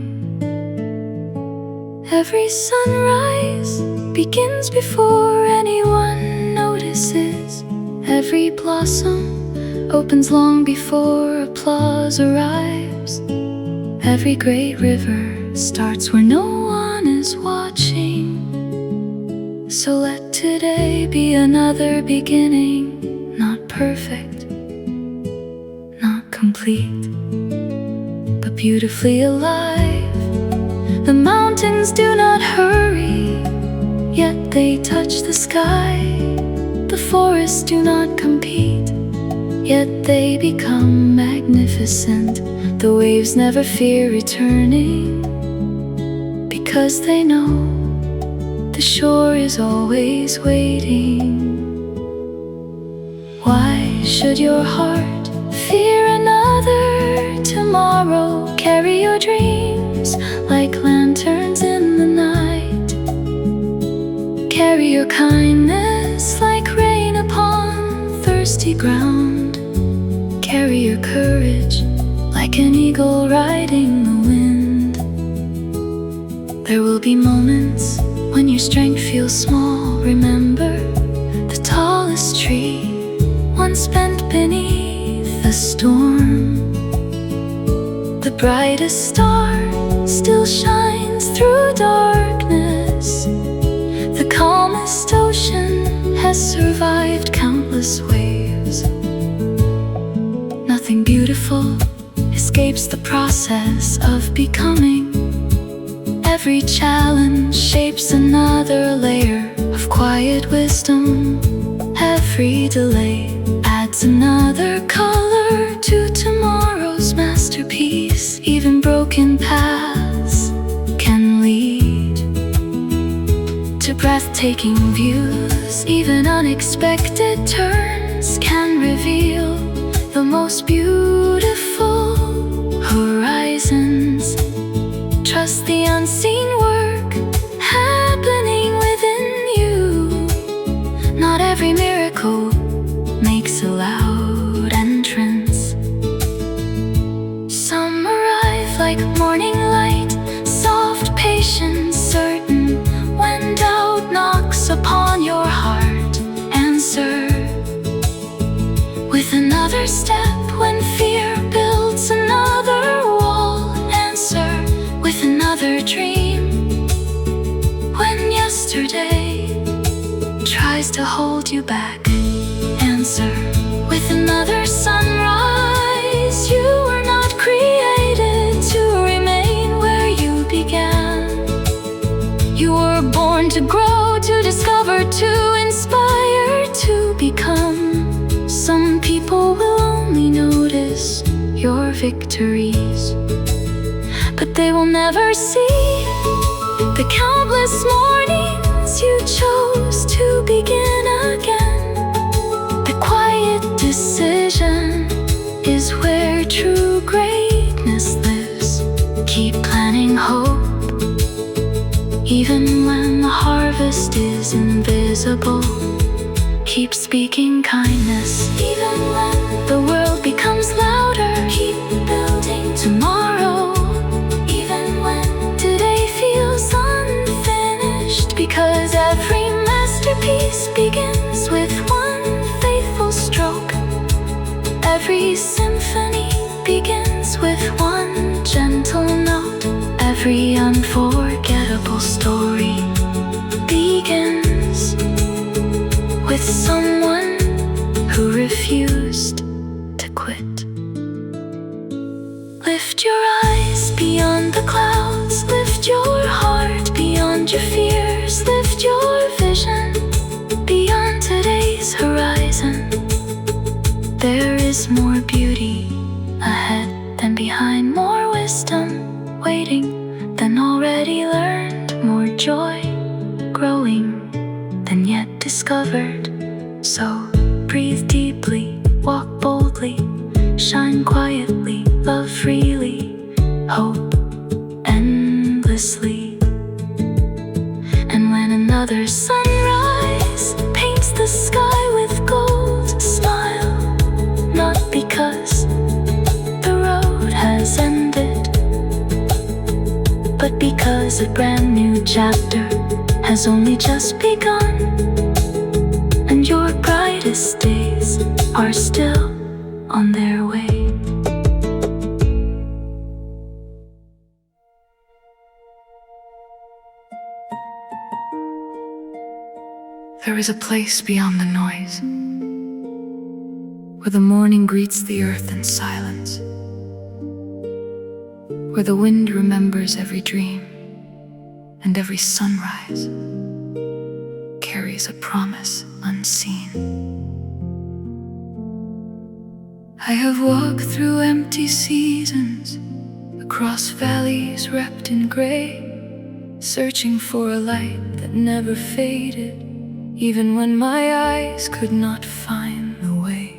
Every sunrise begins before anyone notices. Every blossom opens long before applause arrives. Every great river starts where no one is watching. So let today be another beginning, not perfect, not complete, but beautifully alive. The mountains do not hurry, yet they touch the sky. The forests do not compete, yet they become magnificent. The waves never fear returning, because they know the shore is always waiting. Why should your heart fear another tomorrow? Carry your dreams like lanterns in the night. Carry your kindness like rain upon thirsty ground. Carry your courage like an eagle riding the wind. There will be moments when your strength feels small. Remember the tallest tree once bent beneath a storm. The brightest star still shines through darkness. The calmest ocean has survived countless waves. Nothing beautiful escapes the process of becoming. Every challenge shapes another layer of quiet wisdom. Every delay adds another color to tomorrow's masterpiece. Even broken paths can lead to breathtaking views. Even unexpected turns can reveal the most beautiful horizons. Trust the unseen work happening within you. Not every miracle makes a loud entrance. Some arrive like morning light, soft, patient, certain. When doubt knocks upon your heart, answer with another step. When fear builds another wall, answer with another dream. When yesterday tries to hold you back, answer with another sunrise. You were not created to remain where you began. You were born to grow, to discover, to inspire, to become. Some people will only notice your victories, but they will never see the countless mornings you chose to begin again. The quiet decision is where true greatness lives. Keep planting hope, even when the harvest is invisible. Keep speaking kindness, even when the world becomes louder. Keep building tomorrow, even when today feels unfinished. Because every masterpiece begins with one faithful stroke. Every symphony begins with one gentle note. Every unforgettable story begins with someone who refused to quit. Lift your eyes beyond the clouds. Lift your heart beyond your fears. Lift your vision beyond There is more beauty ahead than behind, more wisdom waiting than already learned, more joy growing than yet discovered. So breathe deeply, walk boldly, shine quietly, love freely, hope endlessly. And when another sunrise paints the sky with gold, smile, not because the road has ended, but because a brand new chapter has only just begun, and your brightest days are still on their way. There is a place beyond the noise, where the morning greets the earth in silence, where the wind remembers every dream, and every sunrise carries a promise unseen. I have walked through empty seasons, across valleys wrapped in gray, searching for a light that never faded, even when my eyes could not find the way.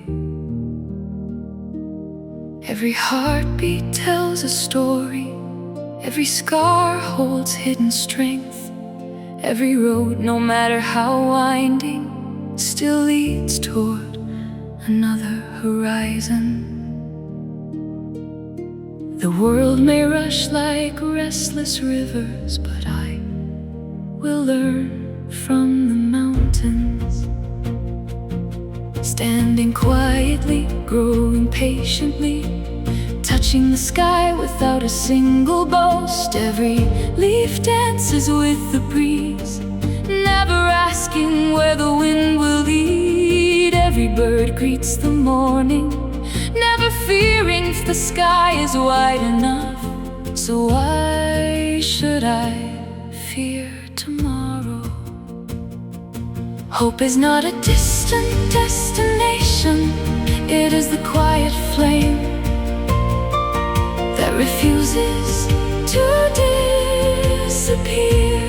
Every heartbeat tells a story, every scar holds hidden strength, every road, no matter how winding, still leads toward another horizon. The world may rush like restless rivers, but I will learn from the mountains, standing quietly, growing patiently, touching the sky without a single boast. Every leaf dances with the breeze, never asking where the wind will lead. Every bird greets the morning, never fearing if the sky is wide enough. So why should I fear tomorrow? Hope is not a distant destination, it is the quiet flame that refuses to disappear.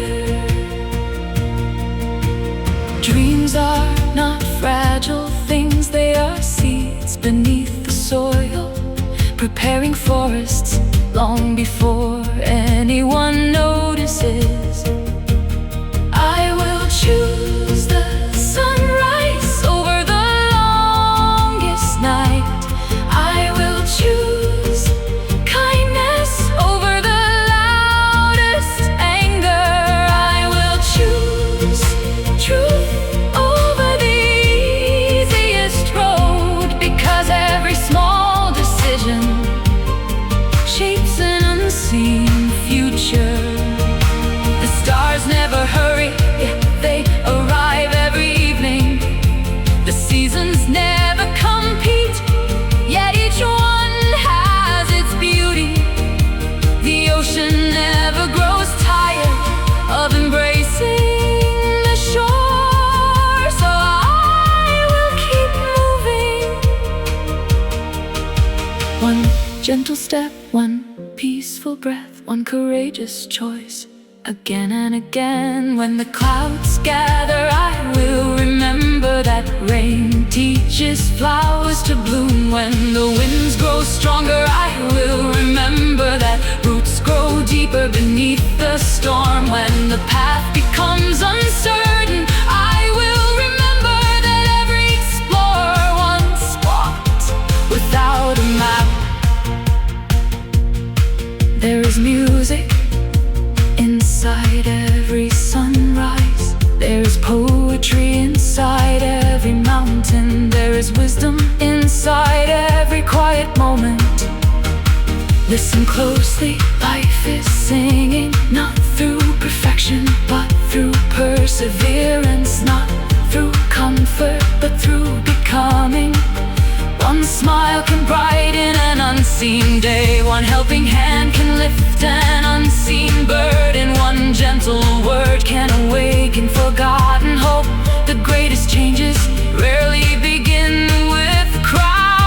Dreams are not fragile things, they are seeds beneath the soil, preparing forests long before anyone notices. I will choose the sunrise over the longest night. I will choose kindness over the loudest anger. I will choose truth over the easiest road, because every small decision shapes an unseen future. The stars never hurry, they arrive every evening. The seasons never compete, yet each one has its beauty. The ocean never grows tired of embracing the shore. So I will keep moving. One gentle step, one peaceful breath, one courageous choice. Again and again, when the clouds gather, I will remember that rain teaches flowers to bloom. When the winds grow stronger, I will remember that roots grow deeper beneath the storm. When the path becomes uncertain, I will remember that every explorer once walked without a map. There is music inside every sunrise, there is poetry inside every mountain, there is wisdom inside every quiet moment. Listen closely, life is singing, not through perfection, but through perseverance, not through comfort, but through becoming. One smile can brighten an unseen day, one helping hand can lift an unseen burden, one gentle word can awaken forgotten hope. The greatest changes rarely begin with cries.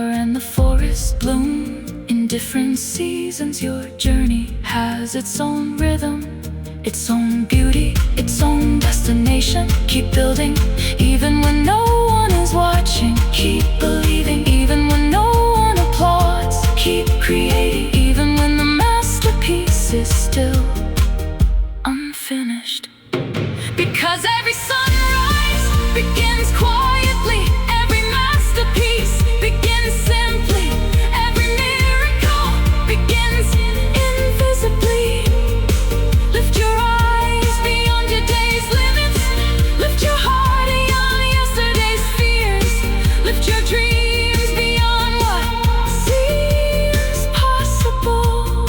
and the forests bloom in different seasons. Your journey has its own rhythm, its own beauty, its own destination. Keep building, even when no one is watching. Keep believing, even when no one applauds. Keep creating, even when the masterpiece is still unfinished. Because every sunrise begins quietly, every masterpiece begins simply, every miracle begins invisibly. Lift your eyes beyond your day's limits, lift your heart beyond yesterday's fears, lift your dreams beyond what seems possible.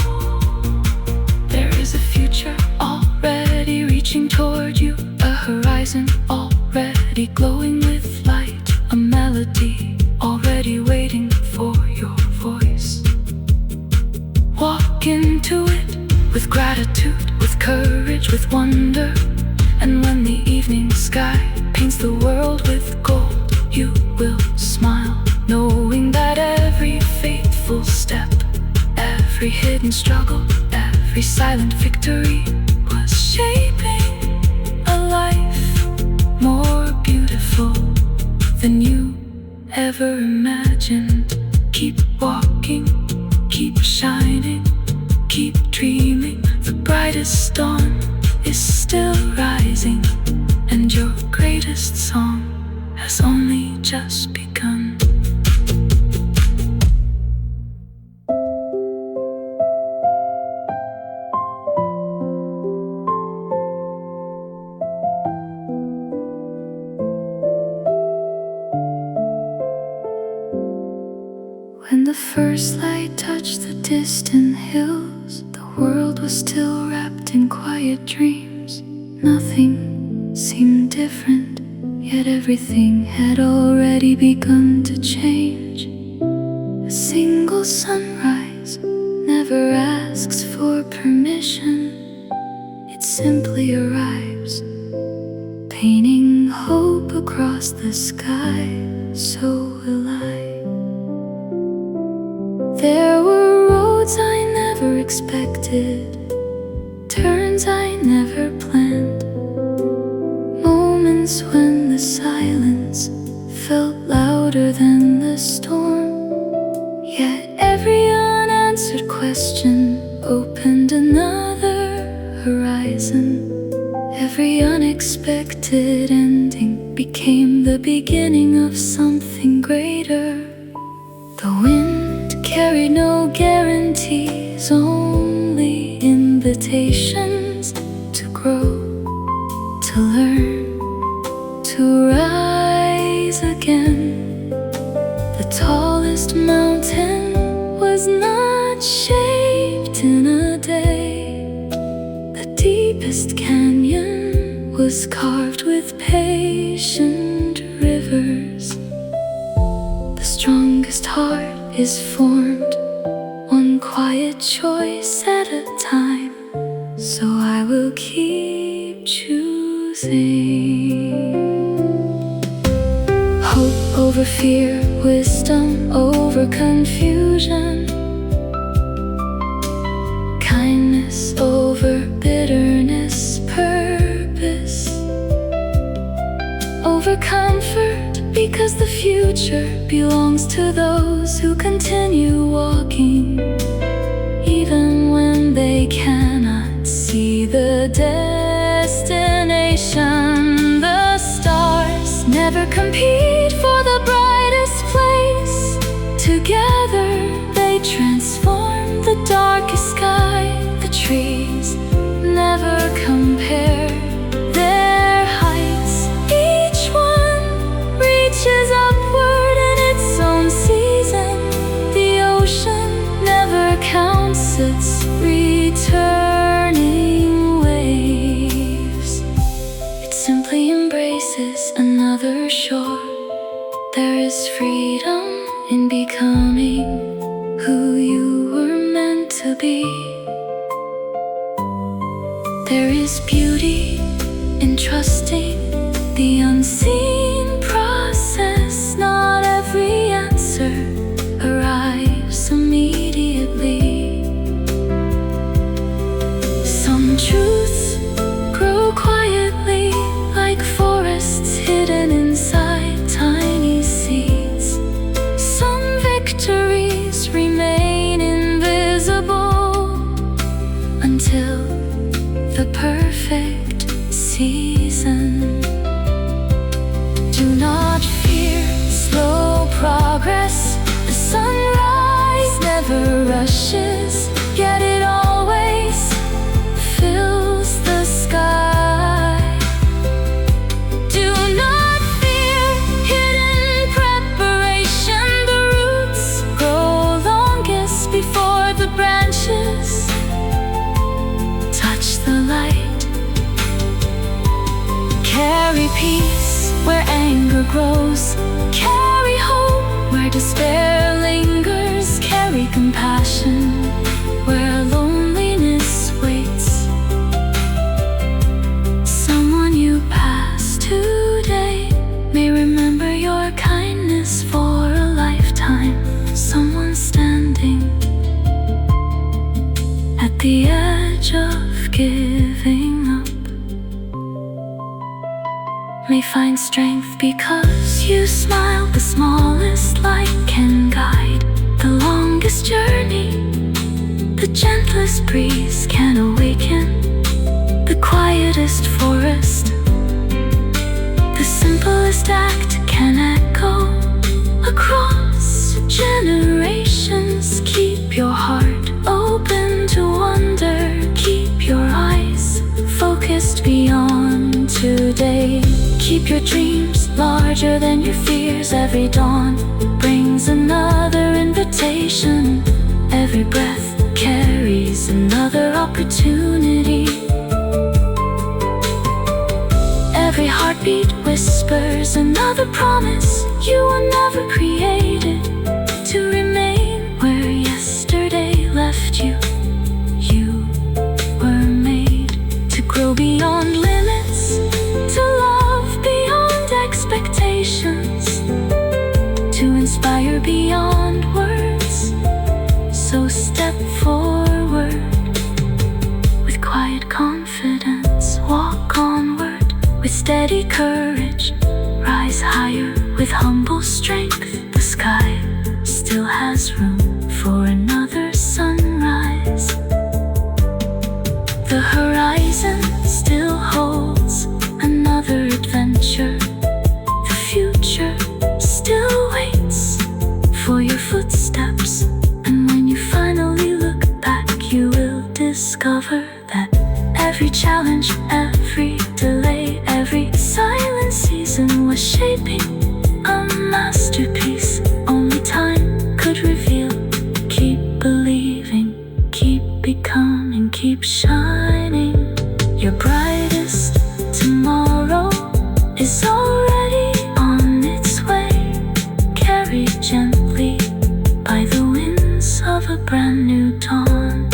There is a future already reaching toward you, a horizon already glowing with light, a melody already waiting for your voice. Walk into it with gratitude, with courage, with wonder. And when the evening sky paints the world with gold, you will smile, knowing that every faithful step, every hidden struggle, every silent victory was shaping a life more beautiful than you ever imagined. Keep walking, keep shining, keep dreaming. The brightest dawn is still rising, and your greatest song has only just begun. When the first light touched the distant hills, the world was still wrapped in quiet dreams. Nothing seemed different, yet everything had already begun to change. A single sunrise never asks for permission, it simply arrives, painting hope across the sky. So will I. There were roads I never expected, turns I never planned, moments when the silence felt louder than the storm. Yet every unanswered question opened another horizon. Every unexpected ending became the beginning of something greater. The wind carried no guarantees, only invitations to grow, to learn, to rise again. The tallest mountain was not shaped in a day. The deepest canyon was carved with patient rivers. The strongest heart is formed one quiet choice at a time. So I will keep choosing. Hope over fear, wisdom over confusion, kindness over bitterness, purpose over comfort, because the future belongs to those who continue walking, even when they cannot see the destination. The stars never compete for the brightest place. Together they transform the darkest sky. The trees never compare their heights. Each one reaches upward in its own season. The ocean never counts its returning waves. It simply embraces another shore. There is freedom in becoming who you were meant to be. There is beauty in trusting the unseen process. Not every answer hunger grows. Carry hope where despair lingers. Carry compassion where loneliness waits. Someone you pass today may remember your kindness for a lifetime. Someone standing at the edge of giving up may find strength because you smile. The smallest light can guide the longest journey. The gentlest breeze can awaken the quietest forest. The simplest act can echo across generations. Keep your heart open to wonder. Keep your eyes focused beyond today. Keep your dreams larger than your fears. Every dawn brings another invitation. Every breath carries another opportunity. Every heartbeat whispers another promise. You were never created to remain where yesterday left you. You were made to grow beyond limits, to love beyond expectations, to inspire beyond words. So step forward with quiet confidence. Walk onward with steady courage. Rise higher with humble strength. The sky still has room for another sunrise. The horizon still holds another adventure. The future still waits for your footsteps. And when you finally look back, you will discover that every challenge, every delay, every silent season was shaping a masterpiece only time could reveal. Keep believing, keep becoming, keep shining. Your brightest tomorrow is already on its way. Carried gently by the winds of a brand new dawn.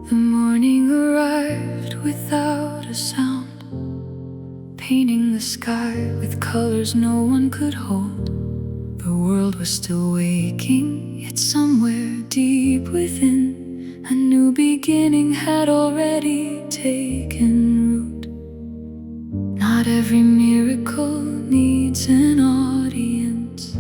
The morning arrived without a sound, painting the sky with colors no one could hold. The world was still waking, yet somewhere deep within, a new beginning had already taken root. Not every miracle needs an audience.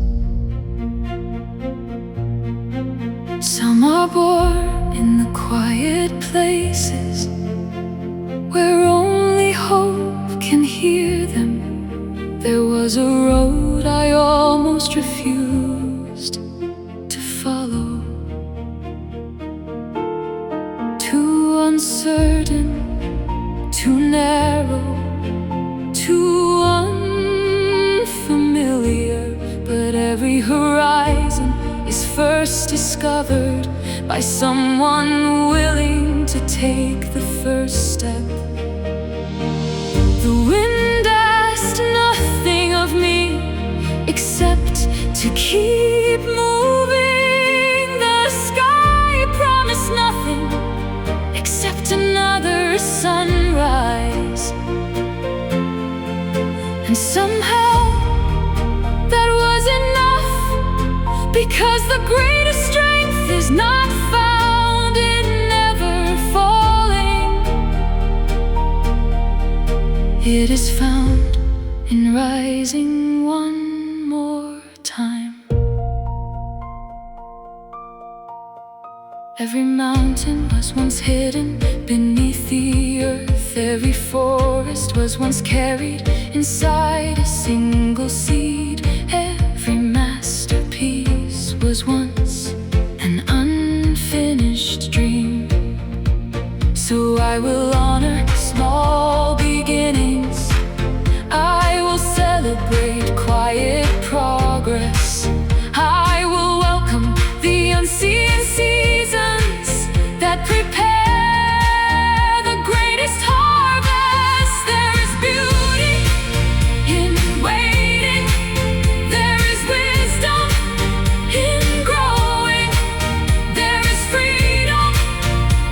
Some are born in the quiet places where only hope can hear them. There was a road I almost refused to follow, too uncertain, too narrow, too unfamiliar. But every horizon is first discovered by someone willing to take the first step. The wind asked nothing of me except to keep moving. The sky promised nothing except another sunrise. And somehow that was enough, because the greatest strength is not found in never falling. It is found in rising one more time. Every mountain was once hidden beneath the earth. Every forest was once carried inside a single seed. Every masterpiece was once an unfinished So I will honor small beginnings. I will celebrate quiet progress. I will welcome the unseen seasons that prepare the greatest harvest. There is beauty in waiting. There is wisdom in growing. There is freedom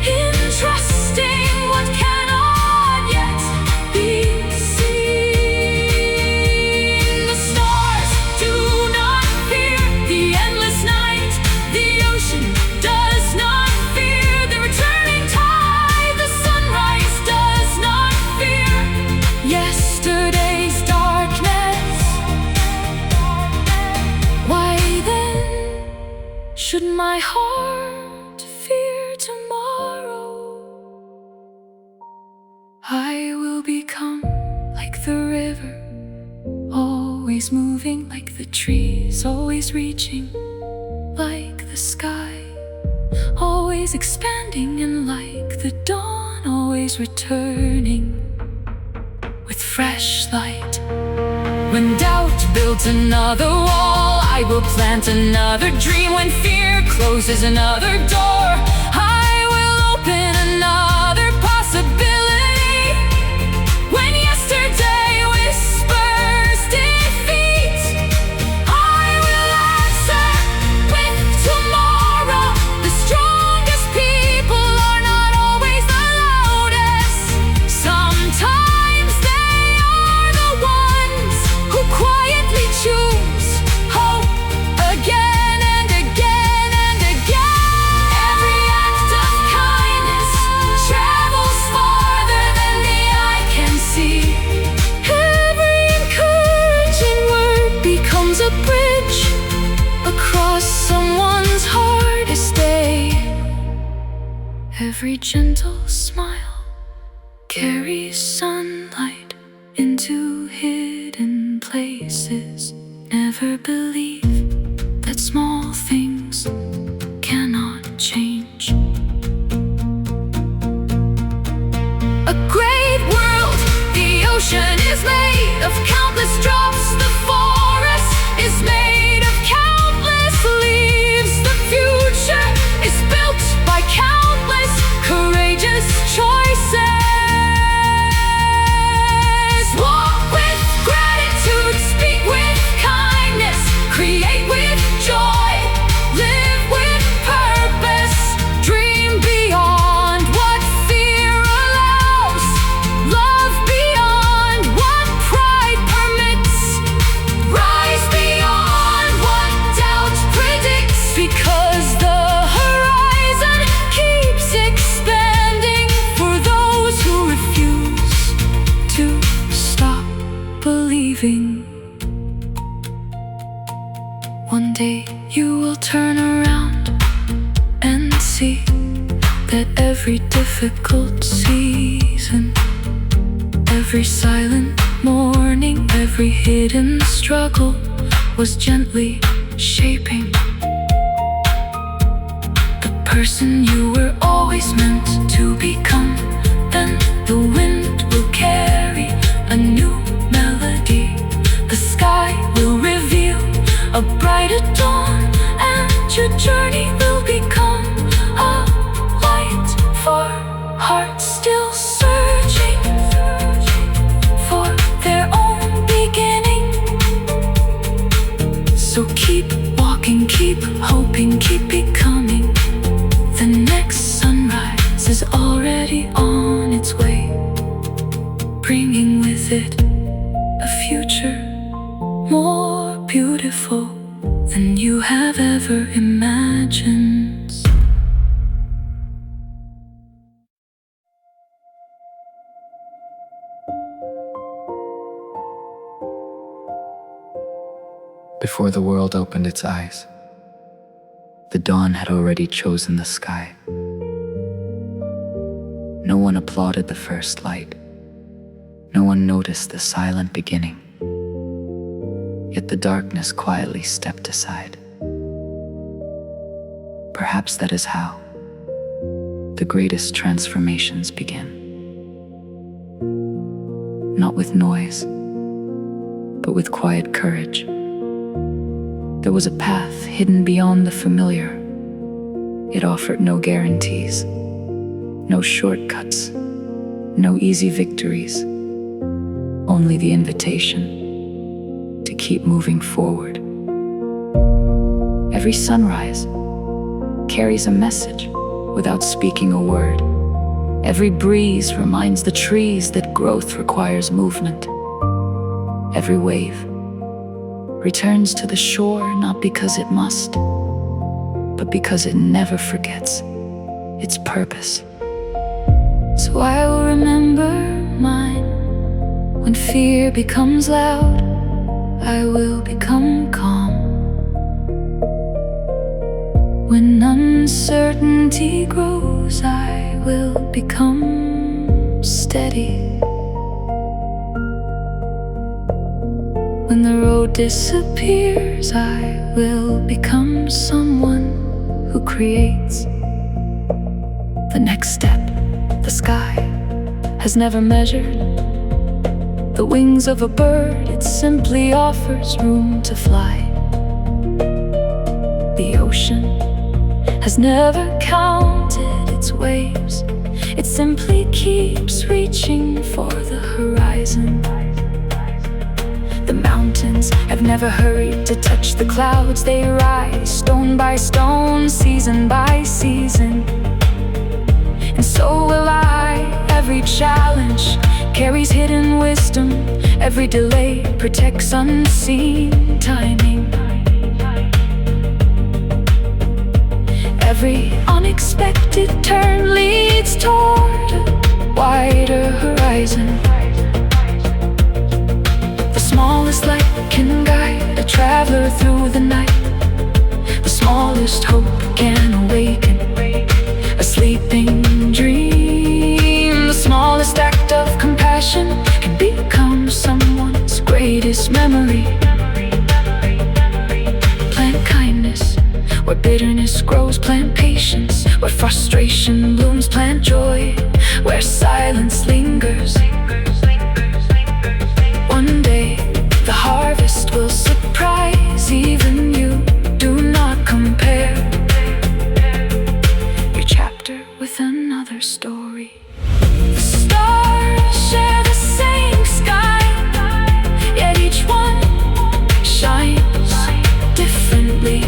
in trusting what cannot yet be seen. The stars do not fear the endless night. The ocean does not fear the returning tide. The sunrise does not fear yesterday's darkness. Why then should my heart fear tomorrow? I will become like the river, always moving like the trees, always reaching like the sky, always expanding, and like the dawn, always returning with fresh light. When doubt builds another wall, I will plant another dream. When fear closes another door, I will open another possibility. When yesterday whispers defeat, I will answer with tomorrow. The strongest people are not always the loudest. Sometimes they are the ones who quietly choose hope again and again and again. Every act of kindness travels farther than the eye can see. Every encouraging word becomes a bridge across someone's hardest day. Every gentle smile carries sunlight into hidden places. Never believe that small things cannot change. A great world, the ocean is made of countless drops. The forest is made of countless leaves. The future is built by countless courageous choices. Walk with gratitude, speak with kindness, create with joy, live with purpose, dream beyond what fear allows, love beyond what pride permits, rise beyond what doubt predicts, because the horizon keeps expanding for those who refuse to stop believing. One day you will turn around and see that every difficult season, every silent morning, every hidden struggle was gently shaping the person you were always meant to become. Then the wind will carry a new melody. The sky will reveal a brighter dawn, and your journey will become a light for hearts still searching for their own beginning. So keep walking, keep hoping, keep becoming. The next sunrise is already on its way, bringing with it a future more beautiful than you have ever imagined. Before the world opened its eyes, the dawn had already chosen the sky. No one applauded the first light. No one noticed the silent beginning. Yet the darkness quietly stepped aside. Perhaps that is how the greatest transformations begin. Not with noise, but with quiet courage. There was a path hidden beyond the familiar. It offered no guarantees, no shortcuts, no easy victories, only the invitation to keep moving forward. Every sunrise carries a message without speaking a word. Every breeze reminds the trees that growth requires movement. Every wave returns to the shore not because it must, but because it never forgets its purpose. So I will remember mine. When fear becomes loud, I will become calm. When uncertainty grows, I will become steady. When the road disappears, I will become someone who creates the next step. The sky has never measured the wings of a bird, it simply offers room to fly. The ocean has never counted its waves, it simply keeps reaching for the horizon. The mountains have never hurried to touch the clouds, they rise stone by stone, season by season. And so will I. Every challenge carries hidden wisdom, every delay protects unseen timing. Every unexpected turn leads toward a wider horizon. The smallest light can guide a traveler through the night. The smallest hope can awaken a sleeping dream. The smallest act of compassion can become someone's greatest memory. Plant kindness where bitterness grows, plant patience where frustration blooms, plant joy where silence lingers. One day the harvest will surprise even you. Do not compare your chapter with another story. The stars share the same sky, yet each one shines differently.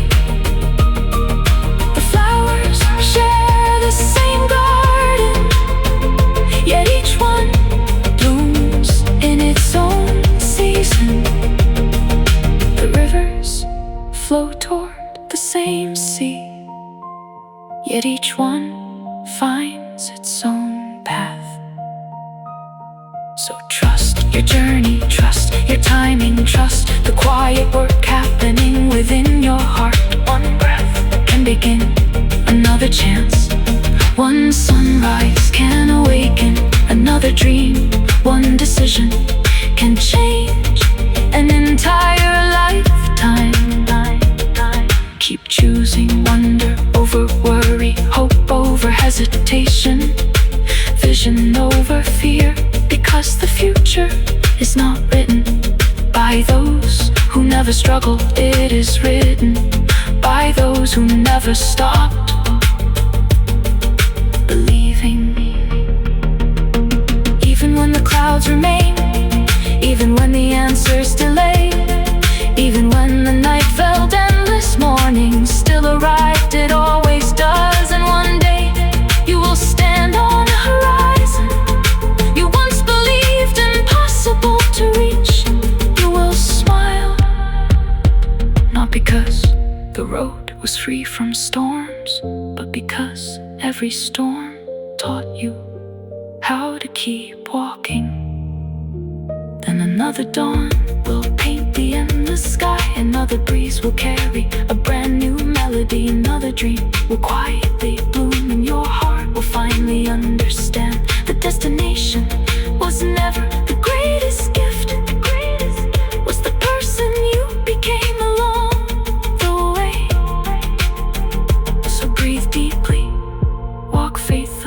The flowers share the same garden, yet each one blooms in its own season. The rivers flow toward the same sea, yet each one finds its own path. So trust your journey, trust your timing, trust the quiet work happening within your heart. One breath can begin another chance. One sunrise can awaken another dream. One decision can change an entire lifetime. Keep choosing wonder over worry, hope over hesitation, vision over fear, because the future is not written by those who never struggled. It is written by those who never stopped believing. Even when the clouds remain, even when the answers delay, even when the night felt endless, morning still arrived. It always does. And one day you will stand on a horizon you once believed impossible to reach. You will smile, not because the road was free from storms, but because every storm taught you how to keep walking. Then another dawn will paint the endless sky. Another breeze will carry a brand new melody. Another dream will quietly bloom, and your heart will finally understand the destination was never the greatest gift. The greatest was the person you became along the way. So breathe deeply, walk faithfully,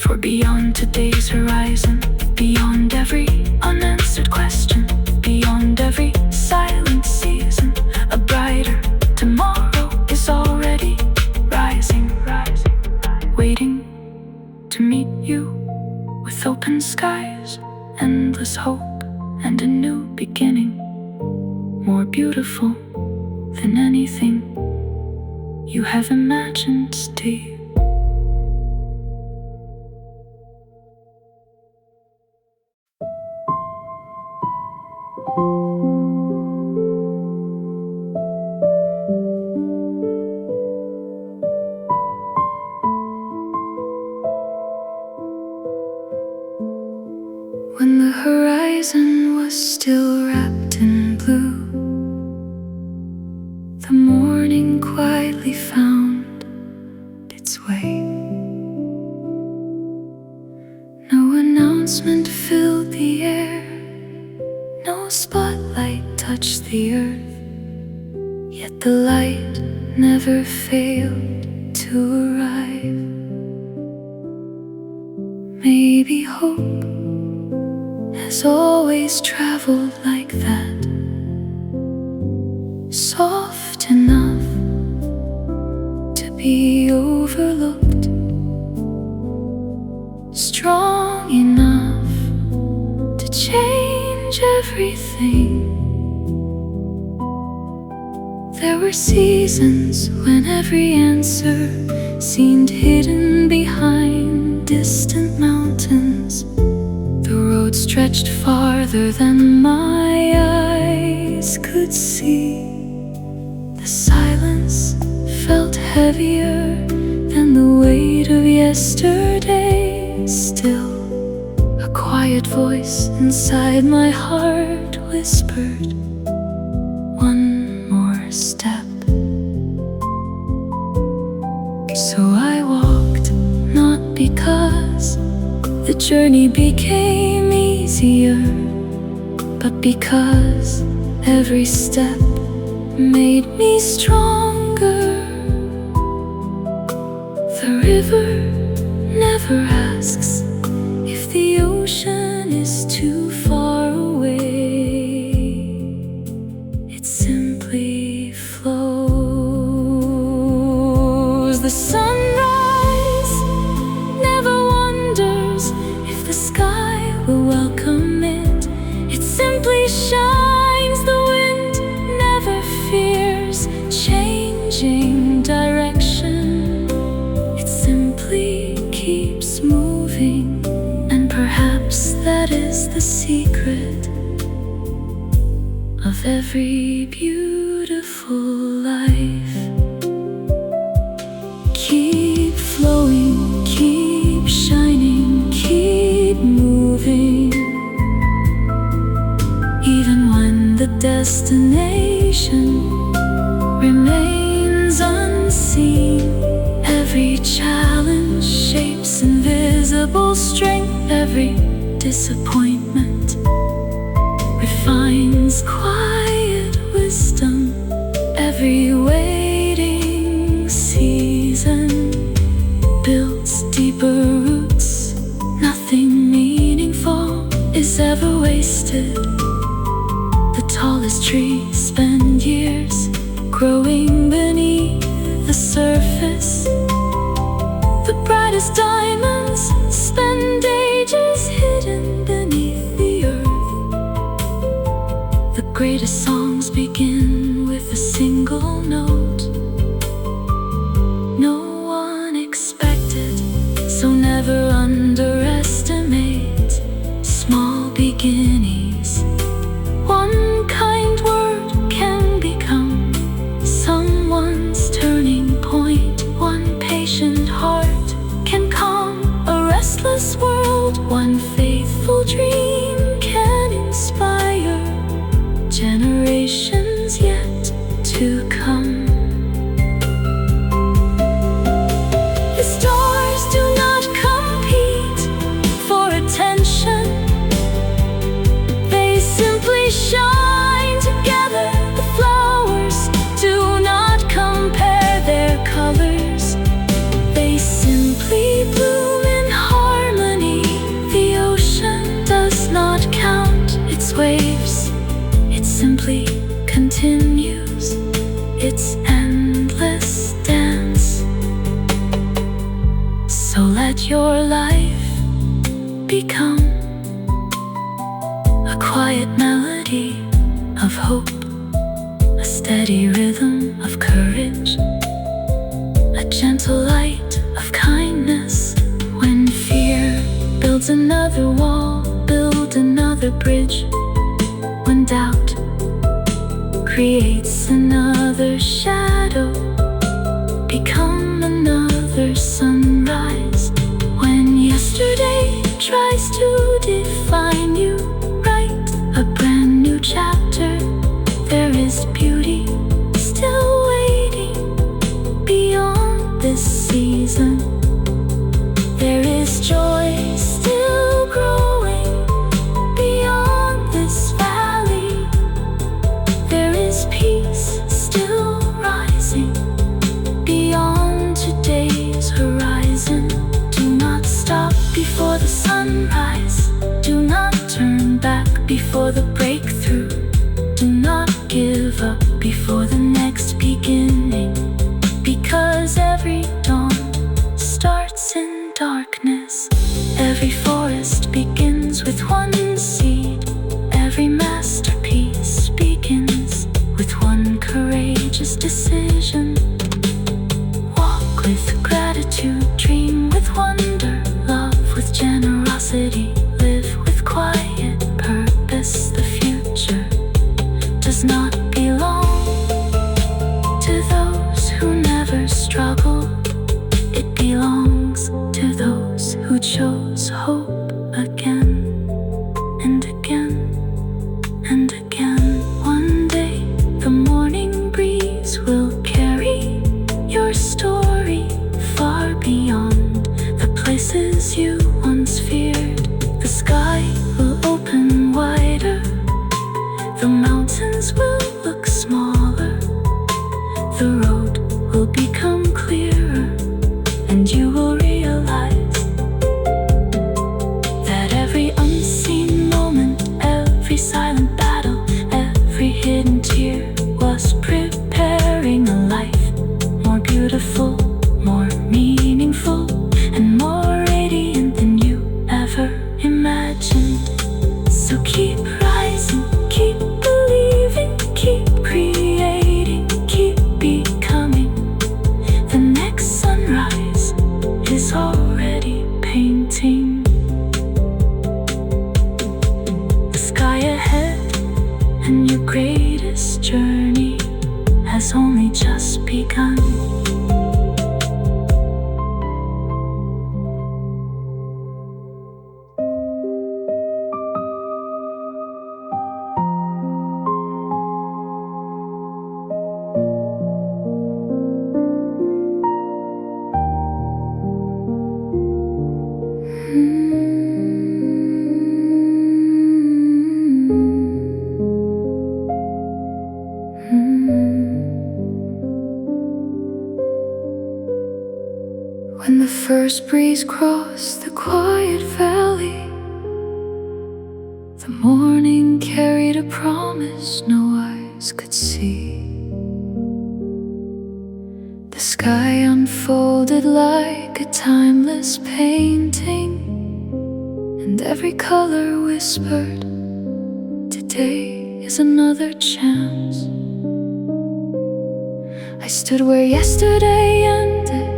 For beyond today's horizon, beyond every unanswered question, beyond every silent season, a brighter tomorrow is already rising, waiting to meet you with open skies, endless hope, and a new beginning, more beautiful than anything you have imagined, Steve. When the horizon was still wrapped in blue, the morning quietly found its way. No announcement filled the air, no spotlight touched the earth, yet the light never failed to arrive. Maybe hope has always traveled like that, soft enough to be overlooked, strong enough to change everything. There were seasons when every answer seemed hidden behind distant mountains. The road stretched farther than my eyes could see. The silence felt heavier than the weight of yesterday. Still, a quiet voice inside my heart whispered, one more step. So I walked, not because the journey became easier, but because every step made me stronger. The river never asks if the ocean is too far away. It simply flows. The sunrise never wonders if the sky will welcome it. It simply shines. The wind never fears changing direction. It simply keeps moving, and perhaps that is the secret of every beautiful life. Keep flowing, keep shining, keep moving. Even when the destination remains unseen, every challenge shapes invisible strength. Every disappointment refines quiet wisdom. Every waiting season builds deeper roots. Nothing meaningful is ever wasted. The tallest trees spend years growing beneath the surface. The brightest diamonds spend ages hidden beneath the earth. The greatest songs begin with a single note. No one expected, so never underestimate small beginnings. One kind word can become someone's turning point. One patient heart can calm a restless world. One faithful dream can inspire generations yet to come. The stars do not compete for attention. They simply shine together. The flowers do not compare their colors. They simply bloom in harmony. Let your life become a quiet melody of hope, a steady rhythm of courage, a gentle light of kindness. When fear builds another wall, build another bridge. When doubt creates another shadow, become another sunrise. When yesterday tries to define you, write a brand new chapter. There is beauty still waiting beyond this season. There is joy still growing beyond this valley. There is peace still rising beyond today's horizon. Do not stop before the sunrise. Do not turn back before the breakthrough. Do not give up before the next beginning, because every dawn starts in darkness. Every forest begins with one seed. Every masterpiece begins with one courageous decision. Walk with gratitude, dream with wonder, love with generosity, live with quiet purpose. The future does not belong to those who never struggle. It belongs to those who chose hope again and again and again. One day the morning breeze will carry your story far beyond the places you once feared. The sky will open wider, the mountains will look smaller, the road will become clearer, and you will realize that every unseen moment, every silent battle, every hidden tear was preparing a life more beautiful, more meaningful, and more radiant than you ever imagined. So keep rising, keep believing, keep creating, keep becoming. The next sunrise is already painting the sky ahead, and your greatest journey has only just begun. When the first breeze crossed the quiet valley, the morning carried a promise no eyes could see. The sky unfolded like a timeless painting, and every color whispered, today is another chance. I stood where yesterday ended,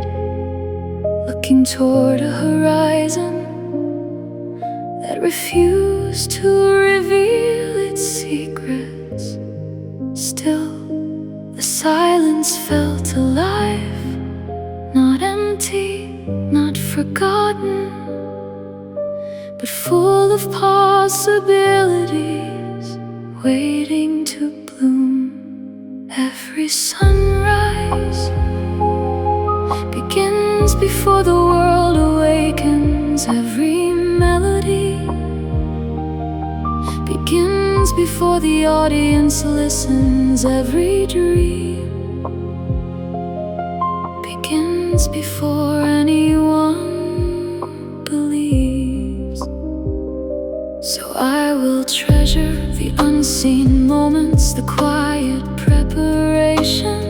looking toward a horizon that refused to reveal its secrets. Still, the silence felt alive, not empty, not forgotten, but full of possibilities waiting to bloom. Every sunrise begins before the world awakens. Every melody begins before the audience listens. Every dream begins before anyone believes. So I will treasure the unseen moments, the quiet preparation,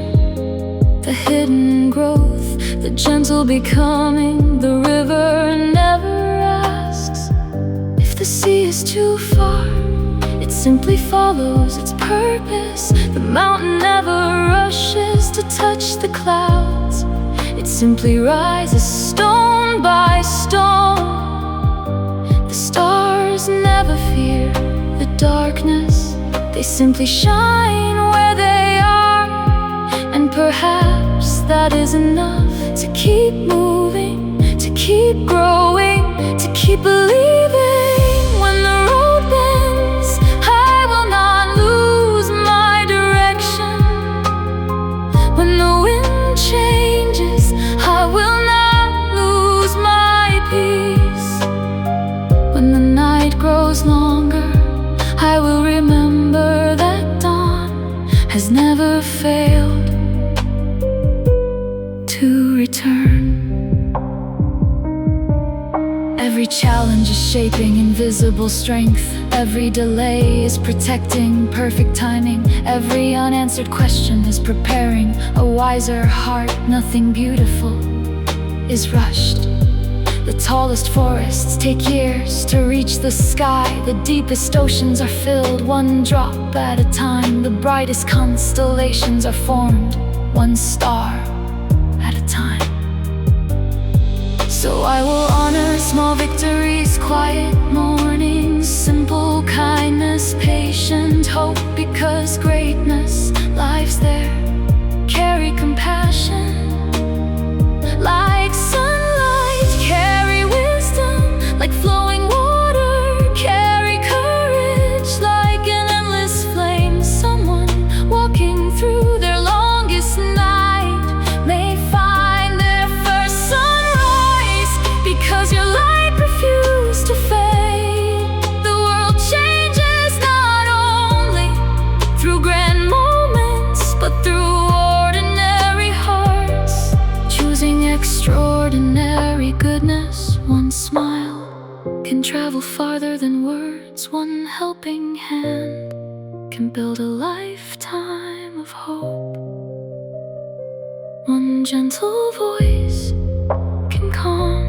the hidden growth, the gentle will be coming. The river never asks if the sea is too far. It simply follows its purpose. The mountain never rushes to touch the clouds. It simply rises stone by stone. The stars never fear the darkness. They simply shine where they are. And perhaps that is enough to keep moving, to keep growing, to keep believing. When the road bends, I will not lose my direction. When the wind changes, I will not lose my peace. When the night grows longer, I will remember that dawn has never failed to return. Every challenge is shaping invisible strength. Every delay is protecting perfect timing. Every unanswered question is preparing a wiser heart. Nothing beautiful is rushed. The tallest forests take years to reach the sky. The deepest oceans are filled one drop at a time. The brightest constellations are formed one star at a time. So I will honor small victories, quiet mornings, simple kindness, patient hope, because greatness lies there. Carry compassion like sunlight, carry wisdom like flowing water, carry courage like an endless flame. Someone walking through their longest night may find their first sunrise, because your light refused to fade. The world changes not only through grand moments, but through ordinary hearts, choosing extraordinary goodness. One smile can travel farther than words. One helping hand can build a lifetime of hope. One gentle voice can calm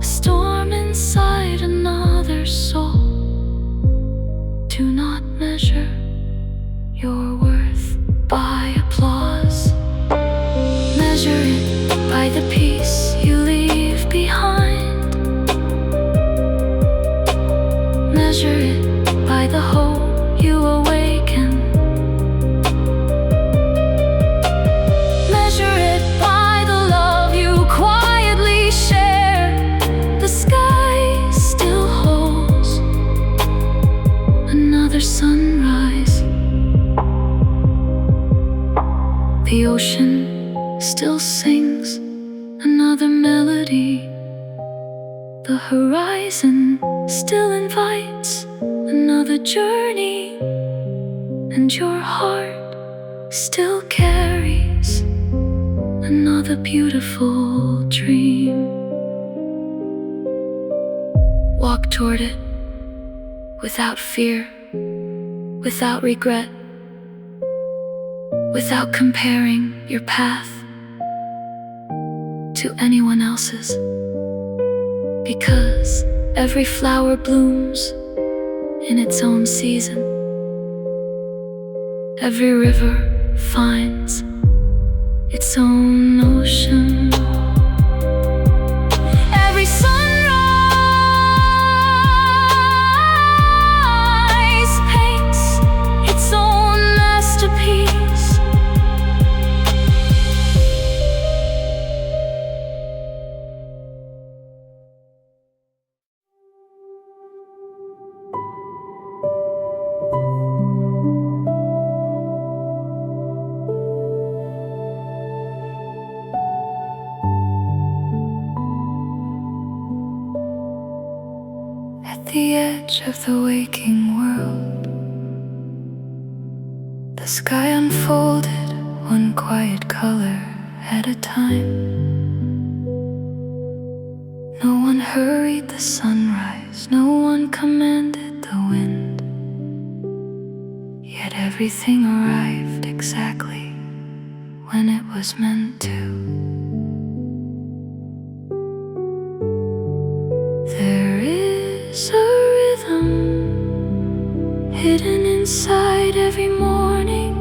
a storm inside another soul. Do not measure your worth by applause. Measure it by the peace you leave behind. Measure it by the hope you awaken. Measure it by the love you quietly share. The sky still holds another sunrise. The ocean still sings another melody. The horizon still invites another journey. And your heart still carries another beautiful dream. Walk toward it without fear, without regret, without comparing your path to anyone else's. Because every flower blooms in its own season. Every river finds its own ocean. Every sunrise paints its own masterpiece. At the edge of the waking world, the sky unfolded one quiet color at a time. No one hurried the sunrise, no one commanded the wind. Yet everything arrived exactly when it was meant to. There is a rhythm hidden inside every morning,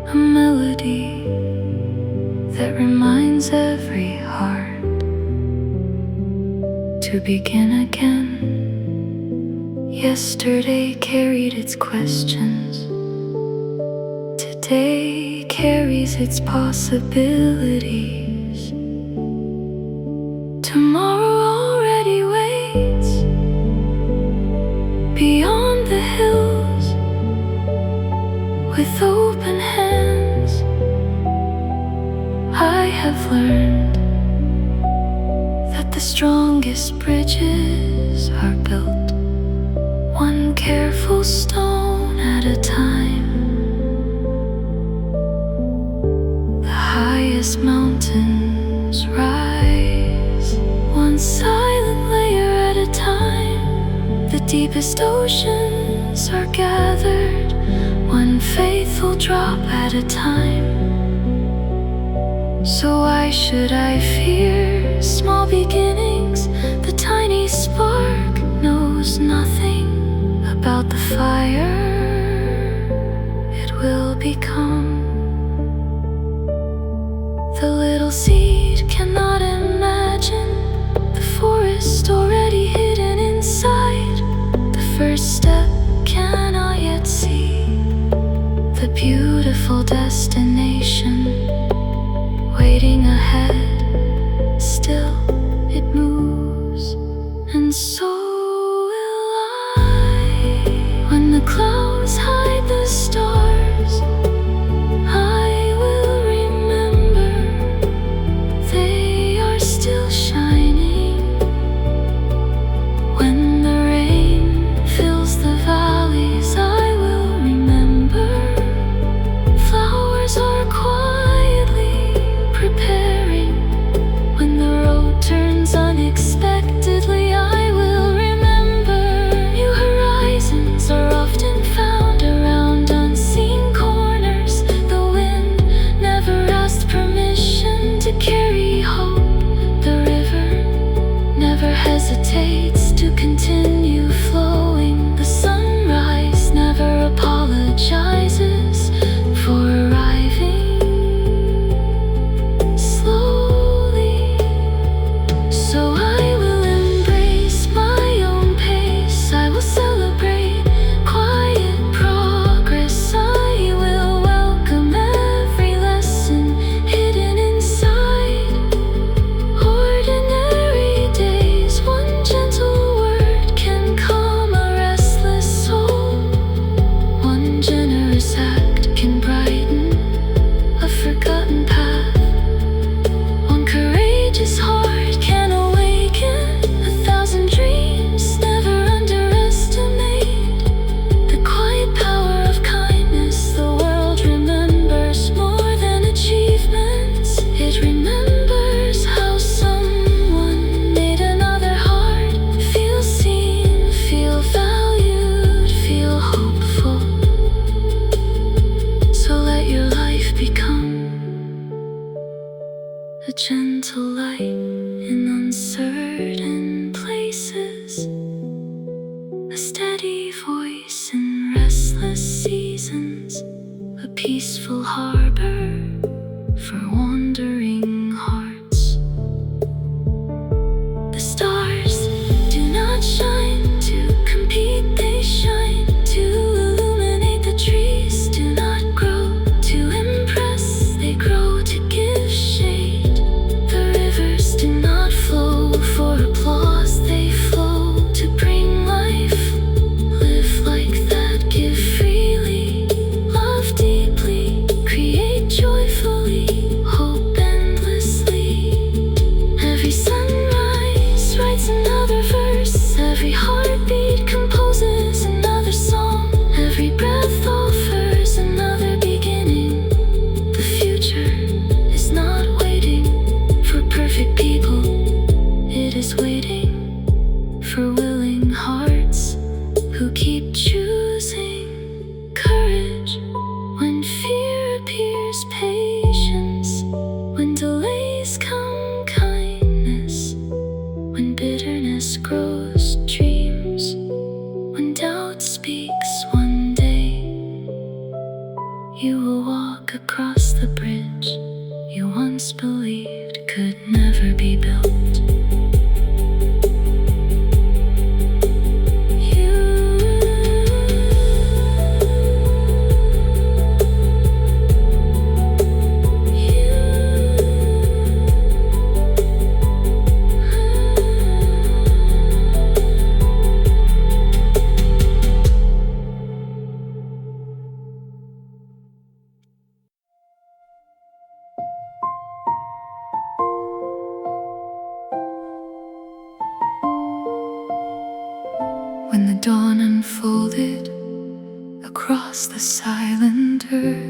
a melody that reminds every heart to begin again. Yesterday carried its questions, today carries its possibilities. Tomorrow already waits beyond the hills with open hands. I have learned that the strongest bridges are built one careful stone at a time. The highest mountains rise one silent layer at a time. The deepest oceans are gathered one faithful drop at a time. So why should I fear small beginnings? The tiny spark knows nothing about the fire it will become. The little seed cannot imagine the forest already hidden inside. The first step cannot yet see the beautiful destination waiting ahead. Still it moves, and so when the clouds hide the stars, I will remember they are still shining. When the rain fills the valleys, I will remember flowers are quietly preparing. When the road turns unexpectedly, I will remember new horizons are often found around unseen corners. The wind never asked permission to carry hope. The river never hesitates to continue flowing. The sunrise never apologizes for arriving slowly. So I will embrace my own pace. I will celebrate quiet progress. I will welcome every lesson hidden inside ordinary days. One gentle word can calm a restless soul. One generous act can brighten a forgotten path. One courageous heart can awaken 1,000 dreams. Never underestimate the quiet power of kindness. The world remembers more than achievements. It remembers how someone made another heart feel seen, feel valued, feel hopeful. So let your life become a gentle light in uncertain places, a steady voice in restless seasons, a peaceful harbor for wandering hearts. The stars do not shine to compete, they shine to illuminate. The trees do not grow to impress, they grow to give shade. The rivers do not flow for applause, they flow to bring life. Live like that, give freely, love deeply, create joyfully, hope endlessly. Every sunrise writes another verse, every heartbeat composes another song, every breath offers another beginning. The future is not waiting for perfect people, it is waiting grows dreams. When doubt speaks one day, you will walk across the bridge you once believed could never be built. When the dawn unfolded across the silent earth,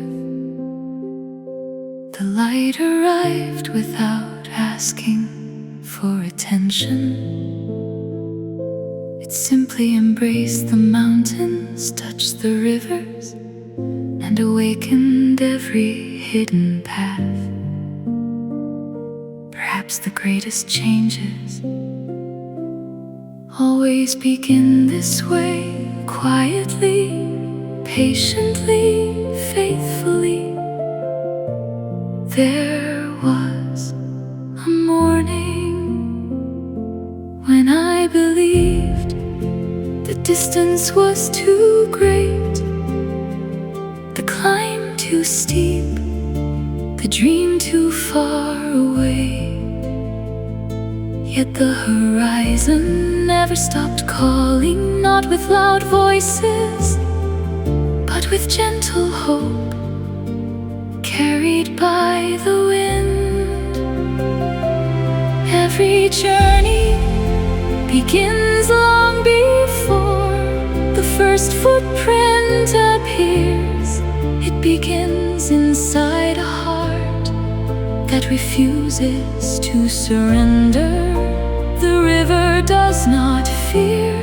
the light arrived without asking for attention. It simply embraced the mountains, touched the rivers, and awakened every hidden path. Perhaps the greatest changes always begin this way, quietly, patiently, faithfully. There was a morning when I believed the distance was too great, the climb too steep, the dream too far away. Yet the horizon never stopped calling, not with loud voices, but with gentle hope, carried by the wind. Every journey begins long before the first footprint appears. It begins inside a heart that refuses to surrender. The river does not fear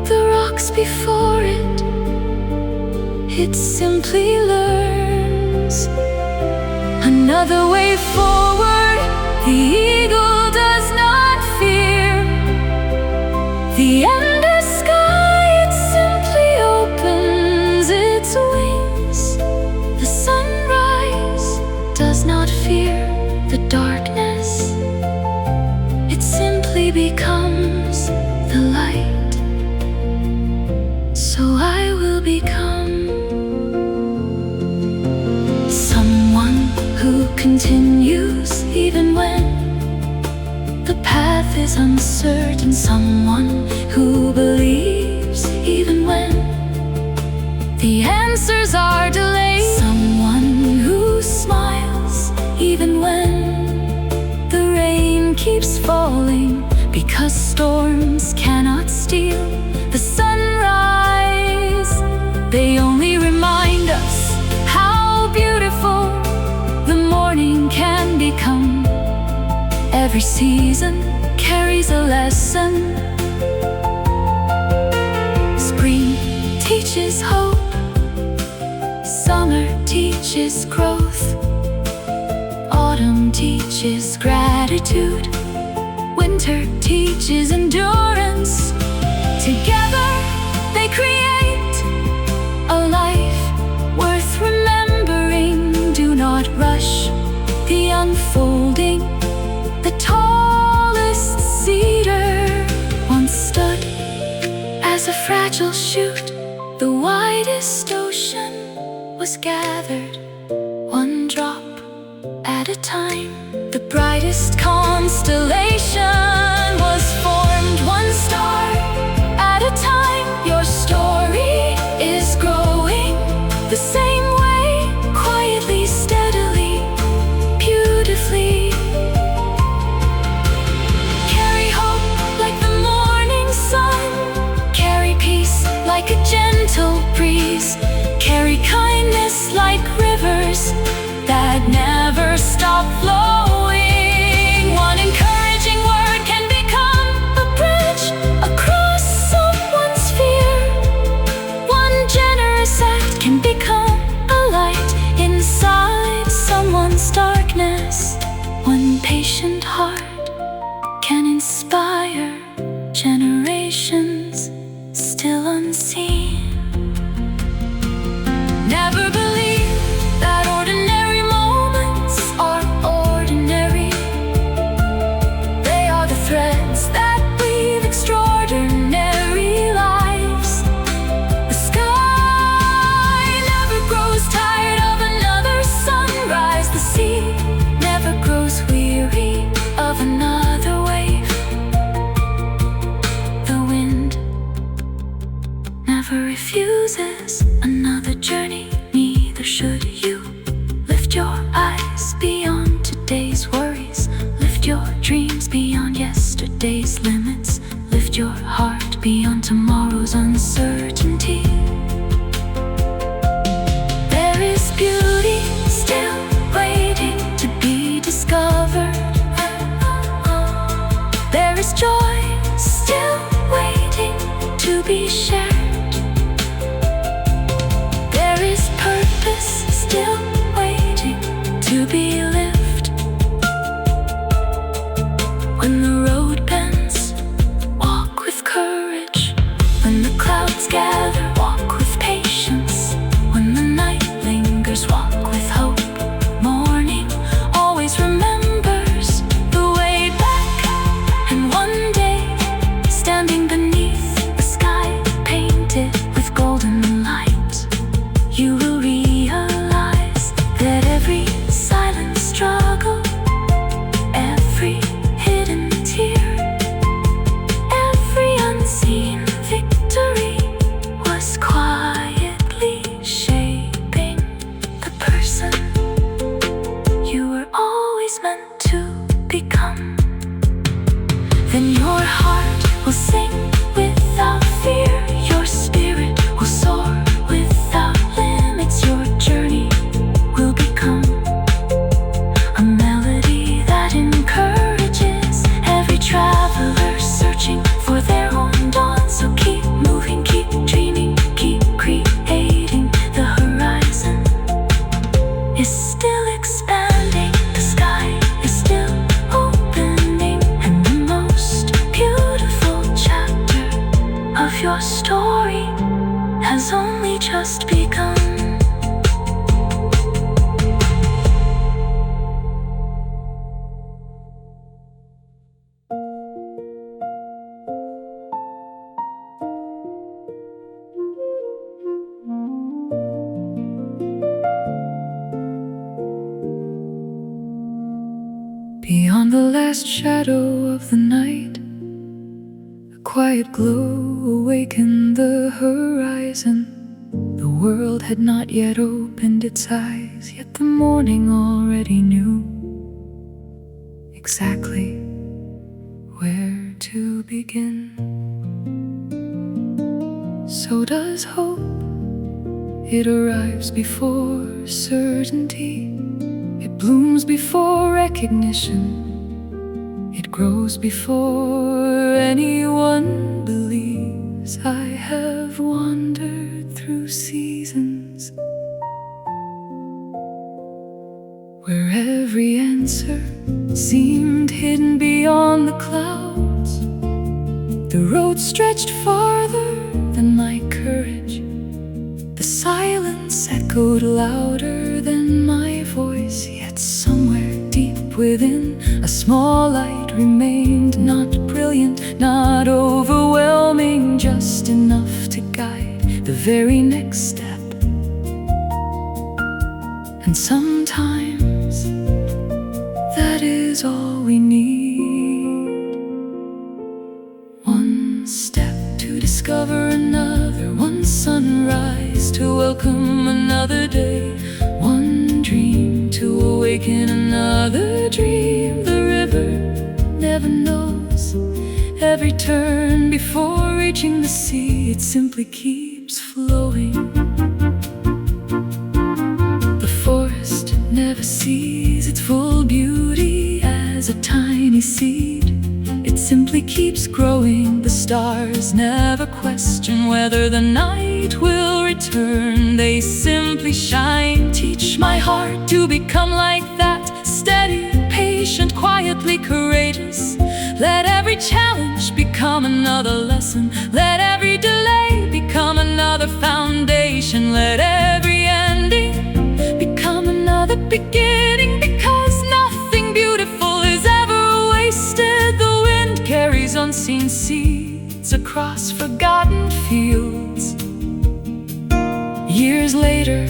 the rocks before it, it simply learns another way forward. The eagle does not fear the endless sky, it simply opens its wings. The sunrise does not fear the darkness, it simply becomes the light. So I will become someone who continues even when the path is uncertain, someone who believes even when the answers are delayed, someone who smiles even when the rain keeps falling, because storms cannot steal the sunrise. They only remind us how beautiful the morning can become. Every season carries a lesson. Spring teaches hope, summer teaches growth, autumn teaches gratitude, winter teaches endurance. Together they create a life worth remembering. Do not rush the unfolding. The tallest cedar once stood as a fragile shoot. The widest ocean was gathered one drop at a time. The brightest constellation was formed one star at a time. Your story is growing the same way, quietly, steadily, beautifully. Carry hope like the morning sun, carry peace like a gentle breeze, carry kindness like rivers that never stop flowing. One encouragement be shared. There is purpose still waiting to be lived. When the road bends, walk with courage. When the clouds gather, walk with patience. When the night lingers, walk with hope. Morning always remembers the way back. And one day, standing beneath the sky painted with golden light, you will realize that every silent struggle, every hidden tear, every unseen victory was quietly shaping the person you were always meant to become. Then your heart will sing without fear, your spirit will soar without limits. Your journey will become a melody that encourages every traveler searching for their own dawn. So keep moving, keep dreaming, keep creating. The horizon is still expanding, the sky is still opening, and the most beautiful chapter of your story has only just begun. Beyond the last shadow of the night, a quiet glow awakened the horizon. The world had not yet opened its eyes, yet the morning already knew exactly where to begin. So does hope. It arrives before certainty. It blooms before recognition. It grows before anyone believes. I have wandered through seasons where every answer seemed hidden beyond the clouds. The road stretched farther than my courage. The silence echoed louder than my voice. Yet somewhere deep within, a small light remained. Not brilliant, not overwhelming, just enough to guide the very next step. And sometimes that is all we need. One step to discover another, one sunrise to welcome another day, one dream to awaken another dream. The river never knows every turn before reaching the sea. It simply keeps flowing. The forest never sees its full beauty as a tiny seed. It simply keeps growing. The stars never question whether the night will return. They simply shine. Teach my heart to become like that, steady, patient, quietly courageous. Let every challenge become another lesson. Let every delay become another foundation. Let every ending become another beginning. Because nothing beautiful is ever wasted. The wind carries unseen seeds across forgotten fields. Years later,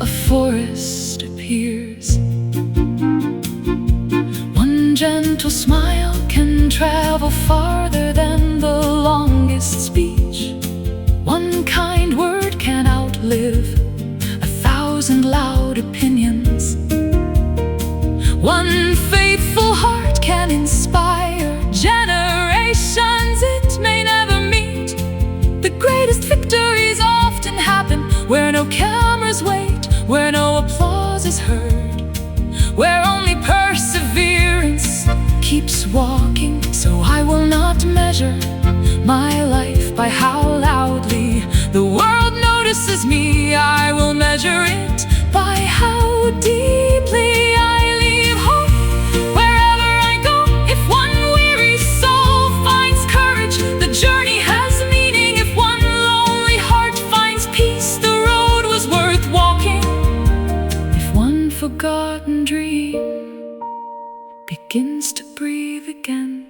a forest appears. One gentle smile can travel farther than the longest speech. One kind word can outlive 1,000 loud opinions. One faithful heart can inspire generations. It may never meet. The greatest victories often happen where no cameras wait, where no applause is heard, where only perseverance keeps walking. So I will not measure my life by how loudly the world notices me. I will measure it by how deeply I leave hope wherever I go. If one weary soul finds courage, the journey has meaning. If one lonely heart finds peace, the road was worth walking. If one forgotten dream begins to breathe again,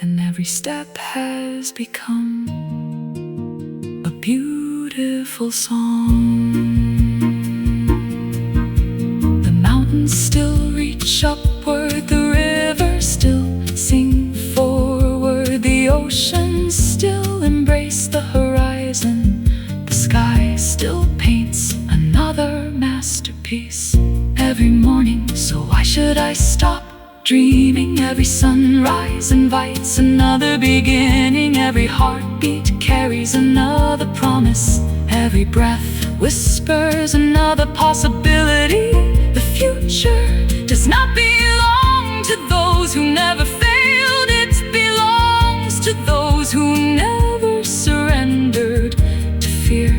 then every step has become a beautiful song. The mountains still reach upward, the rivers still sing forward, the oceans still embrace the horizon, the sky still paints another masterpiece every morning. So why should I stop dreaming? Every sunrise invites another beginning. Every heartbeat carries another promise. Every breath whispers another possibility. The future does not belong to those who never failed. It belongs to those who never surrendered to fear.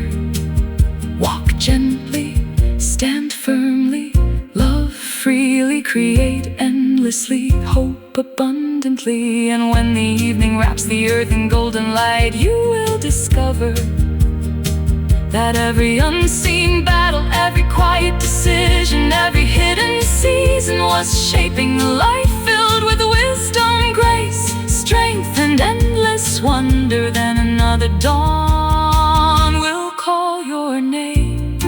Walk gently, stand firmly, love freely, create endlessly, hope abundantly. And when the evening wraps the earth in golden light, you will discover that every unseen battle, every quiet decision, every hidden season was shaping a life filled with wisdom, grace, strength, and endless wonder. Then another dawn will call your name.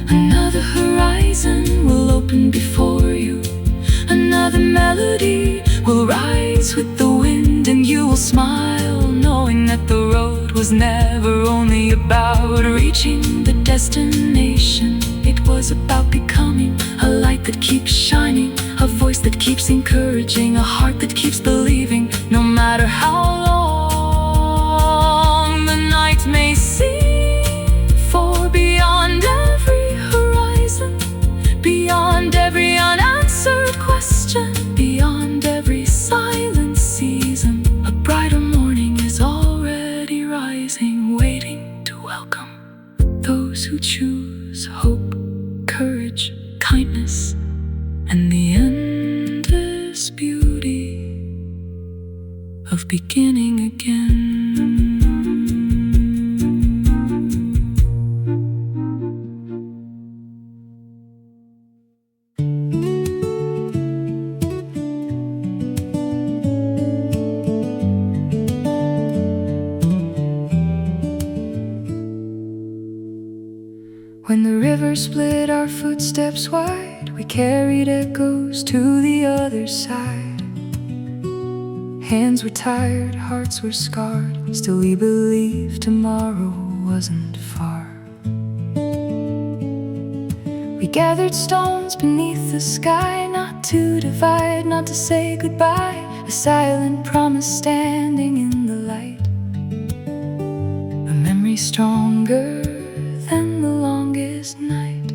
Another horizon will open before you. Another melody will rise with the wind, and you will smile, knowing that the road was never only about reaching the destination. It was about becoming a light that keeps shining, a voice that keeps encouraging, a heart that keeps believing. No matter how long the night may seem, for beyond every horizon, beyond every unanswered question, beyond every silent season, a brighter morning is already rising, waiting to welcome those who choose hope, courage, kindness, and the endless beauty of beginning again. When the river split our footsteps wide, we carried echoes to the other side. Hands were tired, hearts were scarred, still we believed tomorrow wasn't far. We gathered stones beneath the sky, not to divide, not to say goodbye. A silent promise standing in the light, a memory stronger than the longest night.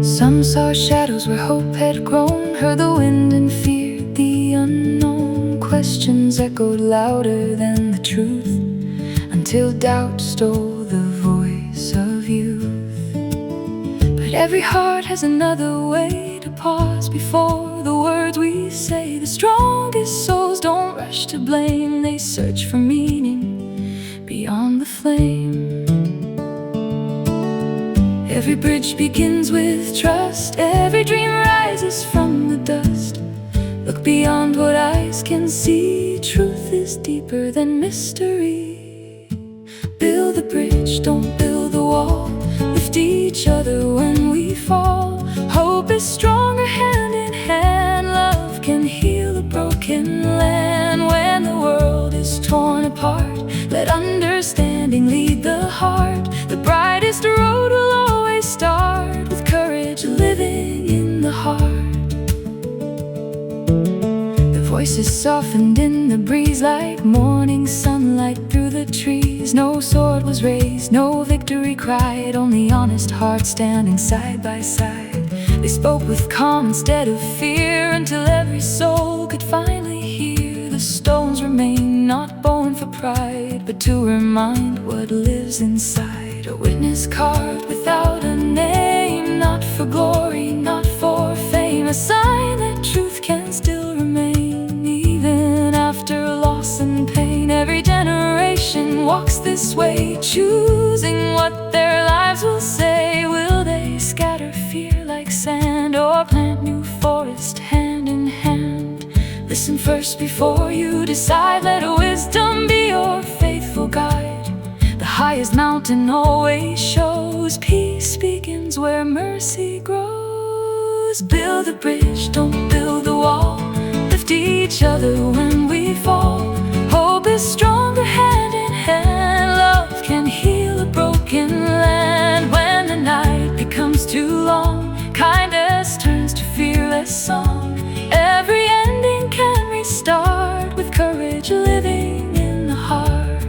Some saw shadows where hope had grown, heard the wind and feared the unknown. Questions echoed louder than the truth, until doubt stole the voice of youth. But every heart has another way to pause before the words we say. The strongest souls don't rush to blame, they search for meaning beyond the flame. Every bridge begins with trust, every dream rises from the dust. Look beyond what eyes can see, truth is deeper than mystery. Build the bridge, don't build the wall, lift each other when we fall. Hope is stronger hand in hand, love can heal a broken land. When the world is torn apart, let understanding lead the heart. The brightest road will always start with courage living in the heart. The voices softened in the breeze like morning sunlight through the trees. No sword was raised, no victory cried, only honest hearts standing side by side. They spoke with calm instead of fear, until every soul could finally hear the the stones remain, not born for pride, but to remind what lives inside. A witness card without a name, not for glory, not for fame. A sign that truth can still remain, even after loss and pain. Every generation walks this way, choosing what their lives will say. Will they scatter fear like sand, or plant new forest hand in hand? Listen first before you decide. Let wisdom be your faithful guide. The highest mountain always shows peace begins where mercy grows. Build a bridge, don't build a wall. Lift each other when we fall. Hope is stronger hand in hand. Love can heal a broken land. When the night becomes too long, kindness turns to fearless song. Every ending can restart with courage living in the heart.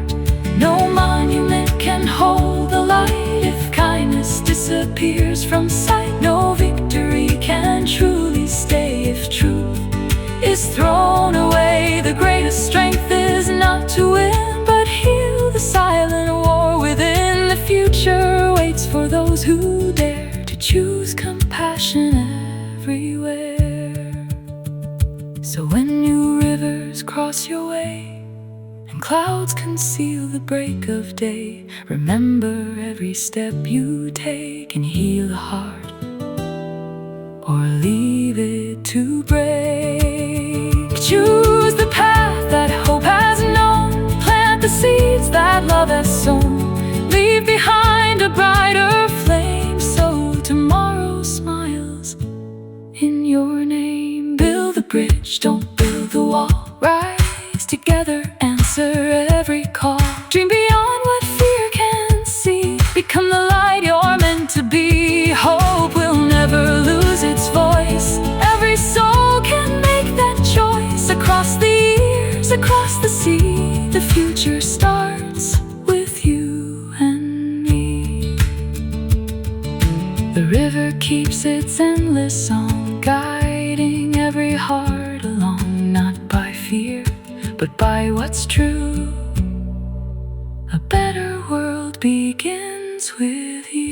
No monument can hold the light if kindness disappears from sight. No victory can truly stay if truth is thrown away. The greatest strength is not to win, but heal the silent war within. The future waits for those who dare to choose compassion everywhere. So when new rivers cross your way and clouds conceal the break of day, remember every step you take can heal the heart or leave it to break. Choose the path that hope has known, plant the seeds that love has sown. Leave behind a brighter flame so tomorrow smiles in your name. Build the bridge, don't build the wall. Rise together, answer every call. Dream beyond what fear can see. Become the light you're meant to be. Hope will never lose its voice. Every soul can make that choice. Across the years, across the sea, the future starts with you and me. The river keeps its endless song, guiding every heart along, not by fear, but by what's true. A better world begins with you.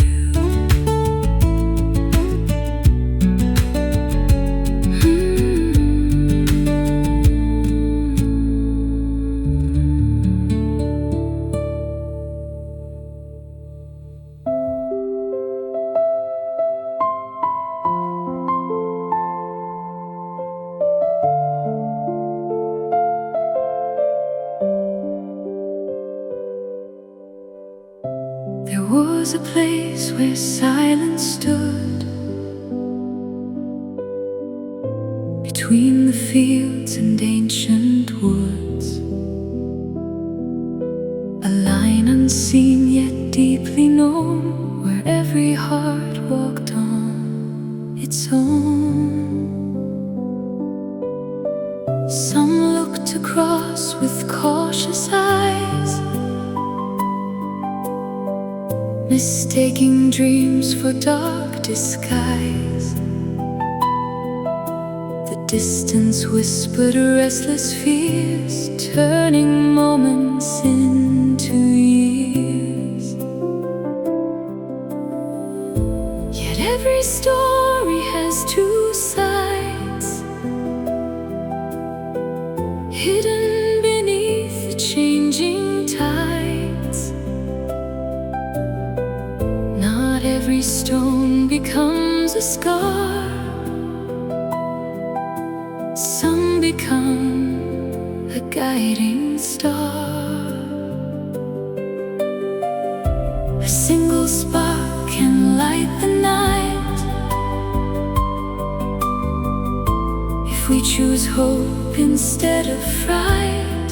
There was a place where silence stood, between the fields and ancient woods. A line unseen yet deeply known, where every heart walked on its own. Some looked across with cautious eyes, mistaking dreams for dark disguise. The distance whispered restless fears, turning moments into years. Yet every story has two sides, hidden beneath the changing tides. Not every stone becomes a scar. Some become a guiding star. A single spark can light the night if we choose hope instead of fright.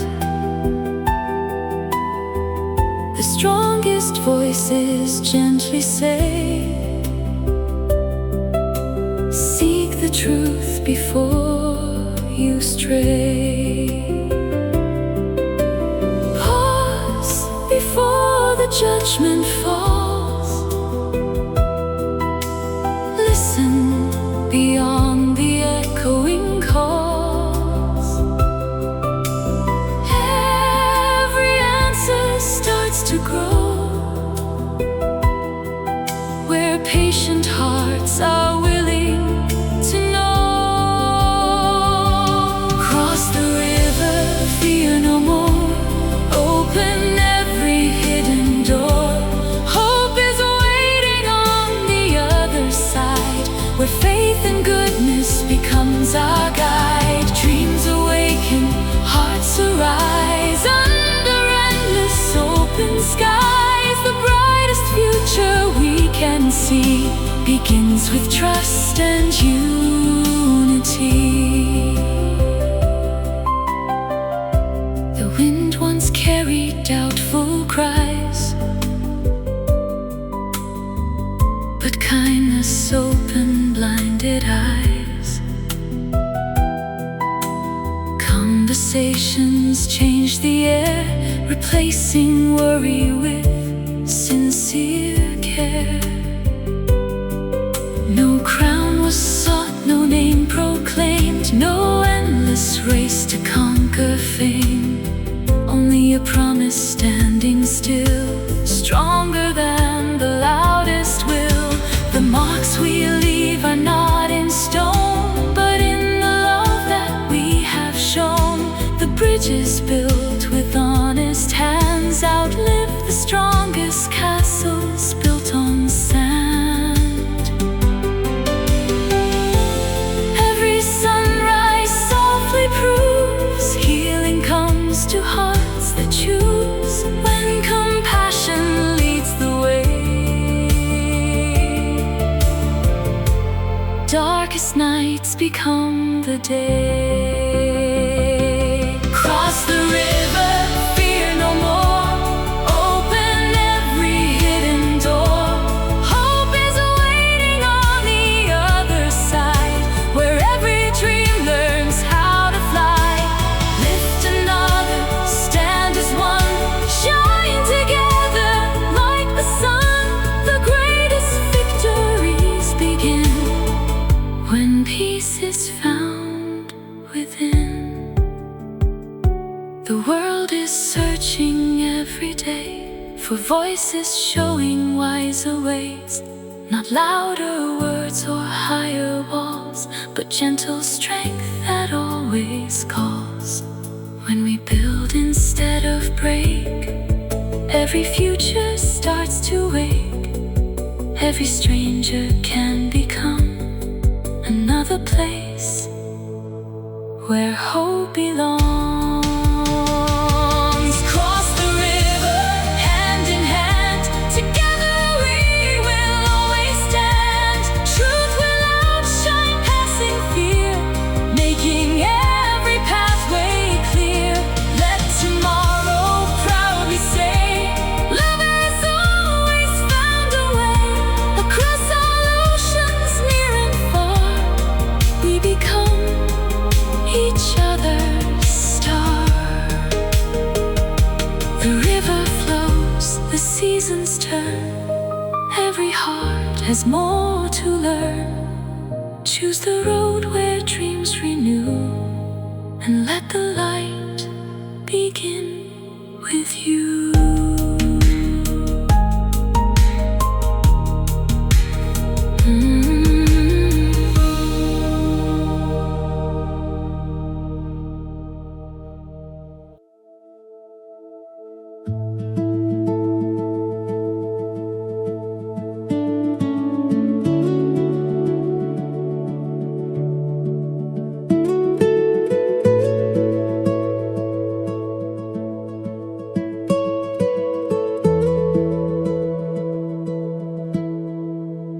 The strongest voices gently say, seek the truth before you stray. Pause before the judgment falls. Listen beyond the echoing calls. flows with trust and unity. The wind once carried doubtful cries, but kindness opened blinded eyes. Conversations changed the air, replacing worry with sincere care. No crown was sought, no name proclaimed, no endless race to conquer fame. Only a promise standing still, stronger than the loudest will. The marks we leave are not in stone, but in the love that we have shown. The bridges built with honest hands outlive the strongest castles built on sand. Every sunrise softly proves healing comes to hearts that choose, when compassion leads the way. Darkest nights become the day. Cross the river, fear no more. Open every hidden door. Hope is waiting on the other side, where every dream learns how to fly. Lift another, stand as one, shine together like the sun. The greatest victories begin when peace is found within. The world is searching every day for voices showing wiser ways. Not louder words or higher walls, but gentle strength that always calls. When we build instead of break, every future starts to wake. Every stranger can become another place where hope belongs. Cross the river, hand in hand, together we will always stand. Truth will outshine passing fear, making every pathway clear. Let tomorrow proudly say, love has always found a way. Across all oceans near and far, we become each other's star. The river flows, the seasons turn. Every heart has more to learn. Choose the road where dreams renew, and let the light begin with you.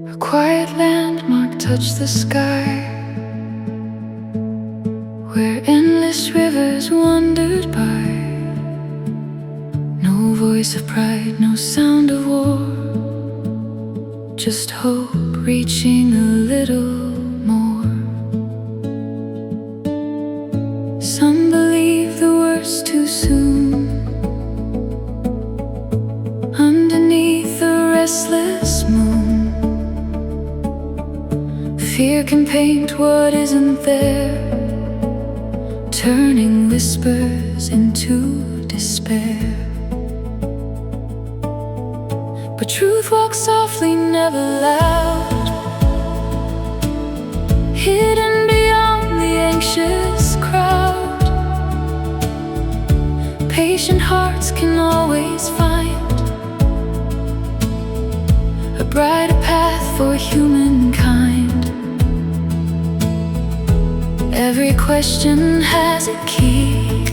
A quiet landmark touched the sky, where endless rivers wandered by. No voice of pride, no sound of war, just hope reaching a little more. Some believe the worst too soon. Underneath the restless moon, fear can paint what isn't there, turning whispers into despair. But truth walks softly, never loud, hidden beyond the anxious crowd. Patient hearts can always find a brighter path for humankind. Every question has a key,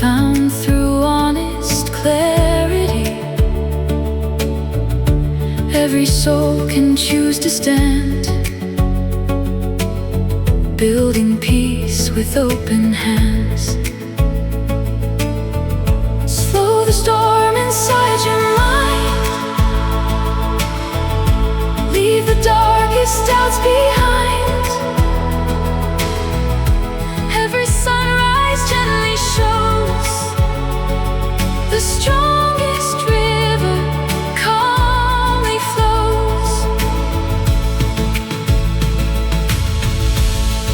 found through honest clarity. Every soul can choose to stand, building peace with open hands. Slow the storm inside your mind, leave the darkest doubts behind. Every sunrise gently shows the strongest river calmly flows.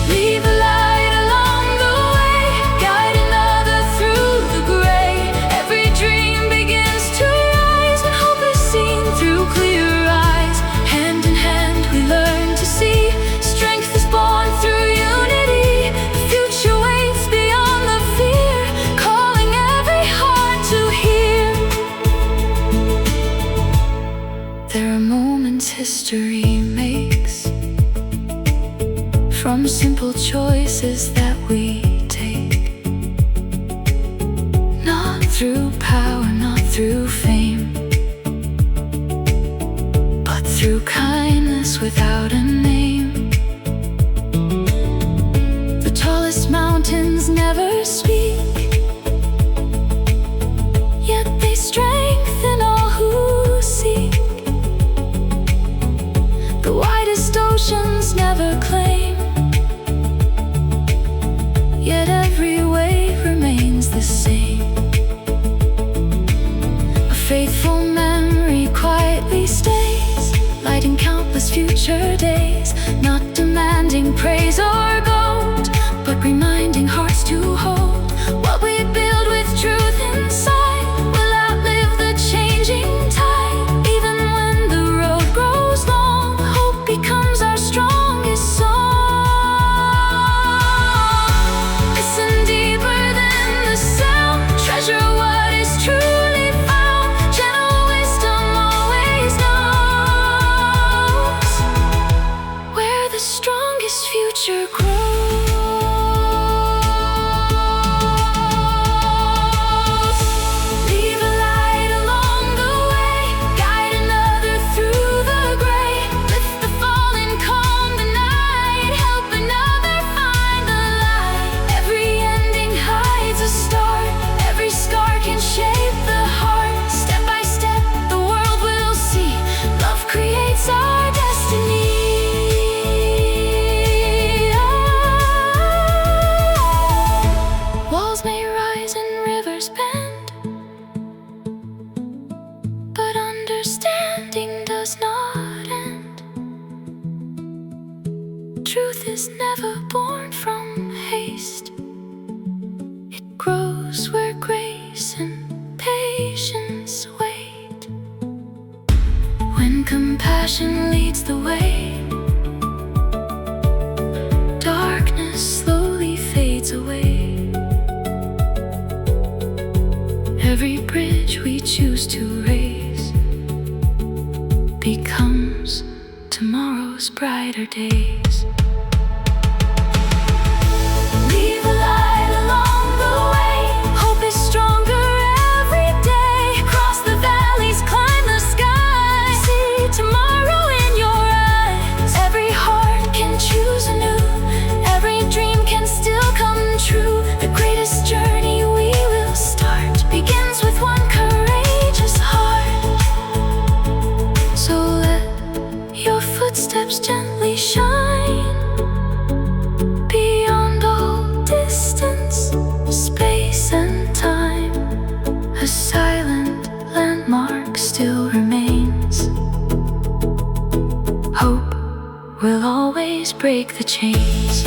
Leave a light along the way, guide another through the gray. Every dream begins to rise when hope is seen through clear eyes. Hand in hand we learn to see, strength is born through unity. The future waits beyond the fear, calling every heart to hear. There are moments history makes from simple choices that we take, not through power, not through fame, but through kindness without a name. The tallest mountains never speak, yet they strengthen all who seek. The widest oceans never claim, yet every wave remains the same. A faithful memory quietly stays, lighting countless future days, not demanding praise or gold, but reminding hearts to hold what we build with truth inside will outlive the changing tide. Even when the road grows long, hope becomes our strongest song. Listen deeper than the sound, treasure what is truly found. Gentle wisdom always knows where the strongest future grows. Leave a light along the way, guide another through the gray. Lift the fallen, calm the night, help another find the light. Every ending hides a start, every scar can shape the heart. Step by step the world will see, love creates our destiny. Walls may rise and rivers bend, but understanding does not end. Truth is never born from haste, it grows where grace and patience wait. When compassion leads the way, darkness slowly fades away. Every bridge we choose to raise becomes tomorrow's brighter days. Leave a light along the way, hope is stronger every day. Cross the valleys, climb the sky, see tomorrow in your eyes. Every heart can choose anew, every dream can still come true. The greatest journey we will start begins with one courageous heart. So let your footsteps gently shine beyond all distance, space and time. A silent landmark still remains. Hope will always break the chains.